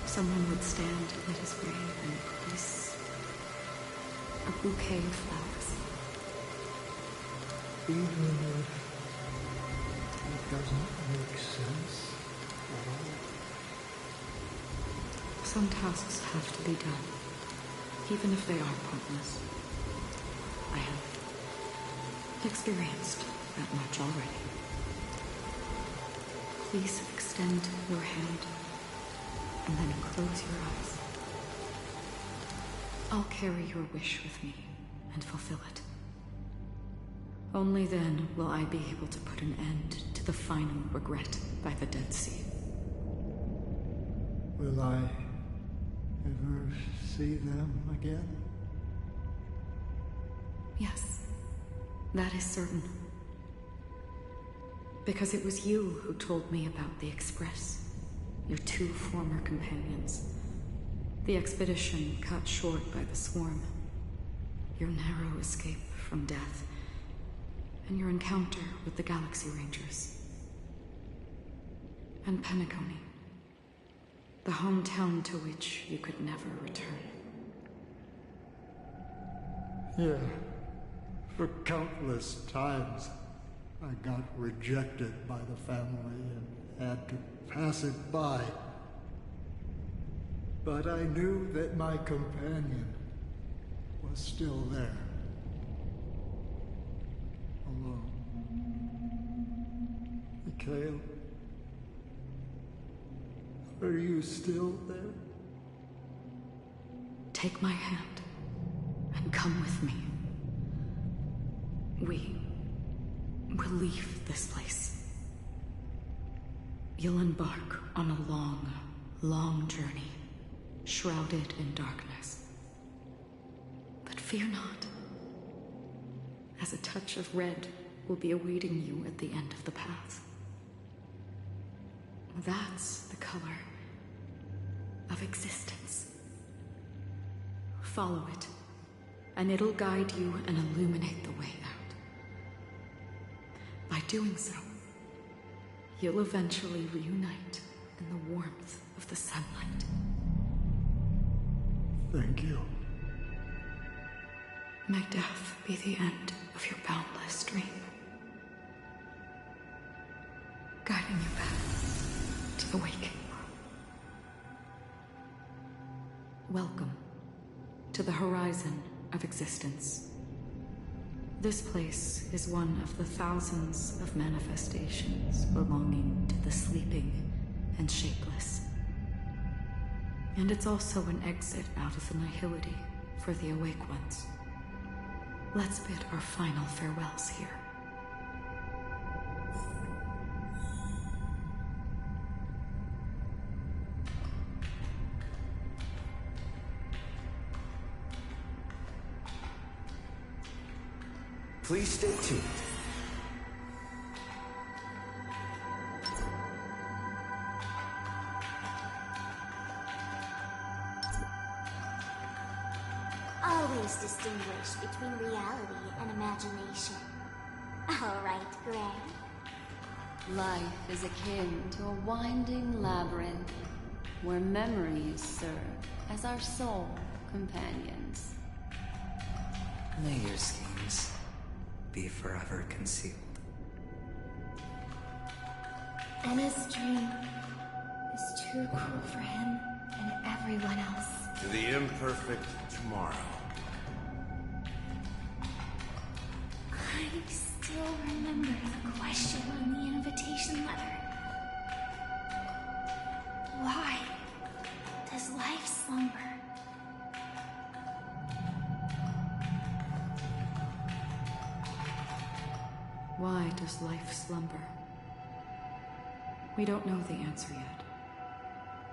someone would stand at his grave and place a bouquet of flowers. Even if it doesn't make sense at all. Some tasks have to be done, even if they are pointless. I have experienced that much already. Please extend your hand and then close your eyes. I'll carry your wish with me and fulfill it. Only then will I be able to put an end to the final regret by the Dead Sea. Will I ever see them again? Yes, that is certain. Because it was you who told me about the Express, your two former companions. The expedition cut short by the swarm. Your narrow escape from death. And your encounter with the Galaxy Rangers. And Penacony, The hometown to which you could never return. Yeah. For countless times, I got rejected by the family and had to pass it by. But I knew that my companion was still there. Alone. Mikhail, are you still there? Take my hand and come with me. We will leave this place. You'll embark on a long, long journey, shrouded in darkness. But fear not, as a touch of red will be awaiting you at the end of the path. That's the color of existence. Follow it, and it'll guide you and illuminate the way out. By doing so, you'll eventually reunite in the warmth of the sunlight. Thank you. May death be the end of your boundless dream, guiding you back to the waking. Welcome to the horizon of existence. This place is one of the thousands of manifestations belonging to the sleeping and shapeless. And it's also an exit out of the nihility for the awake ones. Let's bid our final farewells here. Please stay tuned. Always distinguish between reality and imagination. All right, Gray. Life is akin to a winding labyrinth, where memories serve as our sole companions. May your schemes be forever concealed. Emma's dream is too cruel for him and everyone else. To the imperfect tomorrow. I still remember the question on the invitation letter. Why does life slumber? Why does life slumber? We don't know the answer yet,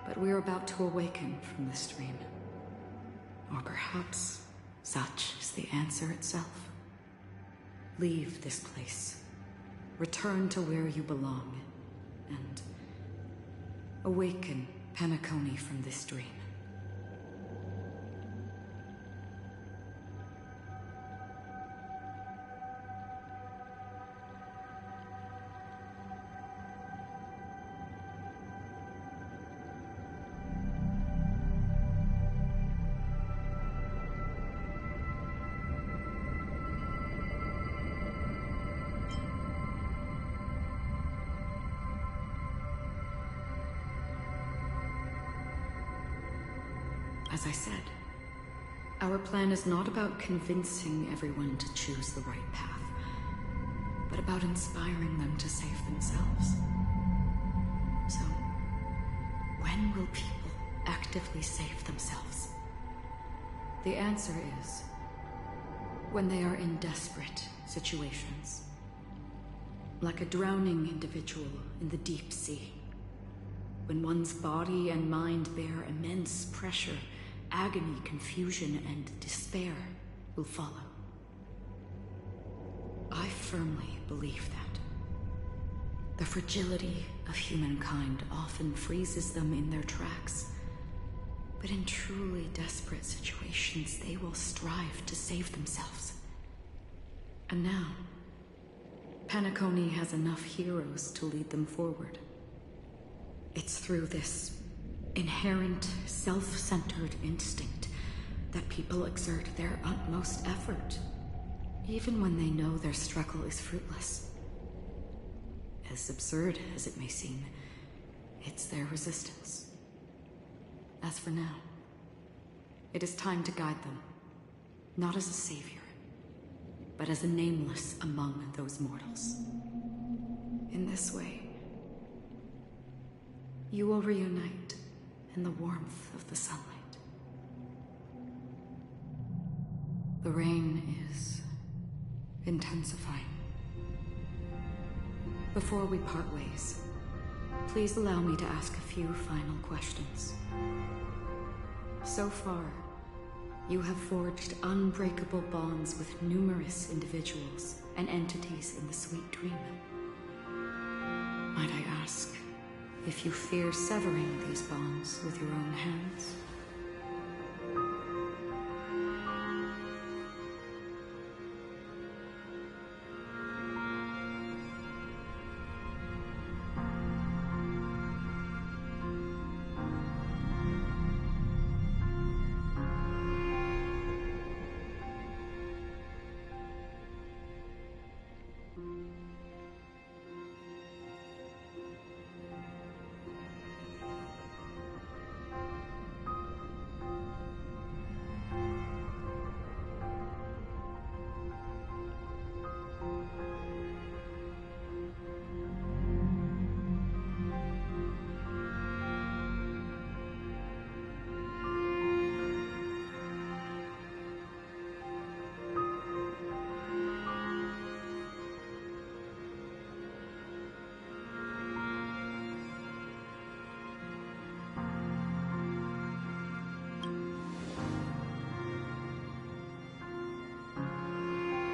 but we're about to awaken from this dream. Or perhaps such is the answer itself. Leave this place, return to where you belong, and awaken Penacony from this dream. As I said, our plan is not about convincing everyone to choose the right path, but about inspiring them to save themselves. So, when will people actively save themselves? The answer is when they are in desperate situations. Like a drowning individual in the deep sea. When one's body and mind bear immense pressure, agony, confusion, and despair will follow. I firmly believe that. The fragility of humankind often freezes them in their tracks. But in truly desperate situations, they will strive to save themselves. And now, Penacony has enough heroes to lead them forward. It's through this inherent, self-centered instinct that people exert their utmost effort, even when they know their struggle is fruitless. As absurd as it may seem, it's their resistance. As for now, it is time to guide them, not as a savior, but as a nameless among those mortals. In this way, you will reunite in the warmth of the sunlight. The rain is intensifying. Before we part ways, please allow me to ask a few final questions. So far, you have forged unbreakable bonds with numerous individuals and entities in the Sweet Dream. Might I ask if you fear severing these bonds with your own hands?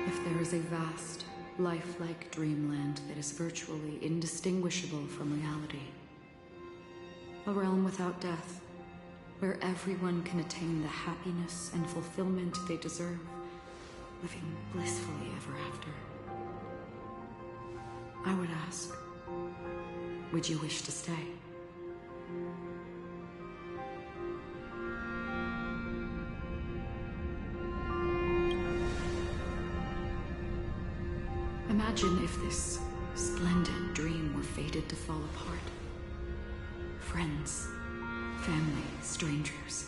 If there is a vast, lifelike dreamland that is virtually indistinguishable from reality, a realm without death, where everyone can attain the happiness and fulfillment they deserve, living blissfully ever after, I would ask, would you wish to stay? Imagine if this splendid dream were fated to fall apart. Friends, family, strangers,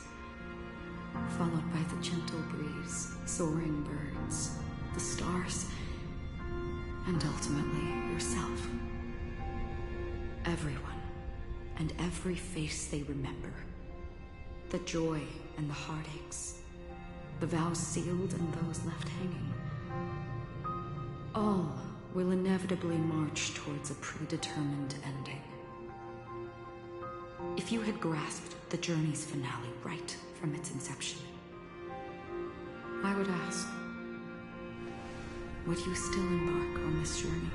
followed by the gentle breeze, soaring birds, the stars, and ultimately yourself. Everyone, and every face they remember. The joy and the heartaches, the vows sealed and those left hanging. All will inevitably march towards a predetermined ending. If you had grasped the journey's finale right from its inception, I would ask, would you still embark on this journey?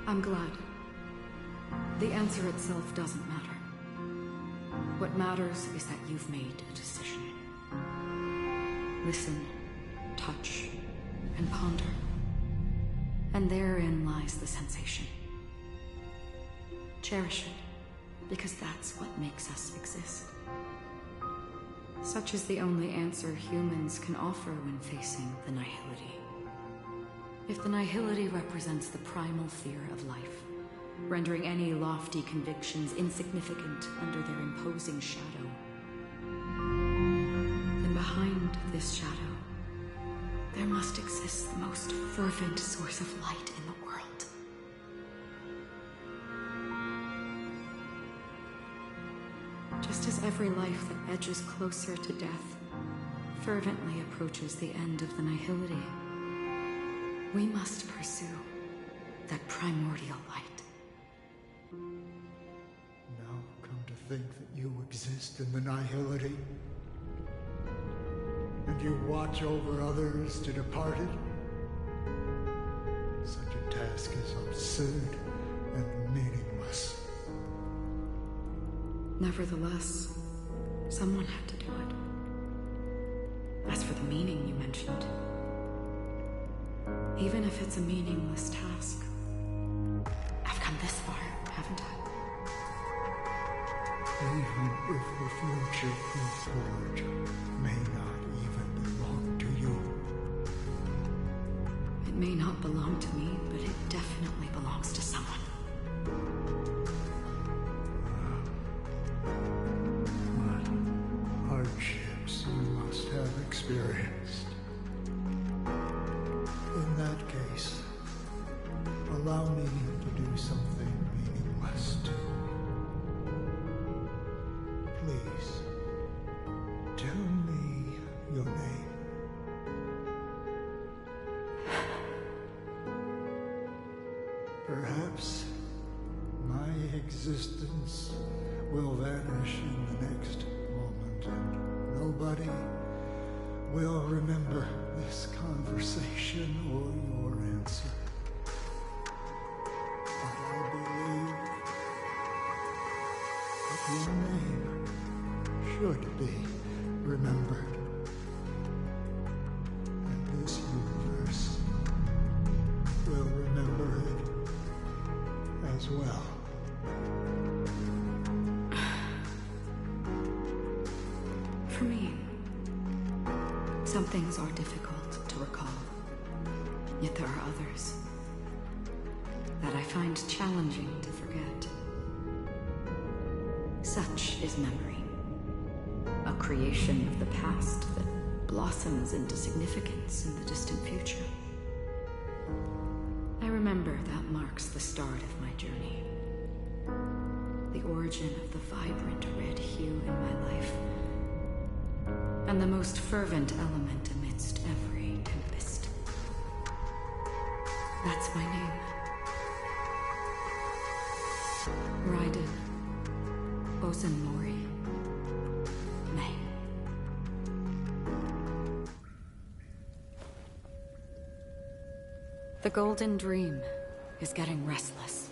I'm glad. The answer itself doesn't matter. What matters is that you've made a decision. Listen, touch, and ponder. And therein lies the sensation. Cherish it, because that's what makes us exist. Such is the only answer humans can offer when facing the nihility. If the nihility represents the primal fear of life, rendering any lofty convictions insignificant under their imposing shadow, then behind this shadow, there must exist the most fervent source of light in the world. Just as every life that edges closer to death fervently approaches the end of the nihility, we must pursue that primordial light. Now come to think that you exist in the nihility, and you watch over others to depart it. Such a task is absurd and meaningless. Nevertheless, someone had to do it. As for the meaning you mentioned, Even if it's a meaningless task. I've come this far, haven't I? Even if the future you forge may not even belong to you. It may not belong to me, but it definitely belongs to someone. What hardships you must have experienced. In that case, allow me to do something meaningless too. Please, tell me your name. Perhaps my existence will vanish in the next moment, and nobody will remember this conversation or your answer. But I believe that your name should be remembered. And this universe will remember it as well. For me, some things are difficult to recall. Yet there are others that I find challenging to forget. Such is memory, a creation of the past that blossoms into significance in the distant future. I remember that marks the start of my journey. The origin of the vibrant red hue in my life, and the most fervent element amidst every tempest. That's my name. Raiden Ozanmori May. The Golden Dream is getting restless.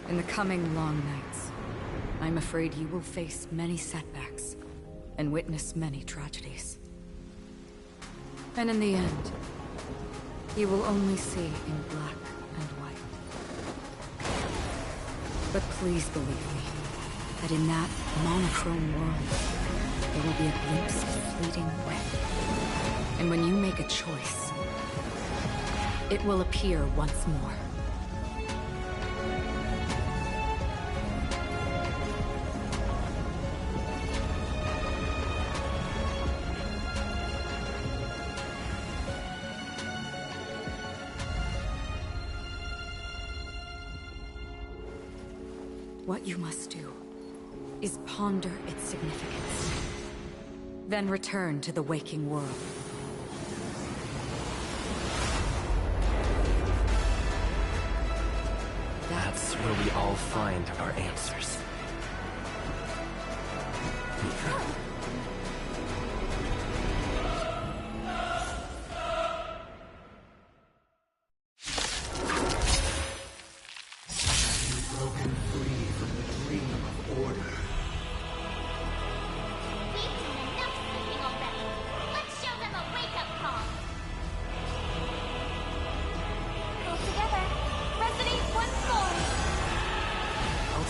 In the coming long nights, I'm afraid you will face many setbacks and witness many tragedies. And in the end, you will only see in black and white. But please believe me, that in that monochrome world, there will be a glimpse of fleeting red. And when you make a choice, it will appear once more. What you must do is ponder its significance, then return to the waking world. That's where we all find our answers.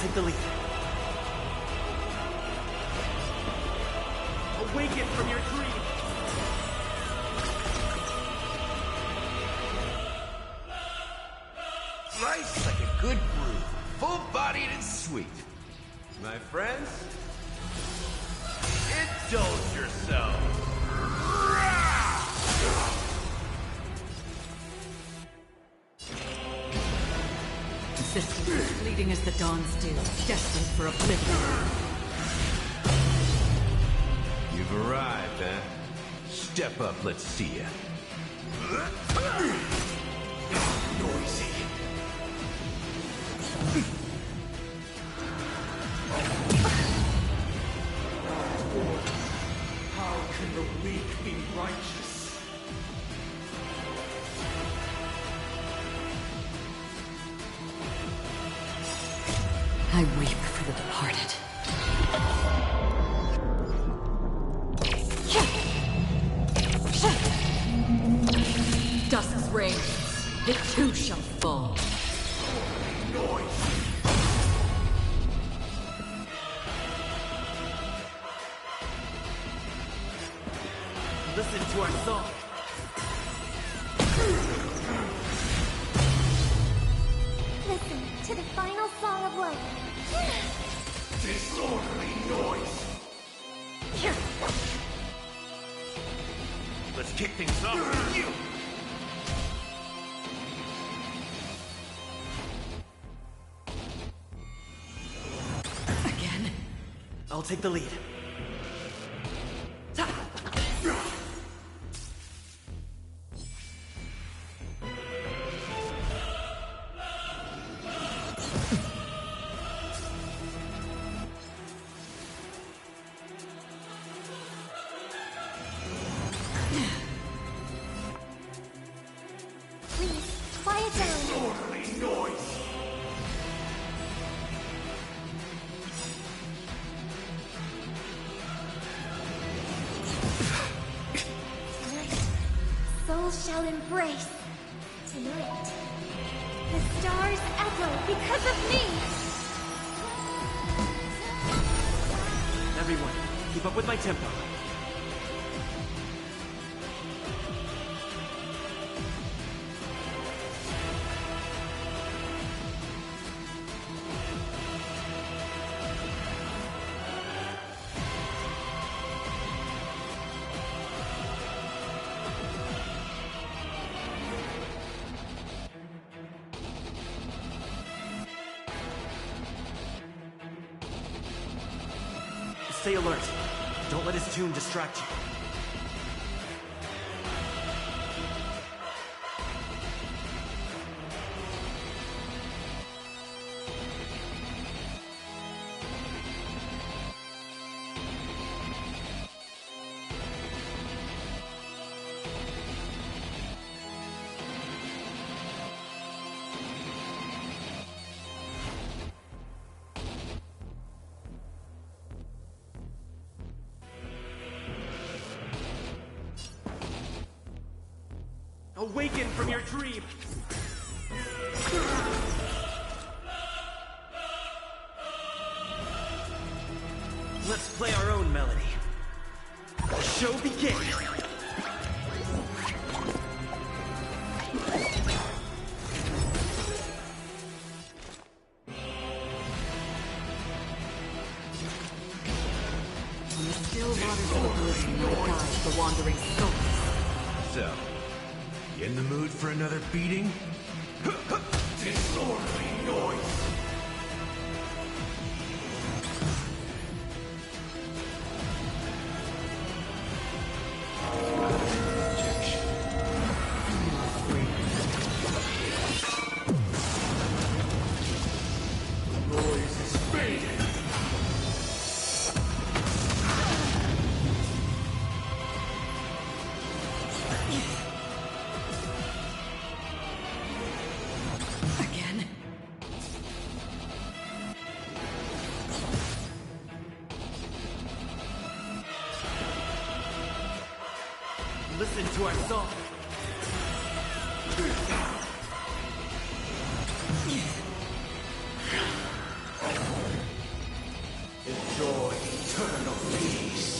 Take the lead. Awaken from your dream. Life's like a good brew, full-bodied and sweet. My friends, indulge yourselves. Existence as fleeting as the dawn's dew, destined for oblivion. You've arrived, eh? Step up, let's see ya. Noisy. How can the weak be righteous? I weep for the departed. Dusk's reign, it too shall fall. Listen to our song. Listen to the final song of life. Disorderly noise. Let's kick things off with you. Again? I'll take the lead. Please, quiet down. Disorderly noise. Tonight, souls shall embrace. Tonight, the stars echo because of me. Everyone, keep up with my tempo. Stay alert. Don't let his tune distract you. Awaken from your dream! Let's play our own melody. The show begins! On the still waters of oblivion guides the wandering souls. So, you in the mood for another beating? Disorderly noise! Noise is fading! Again? Listen to our song. Enjoy eternal peace.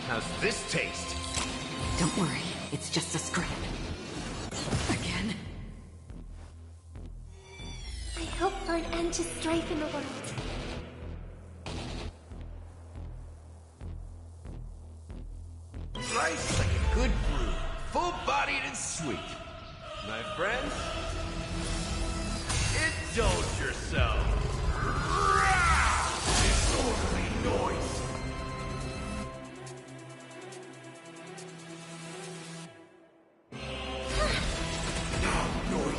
How's this taste? Don't worry, it's just a script. Again? I hope for an end to strife in the world. Rice like a good brew, full-bodied and sweet. My friends, indulge yourself. Disorderly noise.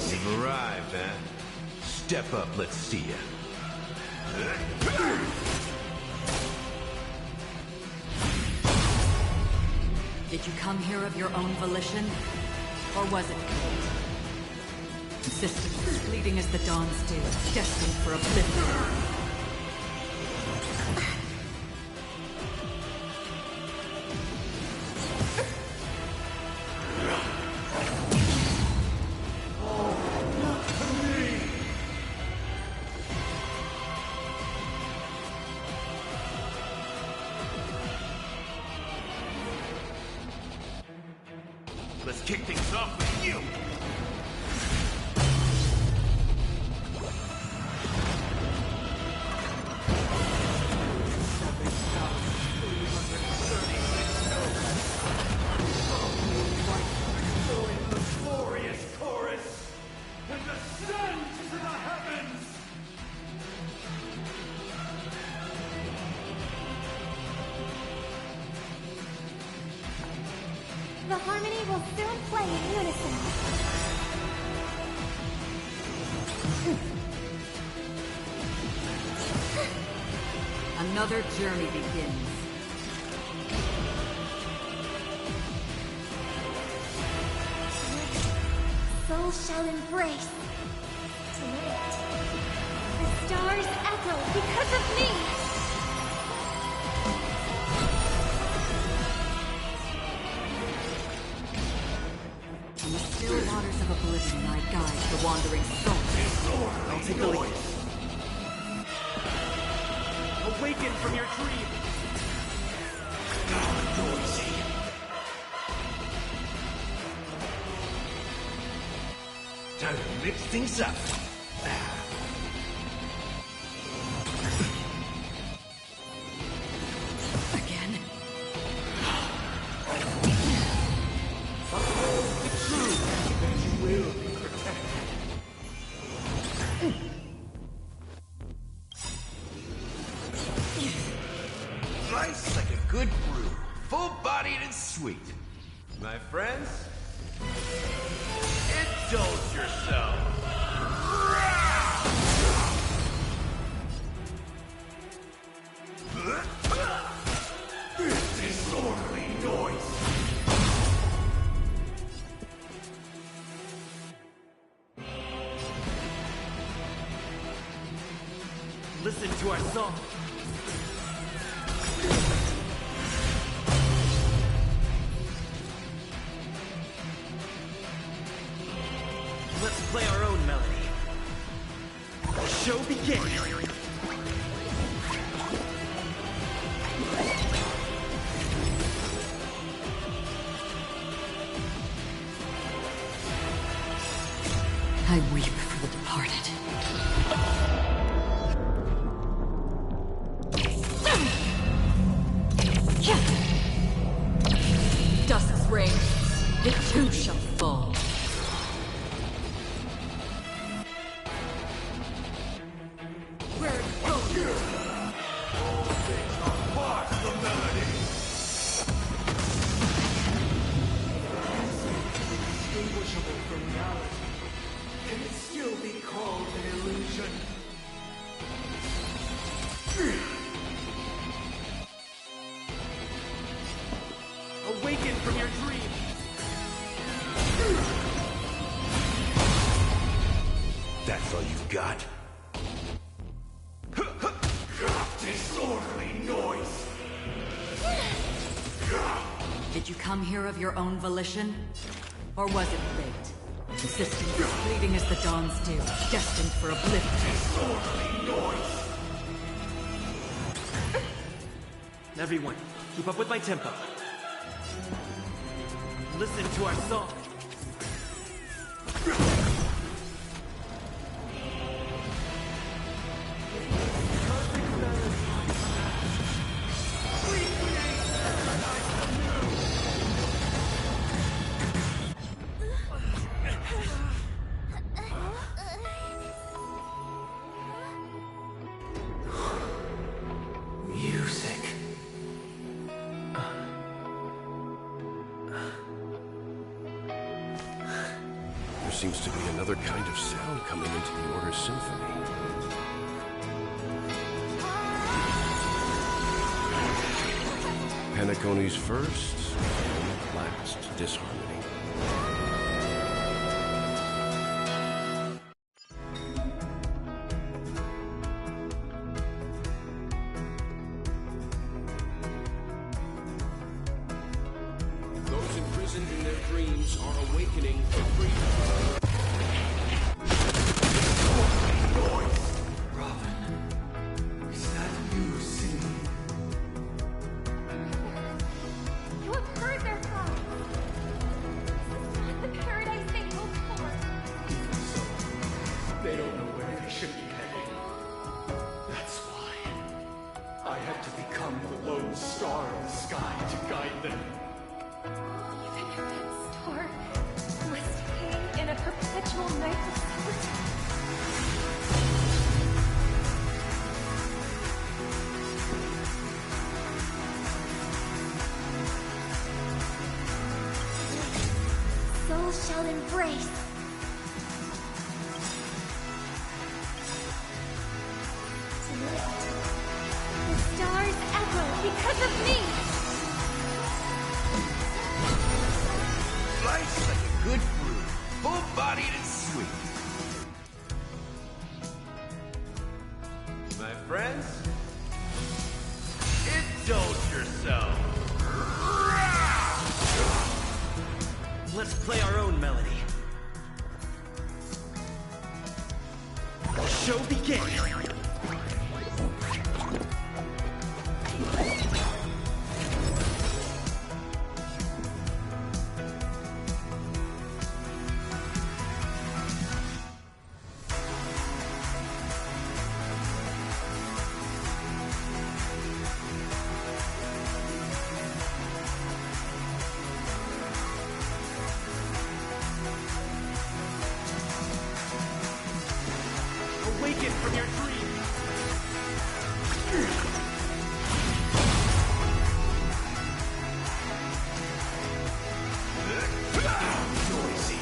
You've arrived, eh? Step up, let's see ya. Did you come here of your own volition? Or was it fate? Systems fleeting as the dawn's dew, destined for oblivion. kick things off with you! The harmony will soon play in unison. Another journey begins. Soul shall embrace. Tonight, the stars echo because of me! In the still waters of oblivion, I guide the wandering soul. I'll take the lead. Awaken from your dream! Noisy. Time to mix things up. Again? Uphold the truth, and you will be protected. Nice like a good brew, full-bodied and sweet. My friends, indulge yourself. This disorderly noise. Listen to our song. Let's play our own melody. The show begins. I weep for the departed. Dusk's reign, it too shall fall. Where it goes. All things are part of the melody. Indistinguishable from reality. Can it still be called an illusion? Awaken from your dream. That's all you've got? Disorderly noise! Did you come here of your own volition? Or was it fate? Resistance as fleeting as the dawn's dew, destined for oblivion. Disorderly noise! Everyone, keep up with my tempo. Listen to our song. Music. There seems to be another kind of sound coming into the Order Symphony. Penacony's first and last disharmony. Those imprisoned in their dreams are awakening for freedom. Robin, is that you singing? You have heard their cries. I had to become the lone star in the sky to guide them. Even if that star must hang in a perpetual night of solitude. Soul shall embrace. The stars echo because of me! Life's like a good fruit, full-bodied and sweet. My friends, indulge yourself. Let's play our own melody. The show begins! Awaken from your dream! Noisy.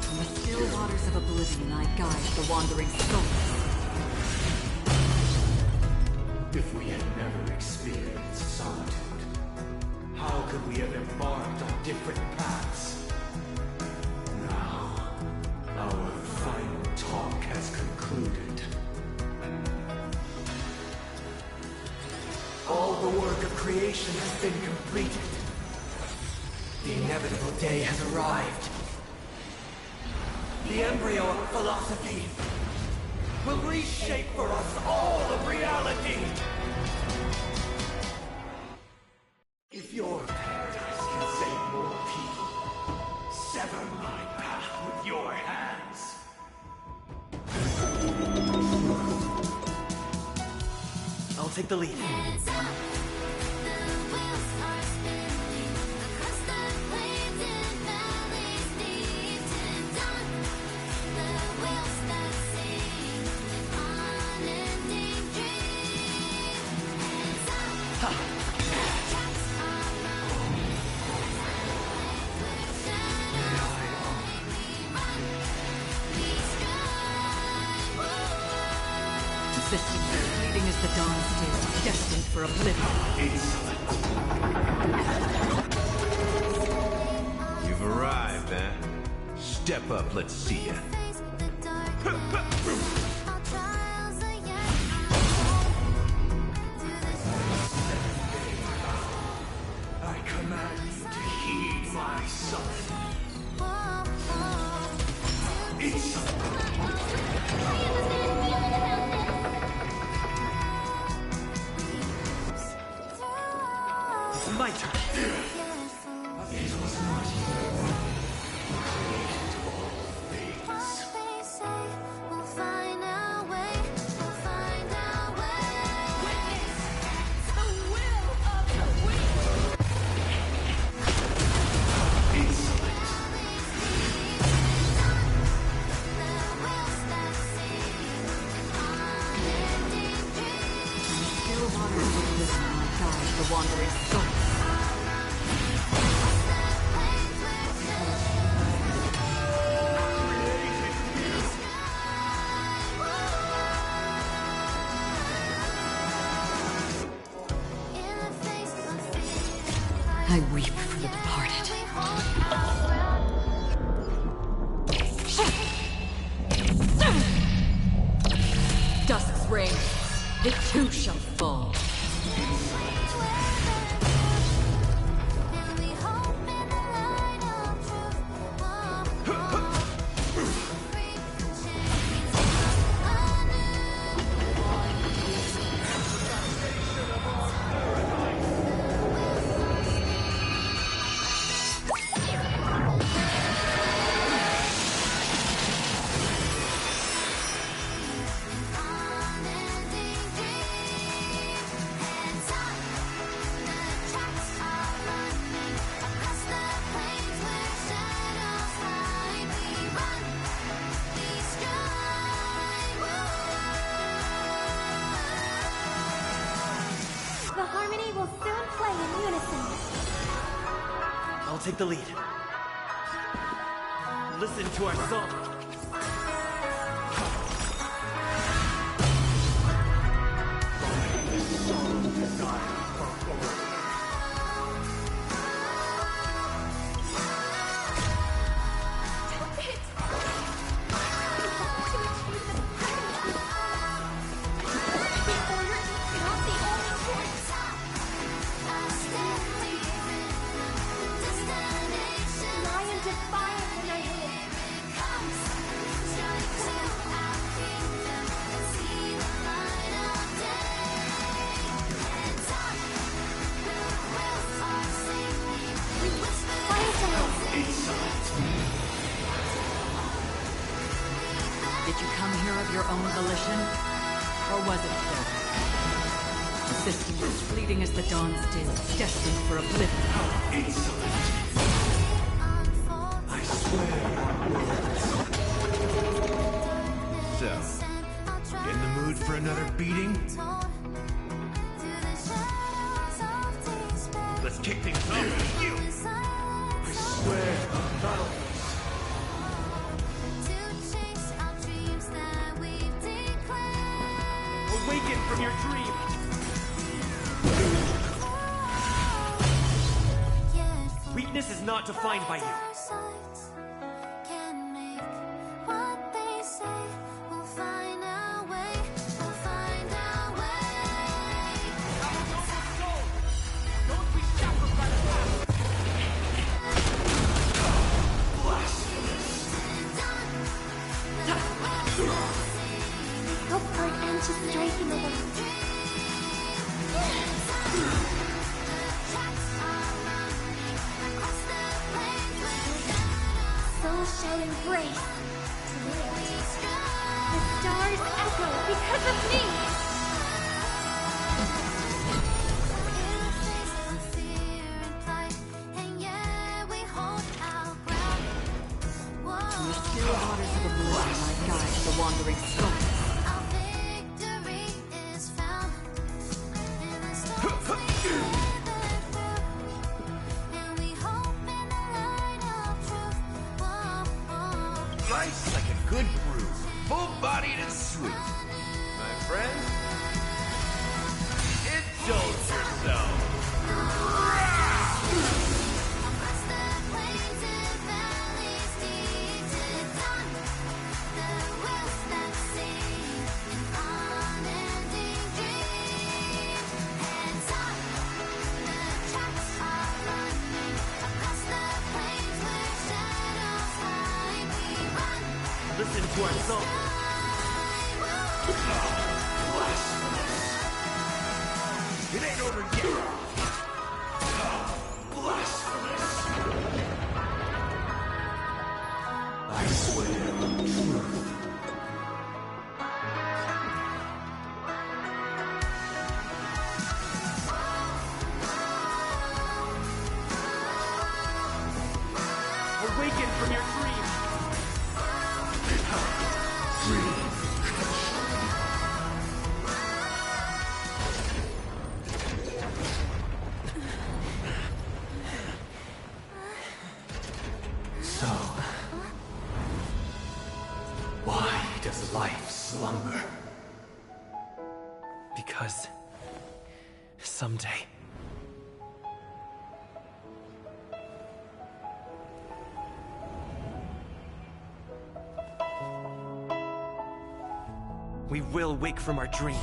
From the still waters of oblivion, I guide the wandering souls. If we had never experienced solitude, how could we have embarked on different paths? Now, our final talk has concluded. All the work of creation has been completed. The inevitable day has arrived. The embryo of philosophy will reshape for us all of reality. If your paradise can save more people, sever my path with your hands. I'll take the lead. Existence fleeting as the dawn still, destined for oblivion. You've arrived, eh? Step up, let's see ya. I command you to heed my son. It's my turn. It was not you who created all things. Still waters of oblivion, I guide the wandering souls. I weep for the departed. Dusk's reign, it too shall fall. I'll take the lead. Listen to our song. Did you come here of your own volition? Or was it so? A system as fleeting as the dawn's dew, destined for oblivion. Insolent. I swear. So, in the mood for another beating? Let's kick things off. You! I swear, not a Awaken from your dream! Weakness is not defined by you. Go for it and just strike him a little. Souls shall embrace. The stars echo because of me. The still waters of oblivion might guide the wandering soul. Nice like a good brew. Full-bodied and sweet. My friend, indulge yourself. Listen to our song. It ain't over yet. blasphemous. I swear truth. Awaken from your dream. So, why does life slumber? Because someday we will wake from our dreams.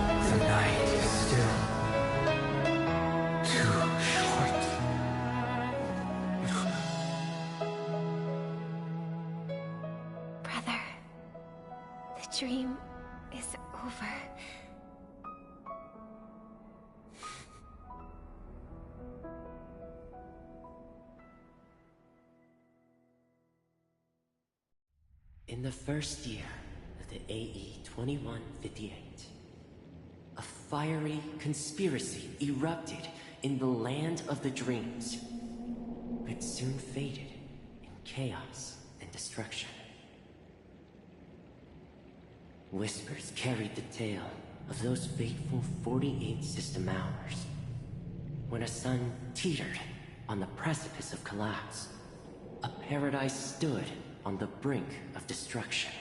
The night is still too short. Brother, the dream is over. In the first year of the AE 2158, a fiery conspiracy erupted in the land of the dreams, but soon faded in chaos and destruction. Whispers carried the tale of those fateful 48 system hours, when a sun teetered on the precipice of collapse. A paradise stood on the brink of destruction,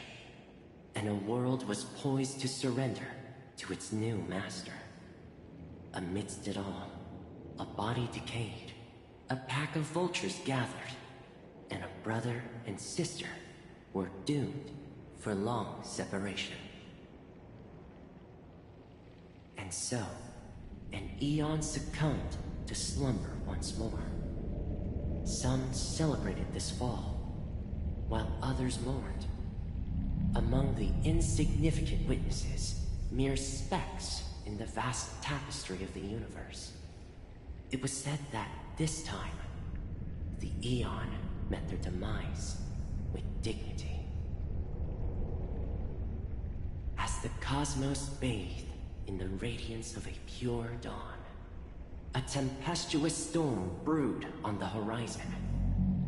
and a world was poised to surrender to its new master. Amidst it all, a body decayed, a pack of vultures gathered, and a brother and sister were doomed for long separation. And so, an Eon succumbed to slumber once more. Some celebrated this fall, while others mourned. Among the insignificant witnesses, mere specks in the vast tapestry of the universe, it was said that this time, the Eon met their demise with dignity. As the cosmos bathed in the radiance of a pure dawn, a tempestuous storm brewed on the horizon.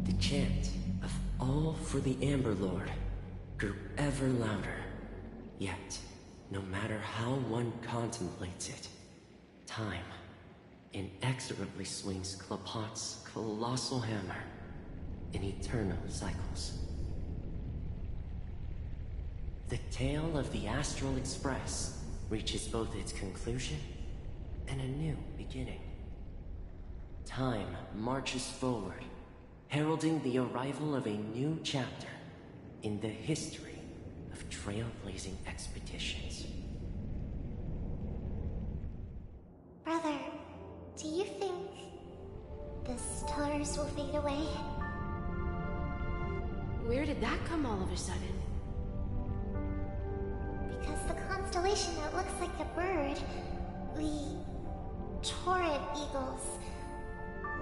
The chant of "All for the Amber Lord" grew ever louder. Yet, no matter how one contemplates it, time inexorably swings Klapot's colossal hammer in eternal cycles. The tale of the Astral Express reaches both its conclusion and a new beginning. Time marches forward, heralding the arrival of a new chapter in the history of trailblazing expeditions. Brother, do you think the stars will fade away? Where did that come all of a sudden? Because the constellation that looks like a bird, the Torrid Eagles,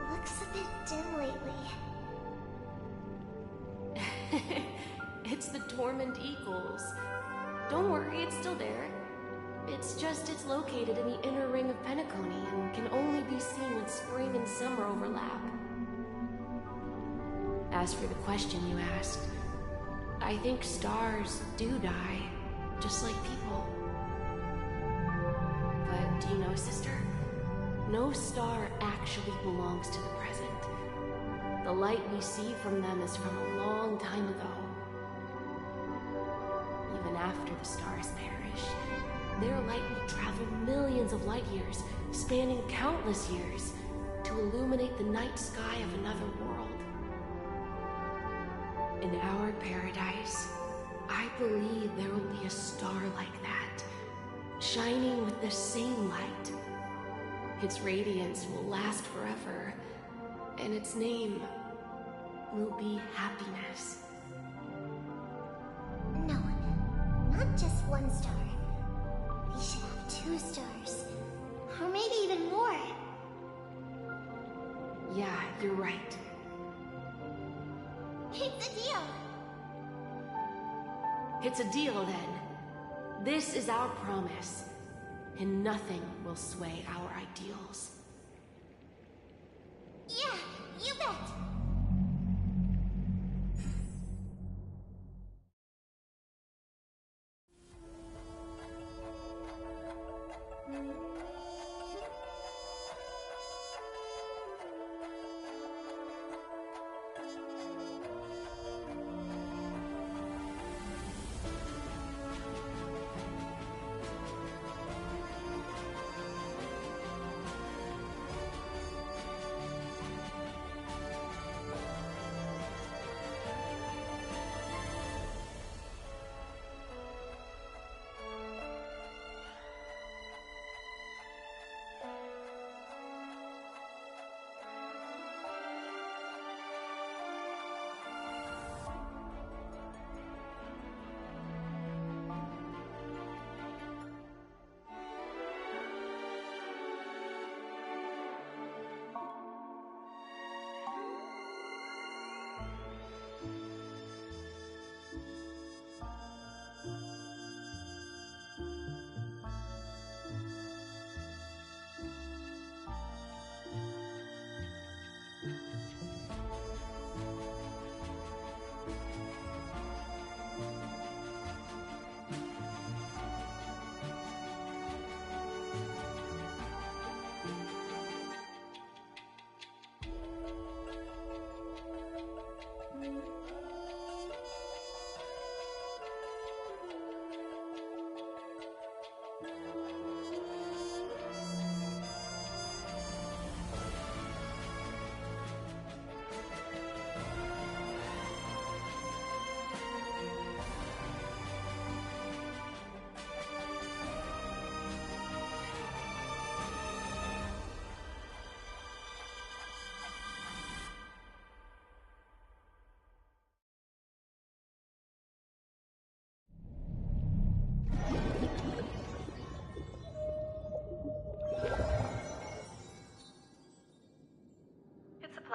looks a bit dim lately. It's the Torment Eagles. Don't worry, it's still there. It's just it's located in the inner ring of Penacony and can only be seen when spring and summer overlap. As for the question you asked, I think stars do die, just like people. But do you know, sister? No star actually belongs to the present. The light we see from them is from a long time ago. Even after the stars perish, their light will travel millions of light years, spanning countless years, to illuminate the night sky of another world. In our paradise, I believe there will be a star like that, shining with the same light. Its radiance will last forever, and its name will be happiness. No, not just one star. We should have 2 stars, or maybe even more. Yeah, you're right. It's a deal. It's a deal, then. This is our promise, and nothing will sway our ideals. Yeah, you bet.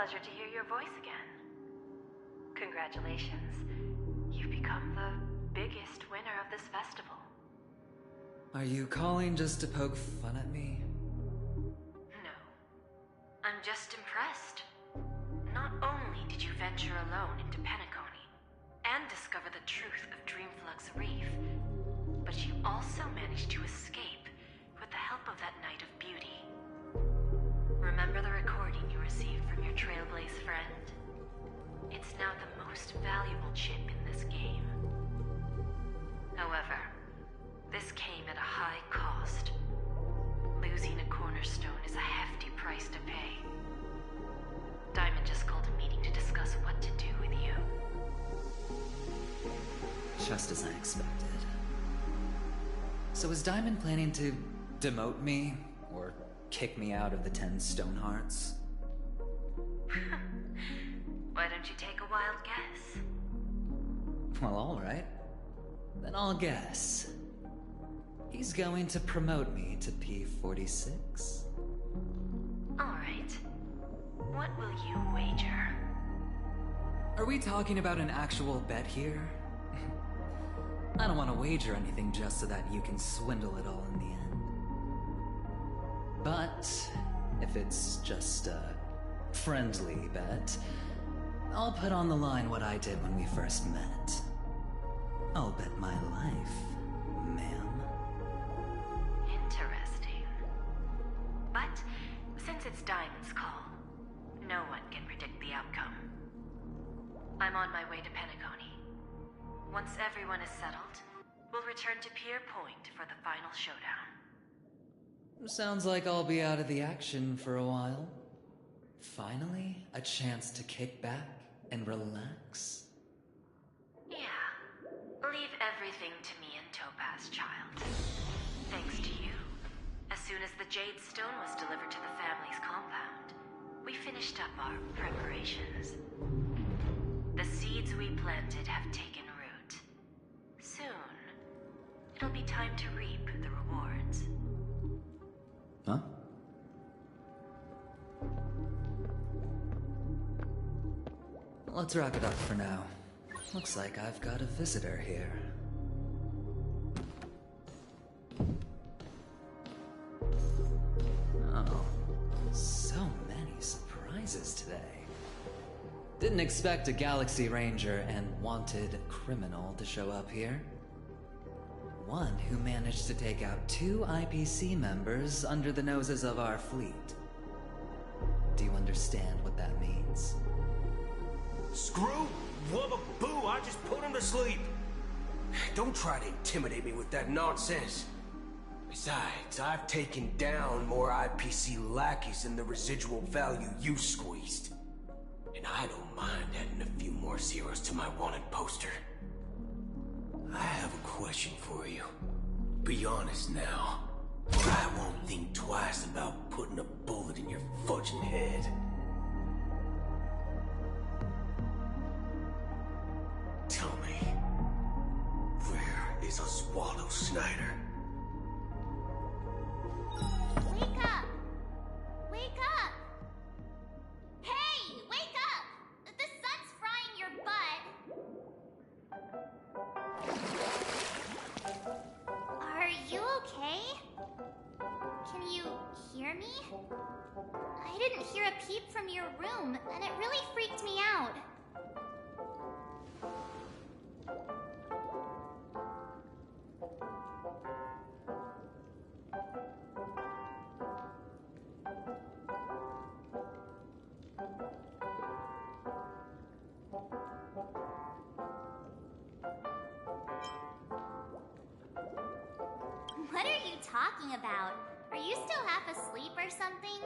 pleasure to hear your voice again. Congratulations. You've become the biggest winner of this festival. Are you calling just to poke fun at me? No. I'm just impressed. Not only did you venture alone into Penacony and discover the truth of Dreamflux Reef, but you also managed to escape with the help of that Knight of Beauty. Remember the recording you received from your Trailblaze friend? It's now the most valuable chip in this game. However, this came at a high cost. Losing a cornerstone is a hefty price to pay. Diamond just called a meeting to discuss what to do with you. Just as I expected. So is Diamond planning to demote me? Or kick me out of the 10 Stonehearts? Why don't you take a wild guess? Well, alright. Then I'll guess. He's going to promote me to P46. Alright. What will you wager? Are we talking about an actual bet here? I don't want to wager anything just so that you can swindle it all in the end. But if it's just a friendly bet, I'll put on the line what I did when we first met. I'll bet my life, ma'am. Interesting. But since it's Diamond's call, no one can predict the outcome. I'm on my way to Penacony. Once everyone is settled, we'll return to Pier Point for the final showdown. Sounds like I'll be out of the action for a while. Finally, a chance to kick back and relax. Yeah. Leave everything to me and Topaz, child. Thanks to you, as soon as the Jade Stone was delivered to the family's compound, we finished up our preparations. The seeds we planted have taken root. Soon, it'll be time to reap the rewards. Huh? Let's wrap it up for now. Looks like I've got a visitor here. Oh, so many surprises today. Didn't expect a Galaxy Ranger and wanted criminal to show up here. One who managed to take out 2 IPC members under the noses of our fleet. Do you understand what that means? Screw? Wubba boo, I just put him to sleep. Don't try to intimidate me with that nonsense. Besides, I've taken down more IPC lackeys than the residual value you squeezed. And I don't mind adding a few more zeros to my wanted poster. I have a question for you. Be honest now, or I won't think twice about putting a bullet in your fudging head. Tell me, where is Oswaldo Snyder? Wake up! Wake up! Hey, wake up! The sun's frying your butt. Are you okay? Can you hear me? I didn't hear a peep from your room, and it really freaked me out. What are you talking about? Are you still half asleep or something?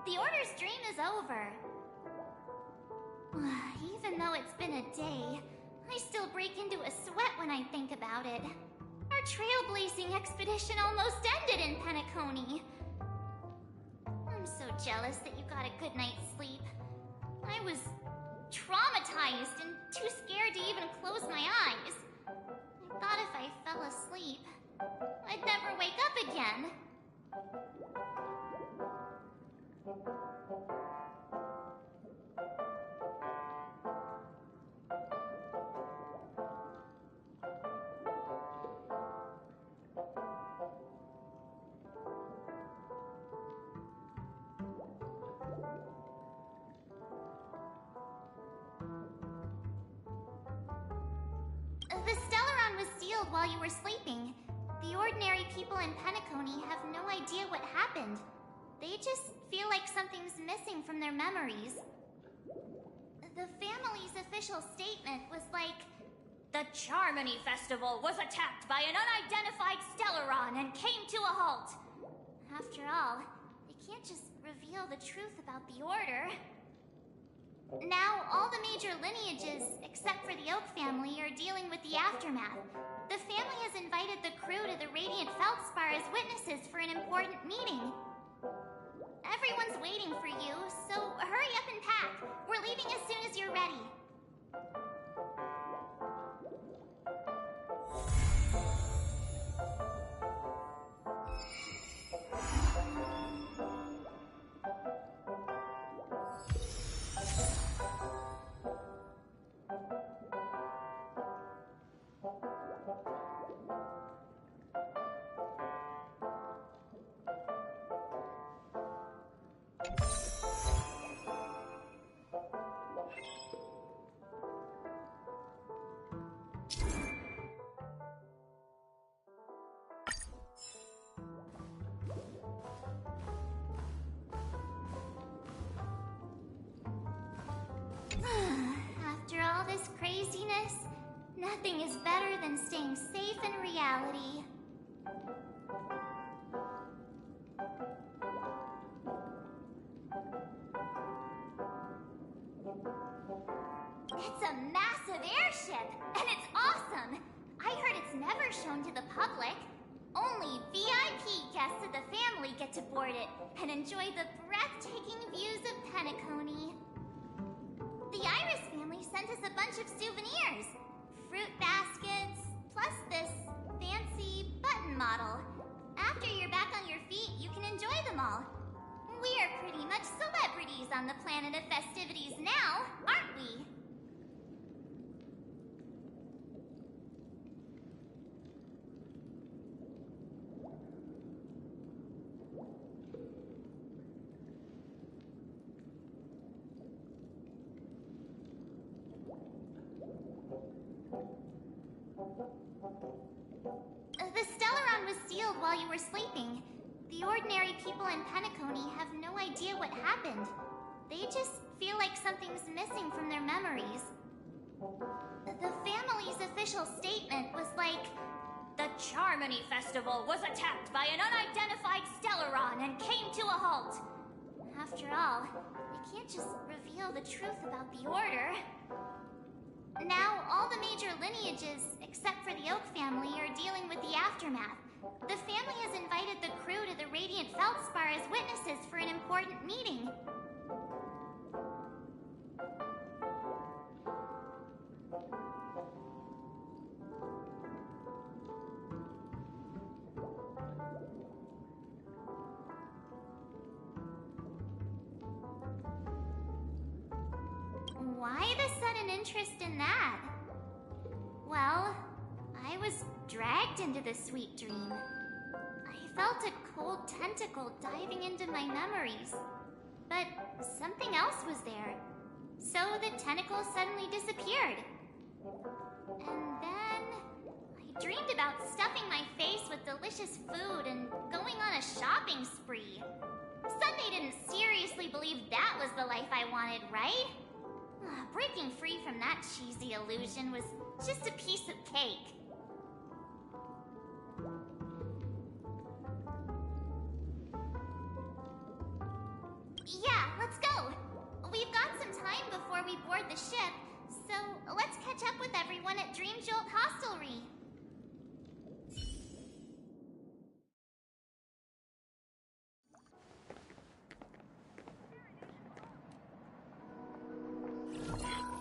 The Order's dream is over. Even though it's been a day, I still break into a sweat when I think about it. Our trailblazing expedition almost ended in Penacony. I'm so jealous that you got a good night's sleep. I was traumatized and too scared to even close my eyes. I thought if I fell asleep, I'd never wake up again. The Stellaron was sealed while you were sleeping. The ordinary people in Penacony have no idea what happened. They just feel like something's missing from their memories. The family's official statement was like, "The Charmony Festival was attacked by an unidentified Stellaron and came to a halt." After all, they can't just reveal the truth about the Order. Now, all the major lineages, except for the Oak family, are dealing with the aftermath. The family has invited the crew to the Radiant Feldspar as witnesses for an important meeting. Everyone's waiting for you, so hurry up and pack. We're leaving as soon as you're ready. After all this craziness, nothing is better than staying safe in reality. It's a massive airship, and it's awesome! I heard it's never shown to the public. Only VIP guests of the family get to board it and enjoy the breathtaking views of Penacony. The Iris family sent us a bunch of souvenirs. Fruit baskets, plus this fancy button model. After you're back on your feet, you can enjoy them all. We are pretty much celebrities on the planet of festivities now, aren't we? The Stellaron was sealed while you were sleeping. The ordinary people in Penacony have no idea what happened. They just feel like something's missing from their memories. The family's official statement was like, "The Charmony Festival was attacked by an unidentified Stellaron and came to a halt." After all, they can't just reveal the truth about the Order. Now, all the major lineages, except for the Oak family, are dealing with the aftermath. The family has invited the crew to the Radiant Feldspar as witnesses for an important meeting. Why the sudden interest in that? Well, I was dragged into this sweet dream. I felt a cold tentacle diving into my memories. But something else was there. So the tentacle suddenly disappeared. And then I dreamed about stuffing my face with delicious food and going on a shopping spree. Sunday didn't seriously believe that was the life I wanted, right? Breaking free from that cheesy illusion was just a piece of cake. Yeah, let's go. We've got some time before we board the ship, so let's catch up with everyone at Dream Jolt Hostelry.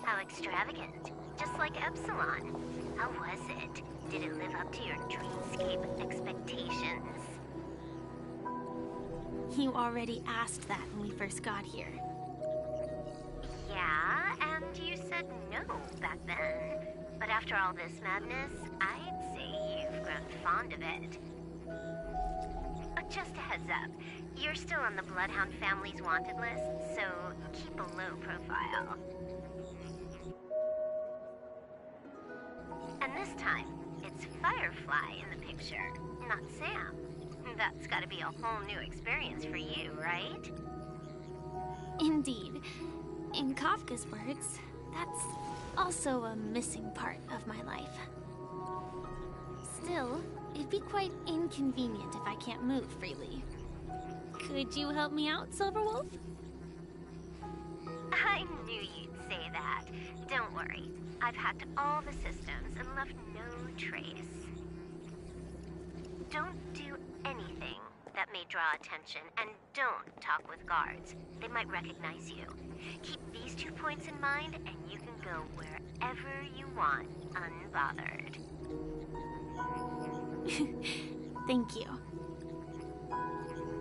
How extravagant. Just like Epsilon. How was it? Did it live up to your dreamscape expectations? You already asked that when we first got here. Yeah, and you said no back then. But after all this madness, I'd say you've grown fond of it. Just a heads up, you're still on the Bloodhound family's wanted list, so keep a low profile. And this time, it's Firefly in the picture, not Sam. That's gotta be a whole new experience for you, right? Indeed. In Kafka's words, that's also a missing part of my life. Still, it'd be quite inconvenient if I can't move freely. Could you help me out, Silverwolf? I knew you'd say that. Don't worry. I've hacked all the systems and left no trace. Don't do anything that may draw attention, and don't talk with guards. They might recognize you. Keep these 2 points in mind, and you can go wherever you want, unbothered. Thank you.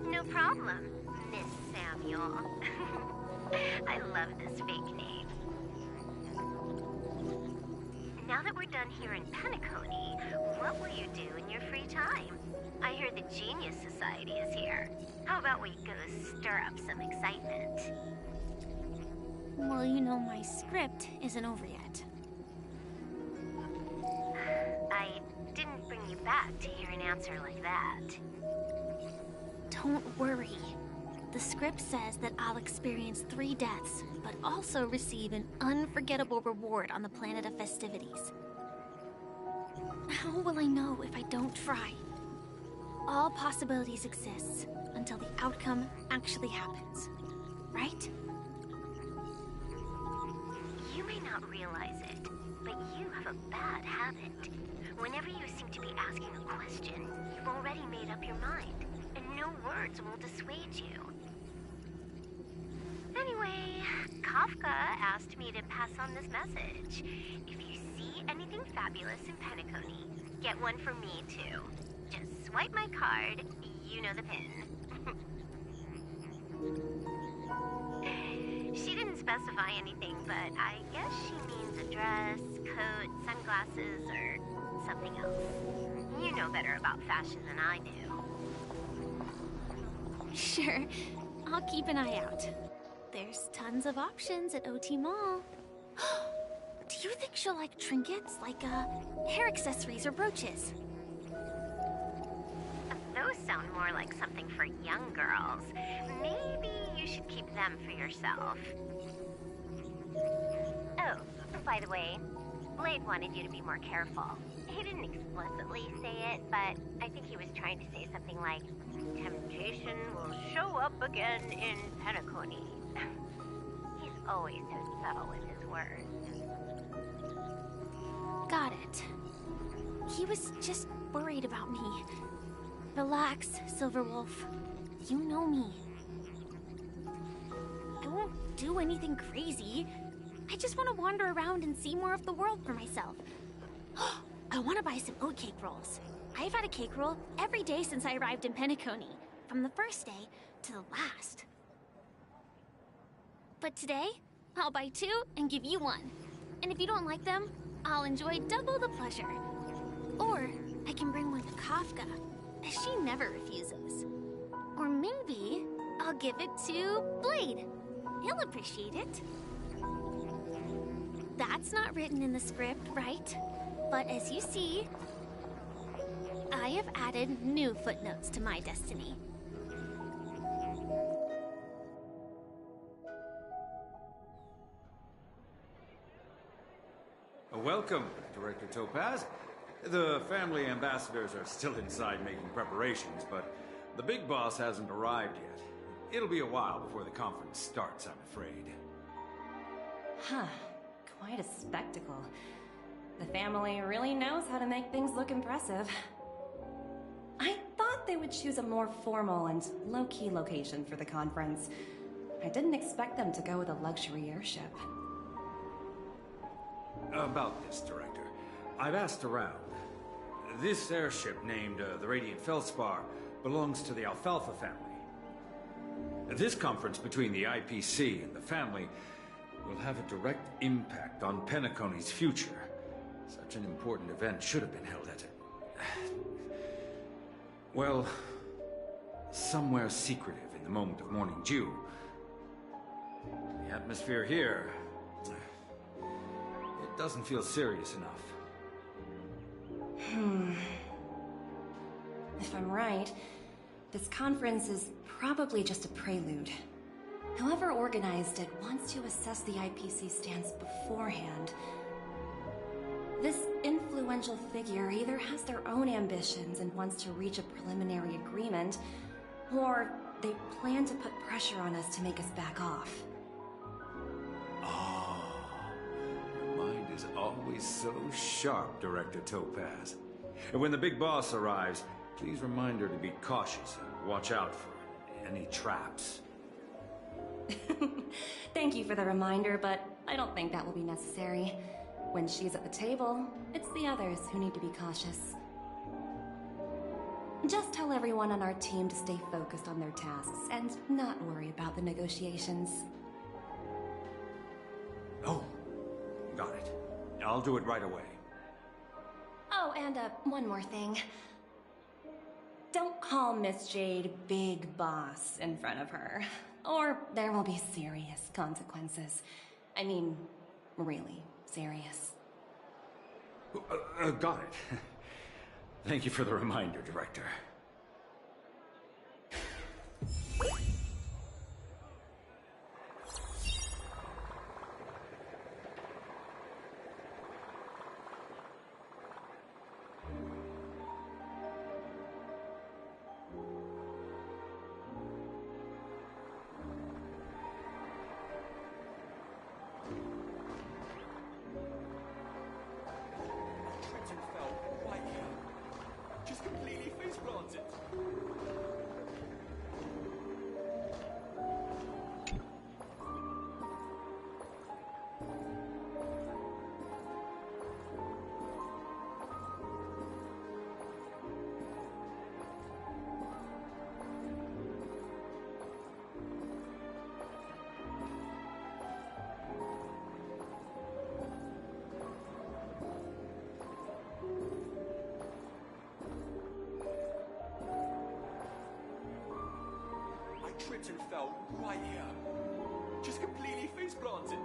No problem, Miss Samuel. I love this fake name. Now that we're done here in Penacony, what will you do in your free time? I hear the Genius Society is here. How about we go stir up some excitement? Well, you know my script isn't over yet. I didn't bring you back to hear an answer like that. Don't worry. The script says that I'll experience 3 deaths, but also receive an unforgettable reward on the planet of festivities. How will I know if I don't try? All possibilities exist until the outcome actually happens, right? You may not realize it, but you have a bad habit. Whenever you seem to be asking a question, you've already made up your mind, and no words will dissuade you. Anyway, Kafka asked me to pass on this message. If you see anything fabulous in Penacony, get one for me too. Just swipe my card, you know the pin. She didn't specify anything, but I guess she means a dress, coat, sunglasses, or something else. You know better about fashion than I do. Sure, I'll keep an eye out. There's tons of options at OT Mall. Do you think she'll like trinkets, like hair accessories or brooches? Those sound more like something for young girls. Maybe you should keep them for yourself. Oh, by the way, Blade wanted you to be more careful. He didn't explicitly say it, but I think he was trying to say something like, temptation will show up again in Penacony. He's always so subtle with his words. Got it. He was just worried about me. Relax, Silverwolf. You know me. I won't do anything crazy. I just want to wander around and see more of the world for myself. I want to buy some oat cake rolls. I've had a cake roll every day since I arrived in Penacony, from the first day to the last. But today, I'll buy 2 and give you 1. And if you don't like them, I'll enjoy double the pleasure. Or I can bring one to Kafka, as she never refuses. Or maybe I'll give it to Blade. He'll appreciate it. That's not written in the script, right? But as you see, I have added new footnotes to my destiny. Welcome, Director Topaz. The family ambassadors are still inside making preparations, but the big boss hasn't arrived yet. It'll be a while before the conference starts, I'm afraid. Huh. Quite a spectacle. The family really knows how to make things look impressive. I thought they would choose a more formal and low-key location for the conference. I didn't expect them to go with a luxury airship. About this, Director. I've asked around. This airship, named the Radiant Feldspar, belongs to the Alfalfa family. This conference between the IPC and the family will have a direct impact on Penacony's future. Such an important event should have been held at well, somewhere secretive in the moment of morning dew. The atmosphere here, it doesn't feel serious enough. If I'm right, this conference is probably just a prelude. Whoever organized it wants to assess the IPC stance beforehand. This influential figure either has their own ambitions and wants to reach a preliminary agreement, or they plan to put pressure on us to make us back off. Your mind is always so sharp, Director Topaz. And when the big boss arrives, please remind her to be cautious and watch out for any traps. Thank you for the reminder, but I don't think that will be necessary. When she's at the table, it's the others who need to be cautious. Just tell everyone on our team to stay focused on their tasks and not worry about the negotiations. Oh, got it. I'll do it right away. Oh, and one more thing. Don't call Miss Jade Big Boss in front of her, or there will be serious consequences. I mean, really serious. Got it. Thank you for the reminder, Director. Tripped and fell right here. Just completely face planted.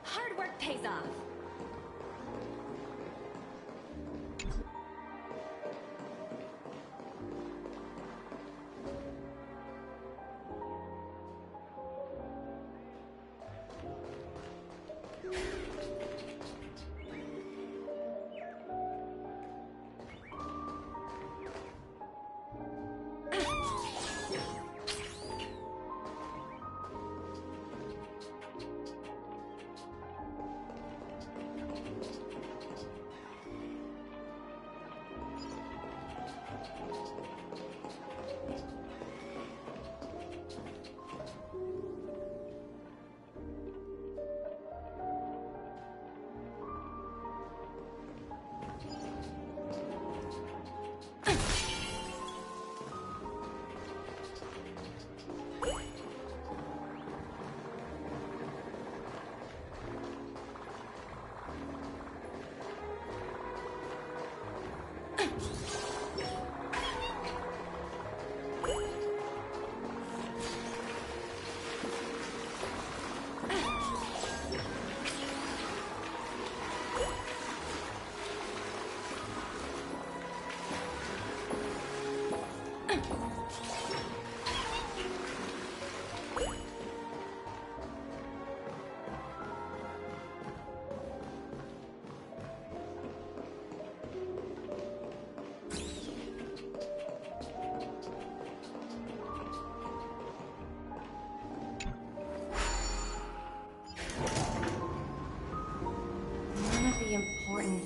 Hard work pays off.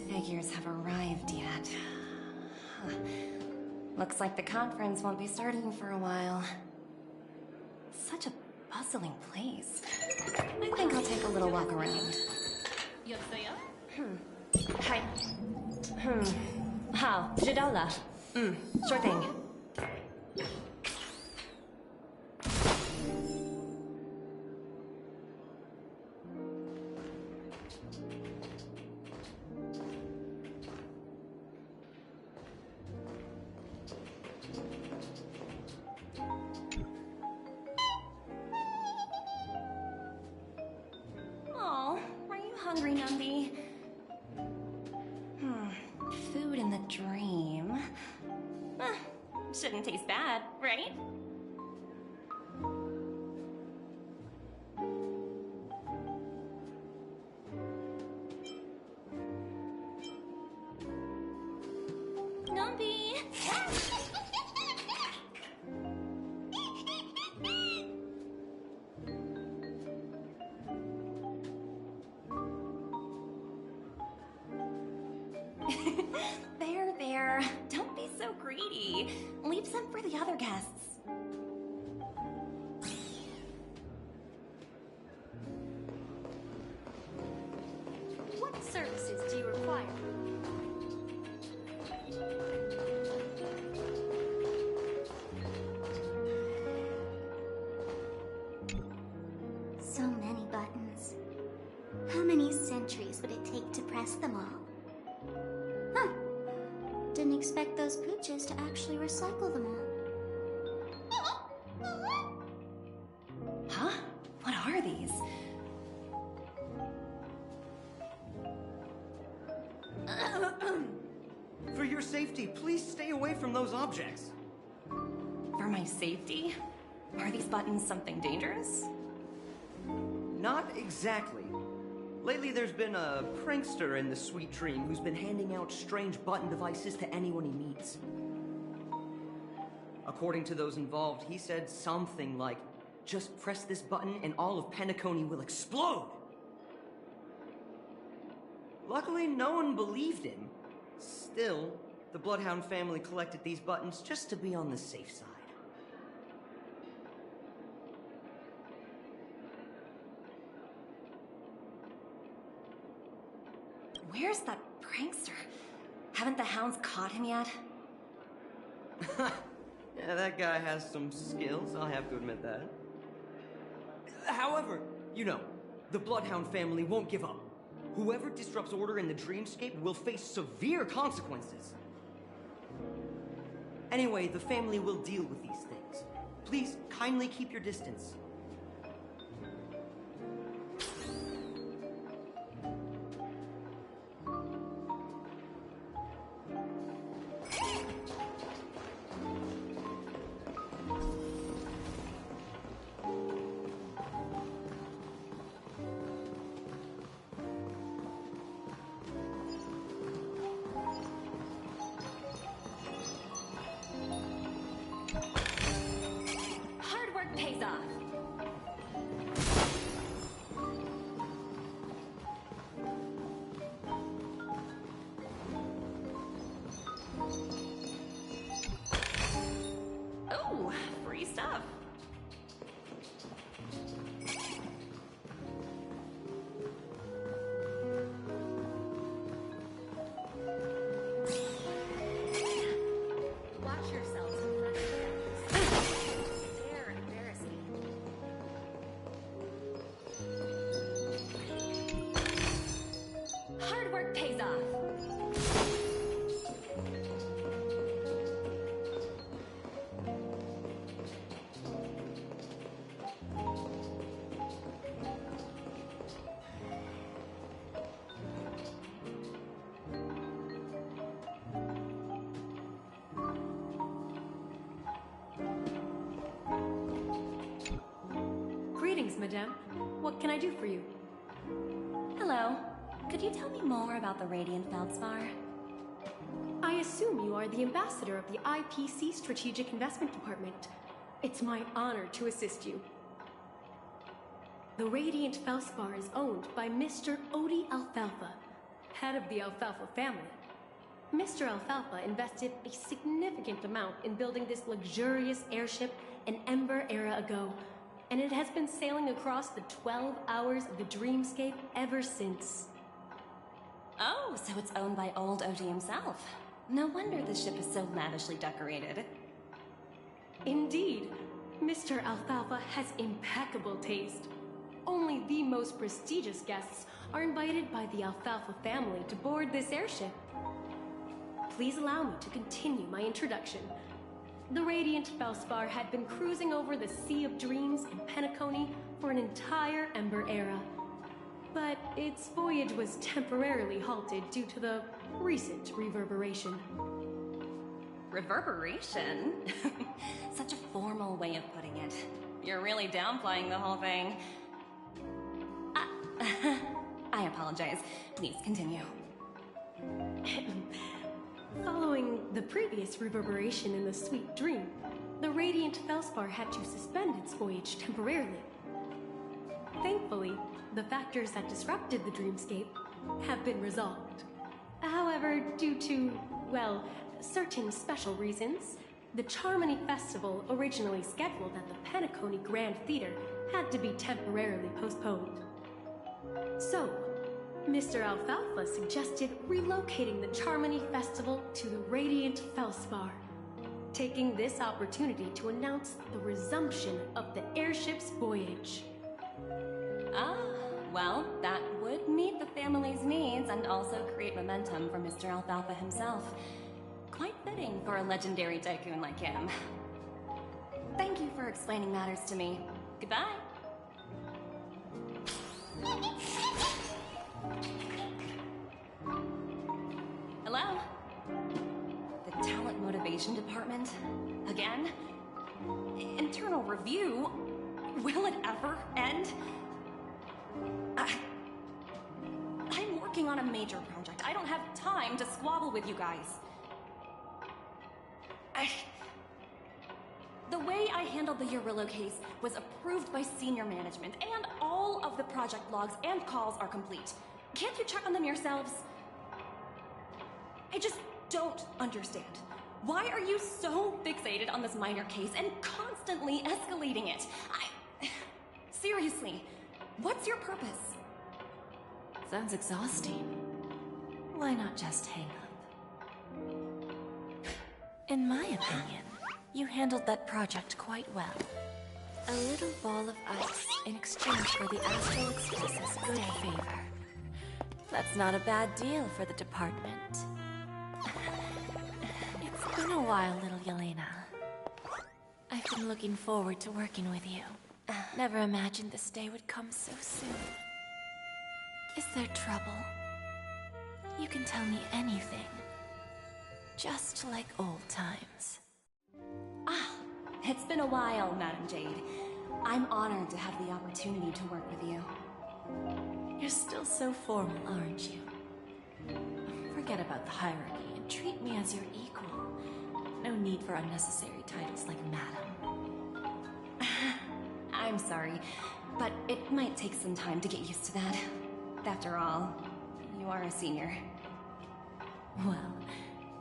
Figures have arrived yet. Huh. Looks like the conference won't be starting for a while. Such a bustling place. I think I'll take a little walk around. Hi. Hao, 知道了. Sure thing. Hungry, Numby. Food in the dream. Shouldn't taste bad, right? Numby! There. Don't be so greedy. Leave some for the other guests. What services do you require? So many buttons. How many centuries would it take to press them all? Huh. Didn't expect those pooches to actually recycle them all. Huh? What are these? For your safety, please stay away from those objects. For my safety? Are these buttons something dangerous? Not exactly. Lately, there's been a prankster in the Sweet Dream who's been handing out strange button devices to anyone he meets. According to those involved, he said something like, "Just press this button and all of Penacony will explode!" Luckily, no one believed him. Still, the Bloodhound family collected these buttons just to be on the safe side. Where's that prankster? Haven't the hounds caught him yet? Yeah, that guy has some skills, I'll have to admit that. However, you know, The Bloodhound family won't give up. Whoever disrupts order in the Dreamscape will face severe consequences. Anyway, the family will deal with these things. Please, kindly keep your distance. Pays off. Oh, free stuff. Watch yourselves in front of them. They're embarrassing. Hard work pays off. Greetings, madame. What can I do for you? Hello. Could you tell me more about the Radiant Feldspar? I assume you are the ambassador of the IPC Strategic Investment Department. It's my honor to assist you. The Radiant Feldspar is owned by Mr. Odie Alfalfa, head of the Alfalfa family. Mr. Alfalfa invested a significant amount in building this luxurious airship an Ember era ago, and it has been sailing across the 12 hours of the Dreamscape ever since. Oh, so it's owned by old Odie himself. No wonder the ship is so lavishly decorated. Indeed, Mr. Alfalfa has impeccable taste. Only the most prestigious guests are invited by the Alfalfa family to board this airship. Please allow me to continue my introduction. The Radiant Feldspar had been cruising over the Sea of Dreams in Penacony for an entire Ember era. But its voyage was temporarily halted due to the recent reverberation. Reverberation? Such a formal way of putting it. You're really downplaying the whole thing. I apologize. Please continue. Following the previous reverberation in the Sweet Dream, the Radiant Feldspar had to suspend its voyage temporarily. Thankfully, the factors that disrupted the Dreamscape have been resolved. However, due to, well, certain special reasons, the Charmony Festival, originally scheduled at the Penacony Grand Theater, had to be temporarily postponed. So, Mr. Alfalfa suggested relocating the Charmony Festival to the Radiant Feldspar, taking this opportunity to announce the resumption of the airship's voyage. Ah, well, that would meet the family's needs and also create momentum for Mr. Alfalfa himself. Quite fitting for a legendary tycoon like him. Thank you for explaining matters to me. Goodbye. Hello? The Talent Motivation Department? Again? Internal review? Will it ever end? I'm working on a major project. I don't have time to squabble with you guys. The way I handled the Urillo case was approved by senior management, and all of the project logs and calls are complete. Can't you check on them yourselves? I just don't understand. Why are you so fixated on this minor case and constantly escalating it? Seriously, what's your purpose? Sounds exhausting. Why not just hang up? In my opinion, you handled that project quite well. A little ball of ice in exchange for the Astral Express's good favor. That's not a bad deal for the department. It's been a while, little Yelena. I've been looking forward to working with you. Never imagined this day would come so soon. Is there trouble? You can tell me anything. Just like old times. It's been a while, Madam Jade. I'm honored to have the opportunity to work with you. You're still so formal, aren't you? Forget about the hierarchy and treat me as your equal. No need for unnecessary titles like Madam. I'm sorry, but it might take some time to get used to that. After all, you are a senior. Well,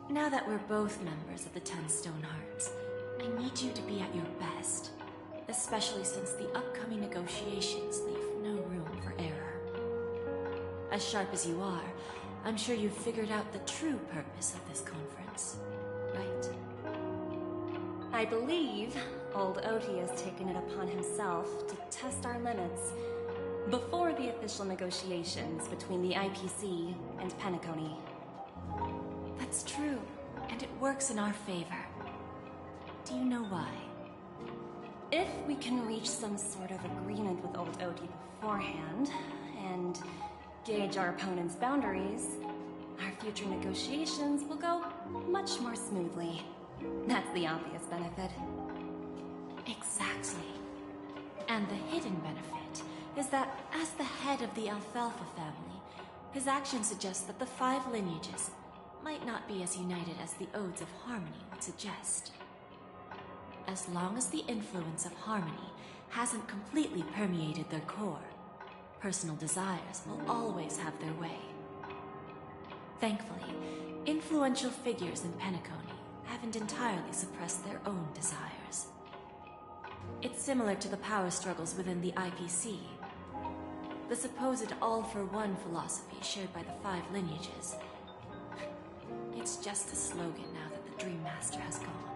now that we're both members of the 10 Stonehearts, I need you to be at your best. Especially since the upcoming negotiations leave no room for error. As sharp as you are, I'm sure you've figured out the true purpose of this conference, right? I believe old Oti has taken it upon himself to test our limits before the official negotiations between the IPC and Penacony. That's true, and it works in our favor. Do you know why? If we can reach some sort of agreement with old Oti beforehand, and gauge our opponent's boundaries, our future negotiations will go much more smoothly. That's the obvious benefit. Exactly. And the hidden benefit is that as the head of the Alfalfa family, his actions suggest that the 5 lineages might not be as united as the Odes of Harmony would suggest. As long as the influence of Harmony hasn't completely permeated their core, personal desires will always have their way. Thankfully, influential figures in Penacony haven't entirely suppressed their own desires. It's similar to the power struggles within the IPC. The supposed all-for-one philosophy shared by the 5 lineages. It's just a slogan now that the Dream Master has gone.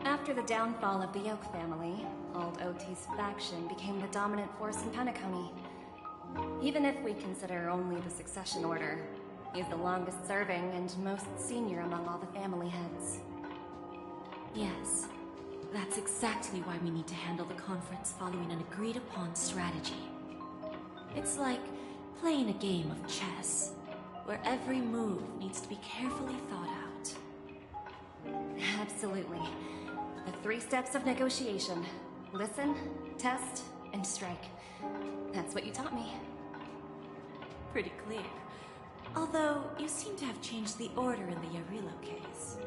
After the downfall of the Oak family, old Oti's faction became the dominant force in Penacony. Even if we consider only the succession order, he's the longest serving and most senior among all the family heads. Yes, that's exactly why we need to handle the conference following an agreed-upon strategy. It's like playing a game of chess, where every move needs to be carefully thought out. Absolutely. The 3 steps of negotiation. Listen, test, and strike. That's what you taught me. Pretty clear. Although, you seem to have changed the order in the Yarilo case.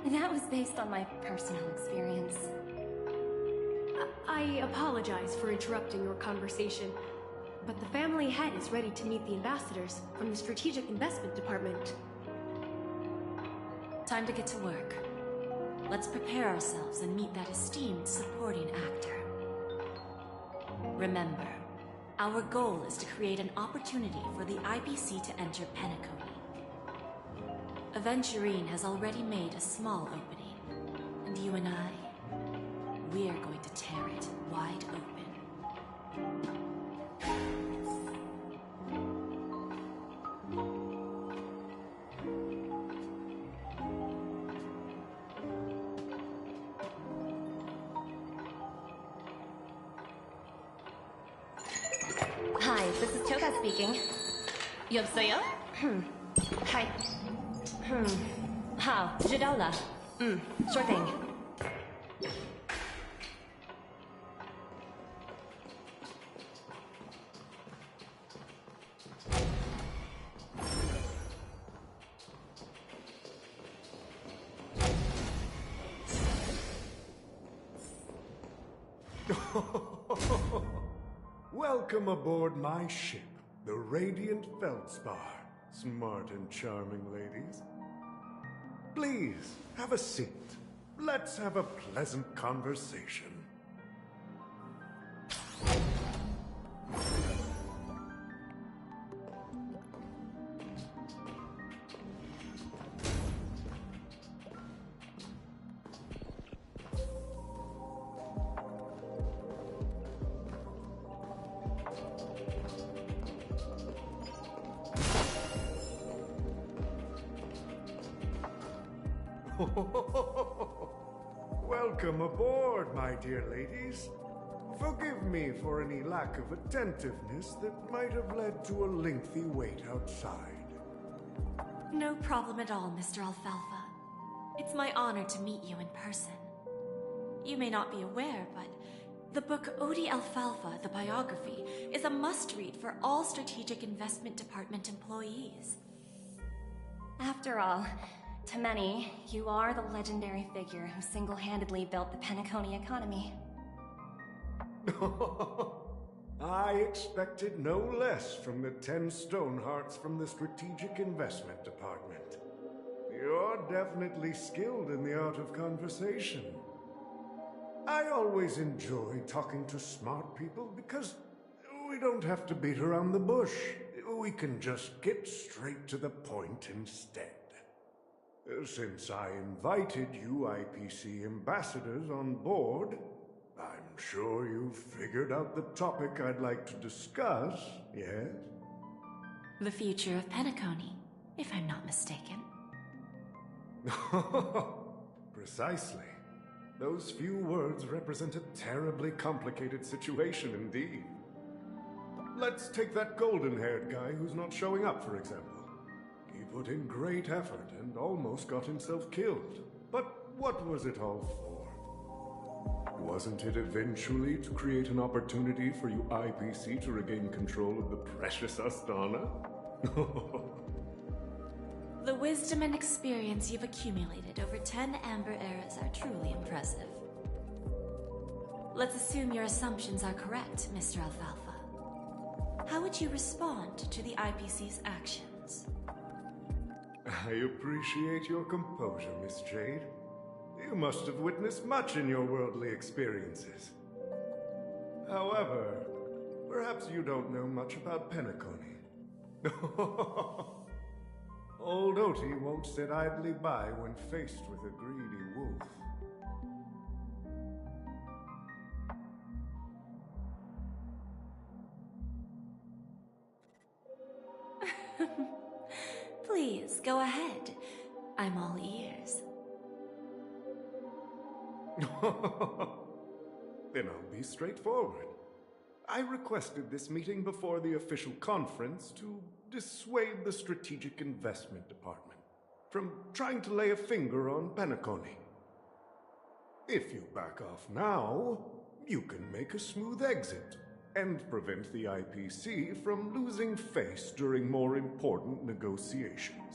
That was based on my personal experience. I apologize for interrupting your conversation, but the family head is ready to meet the ambassadors from the Strategic Investment Department. Time to get to work. Let's prepare ourselves and meet that esteemed supporting actor. Remember, our goal is to create an opportunity for the IPC to enter Penacony. Aventurine has already made a small opening, and you and I, we're going to tear it wide open. Hi, this is Choga speaking. 여보세요? Hi. How? Jidaula. Sure thing. Welcome aboard my ship, the Radiant Feldspar. Smart and charming ladies. Please, have a seat. Let's have a pleasant conversation. Welcome aboard, my dear ladies. Forgive me for any lack of attentiveness that might have led to a lengthy wait outside. No problem at all, Mr. Alfalfa. It's my honor to meet you in person. You may not be aware, but the book Odie Alfalfa, the biography, is a must-read for all Strategic Investment Department employees. After all, to many, you are the legendary figure who single-handedly built the Penacony economy. I expected no less from the 10 Stonehearts from the Strategic Investment Department. You're definitely skilled in the art of conversation. I always enjoy talking to smart people because we don't have to beat around the bush. We can just get straight to the point instead. Since I invited you IPC ambassadors on board, I'm sure you've figured out the topic I'd like to discuss, yes? The future of Penacony, if I'm not mistaken. Precisely. Those few words represent a terribly complicated situation indeed. Let's take that golden-haired guy who's not showing up, for example. He put in great effort and almost got himself killed. But what was it all for? Wasn't it eventually to create an opportunity for you IPC to regain control of the precious Astana? The wisdom and experience you've accumulated over 10 Amber Eras are truly impressive. Let's assume your assumptions are correct, Mr. Alfalfa. How would you respond to the IPC's actions? I appreciate your composure, Miss Jade. You must have witnessed much in your worldly experiences. However, perhaps you don't know much about Penacony. Old Oti won't sit idly by when faced with a greedy wolf. Please, go ahead. I'm all ears. Then I'll be straightforward. I requested this meeting before the official conference to dissuade the Strategic Investment Department from trying to lay a finger on Penacony. If you back off now, you can make a smooth exit and prevent the IPC from losing face during more important negotiations.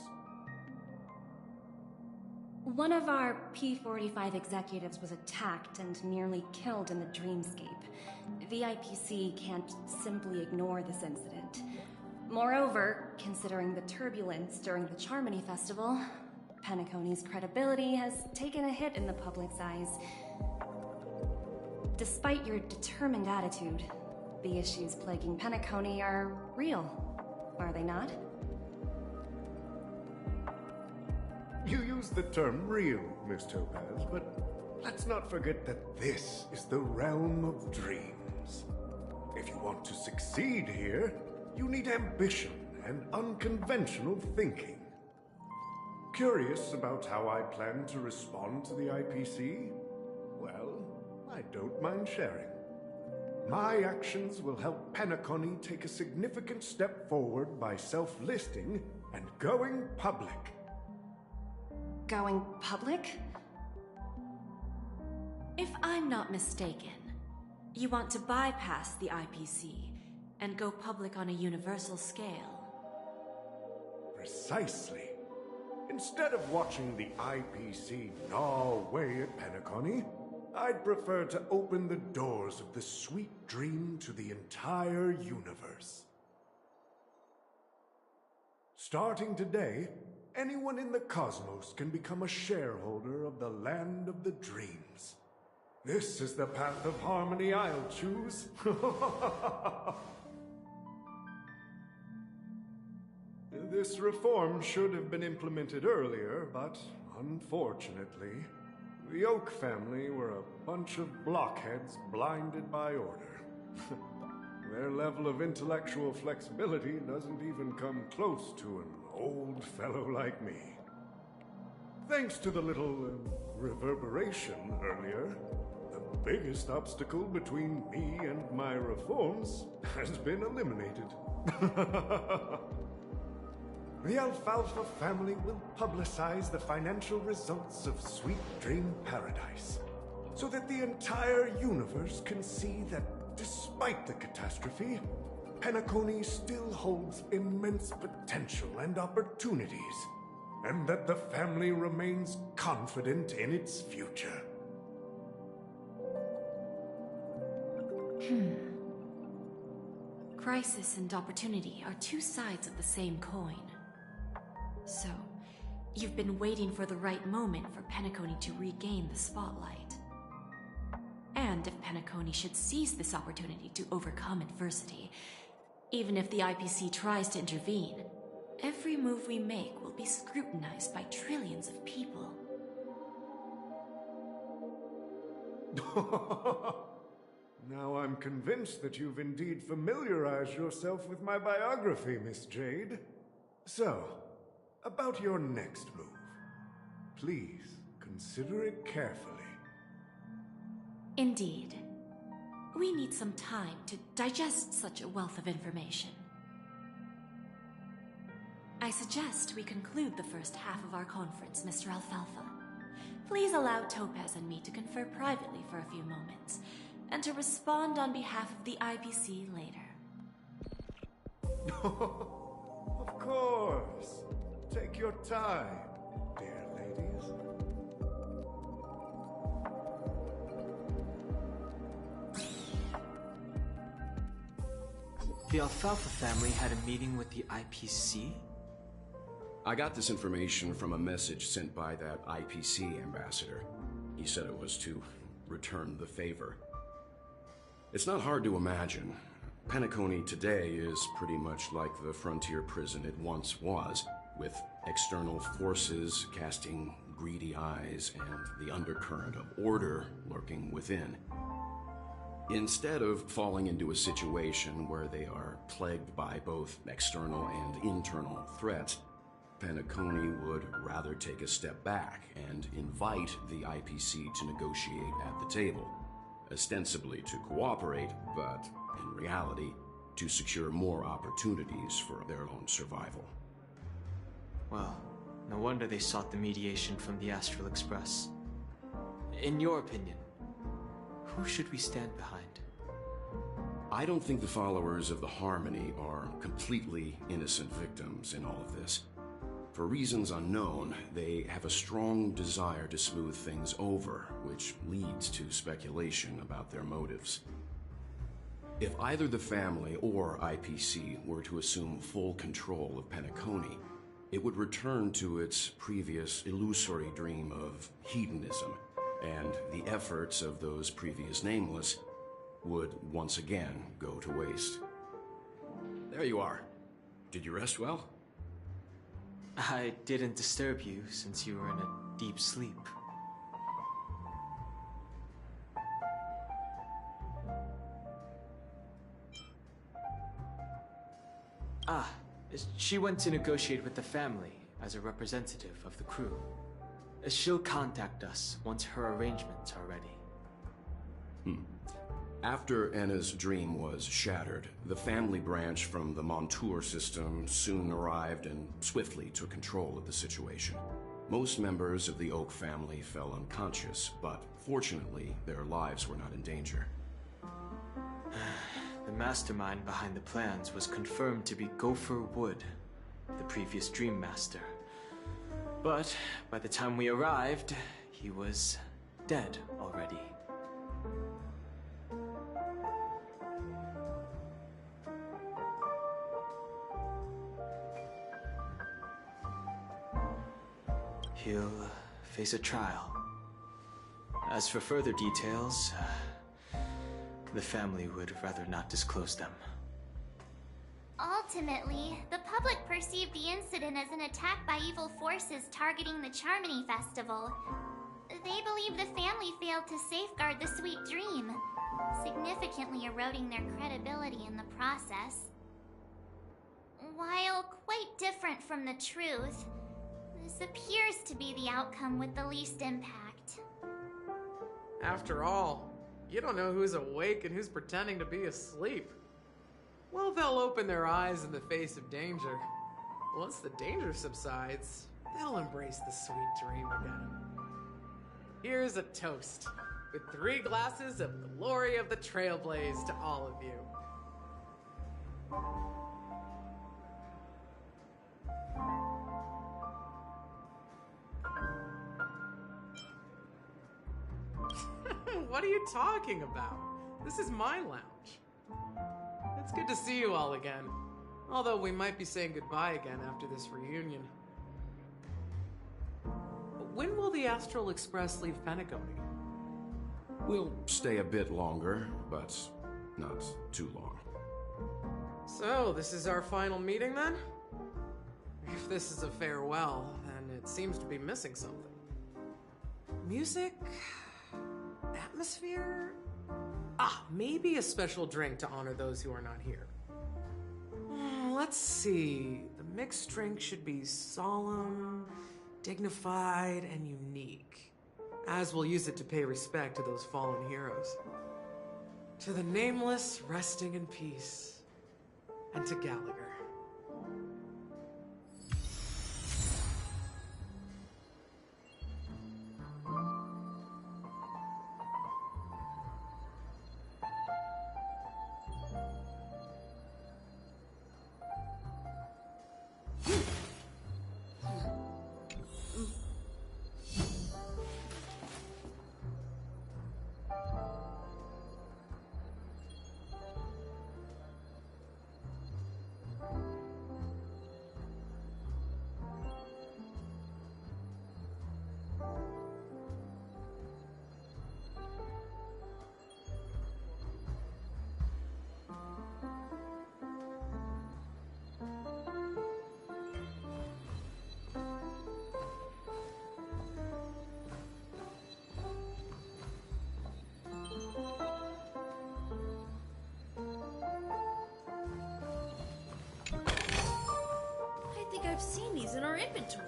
One of our P-45 executives was attacked and nearly killed in the Dreamscape. The IPC can't simply ignore this incident. Moreover, considering the turbulence during the Charmony Festival, Penacony's credibility has taken a hit in the public's eyes. Despite your determined attitude, the issues plaguing Penacony are real, are they not? You use the term real, Miss Topaz, but let's not forget that this is the realm of dreams. If you want to succeed here, you need ambition and unconventional thinking. Curious about how I plan to respond to the IPC? Well, I don't mind sharing. My actions will help Penacony take a significant step forward by self-listing and going public. Going public? If I'm not mistaken, you want to bypass the IPC and go public on a universal scale. Precisely. Instead of watching the IPC gnaw away at Penacony, I'd prefer to open the doors of the sweet dream to the entire universe. Starting today, anyone in the cosmos can become a shareholder of the Land of the Dreams. This is the path of harmony I'll choose. This reform should have been implemented earlier, but unfortunately, the Oak family were a bunch of blockheads blinded by order. Their level of intellectual flexibility doesn't even come close to an old fellow like me. Thanks to the little reverberation earlier, the biggest obstacle between me and my reforms has been eliminated. The Alfalfa family will publicize the financial results of Sweet Dream Paradise, so that the entire universe can see that despite the catastrophe, Penacony still holds immense potential and opportunities, and that the family remains confident in its future. Crisis and opportunity are two sides of the same coin. So, you've been waiting for the right moment for Penacony to regain the spotlight. And if Penacony should seize this opportunity to overcome adversity, even if the IPC tries to intervene, every move we make will be scrutinized by trillions of people. Now I'm convinced that you've indeed familiarized yourself with my biography, Miss Jade. So, about your next move. Please, consider it carefully. Indeed. We need some time to digest such a wealth of information. I suggest we conclude the first half of our conference, Mr. Alfalfa. Please allow Topaz and me to confer privately for a few moments, and to respond on behalf of the IPC later. Of course. Take your time, dear ladies. The Alfalfa family had a meeting with the IPC? I got this information from a message sent by that IPC ambassador. He said it was to return the favor. It's not hard to imagine. Penacony today is pretty much like the frontier prison it once was, with external forces casting greedy eyes and the undercurrent of order lurking within. Instead of falling into a situation where they are plagued by both external and internal threats, Penacony would rather take a step back and invite the IPC to negotiate at the table, ostensibly to cooperate, but in reality, to secure more opportunities for their own survival. Well, no wonder they sought the mediation from the Astral Express. In your opinion, who should we stand behind? I don't think the followers of the Harmony are completely innocent victims in all of this. For reasons unknown, they have a strong desire to smooth things over, which leads to speculation about their motives. If either the family or IPC were to assume full control of Penacony, it would return to its previous illusory dream of hedonism, and the efforts of those previous nameless would once again go to waste. There you are. Did you rest well? I didn't disturb you since you were in a deep sleep. She went to negotiate with the family as a representative of the crew. She'll contact us once her arrangements are ready. After Enna's dream was shattered, the family branch from the Montour system soon arrived and swiftly took control of the situation. Most members of the Oak family fell unconscious, but fortunately, their lives were not in danger. The mastermind behind the plans was confirmed to be Gopher Wood, the previous Dream Master. But by the time we arrived, he was dead already. He'll face a trial. As for further details, the family would rather not disclose them. Ultimately, the public perceived the incident as an attack by evil forces targeting the Charmony Festival. They believe the family failed to safeguard the Sweet Dream, significantly eroding their credibility in the process. While quite different from the truth, This appears to be the outcome with the least impact. After all, you don't know who's awake and who's pretending to be asleep. Well, they'll open their eyes in the face of danger. Once the danger subsides, they'll embrace the sweet dream again. Here's a toast, with 3 glasses of glory of the Trailblaze to all of you. What are you talking about? This is my lounge. It's good to see you all again. Although we might be saying goodbye again after this reunion. When will the Astral Express leave Penacony? We'll stay a bit longer, but not too long. So, this is our final meeting then? If this is a farewell, then it seems to be missing something. Music? Atmosphere? Maybe a special drink to honor those who are not here. Let's see. The mixed drink should be solemn, dignified, and unique, as we'll use it to pay respect to those fallen heroes. To the nameless resting in peace, and to Gallagher. I think I've seen these in our inventory.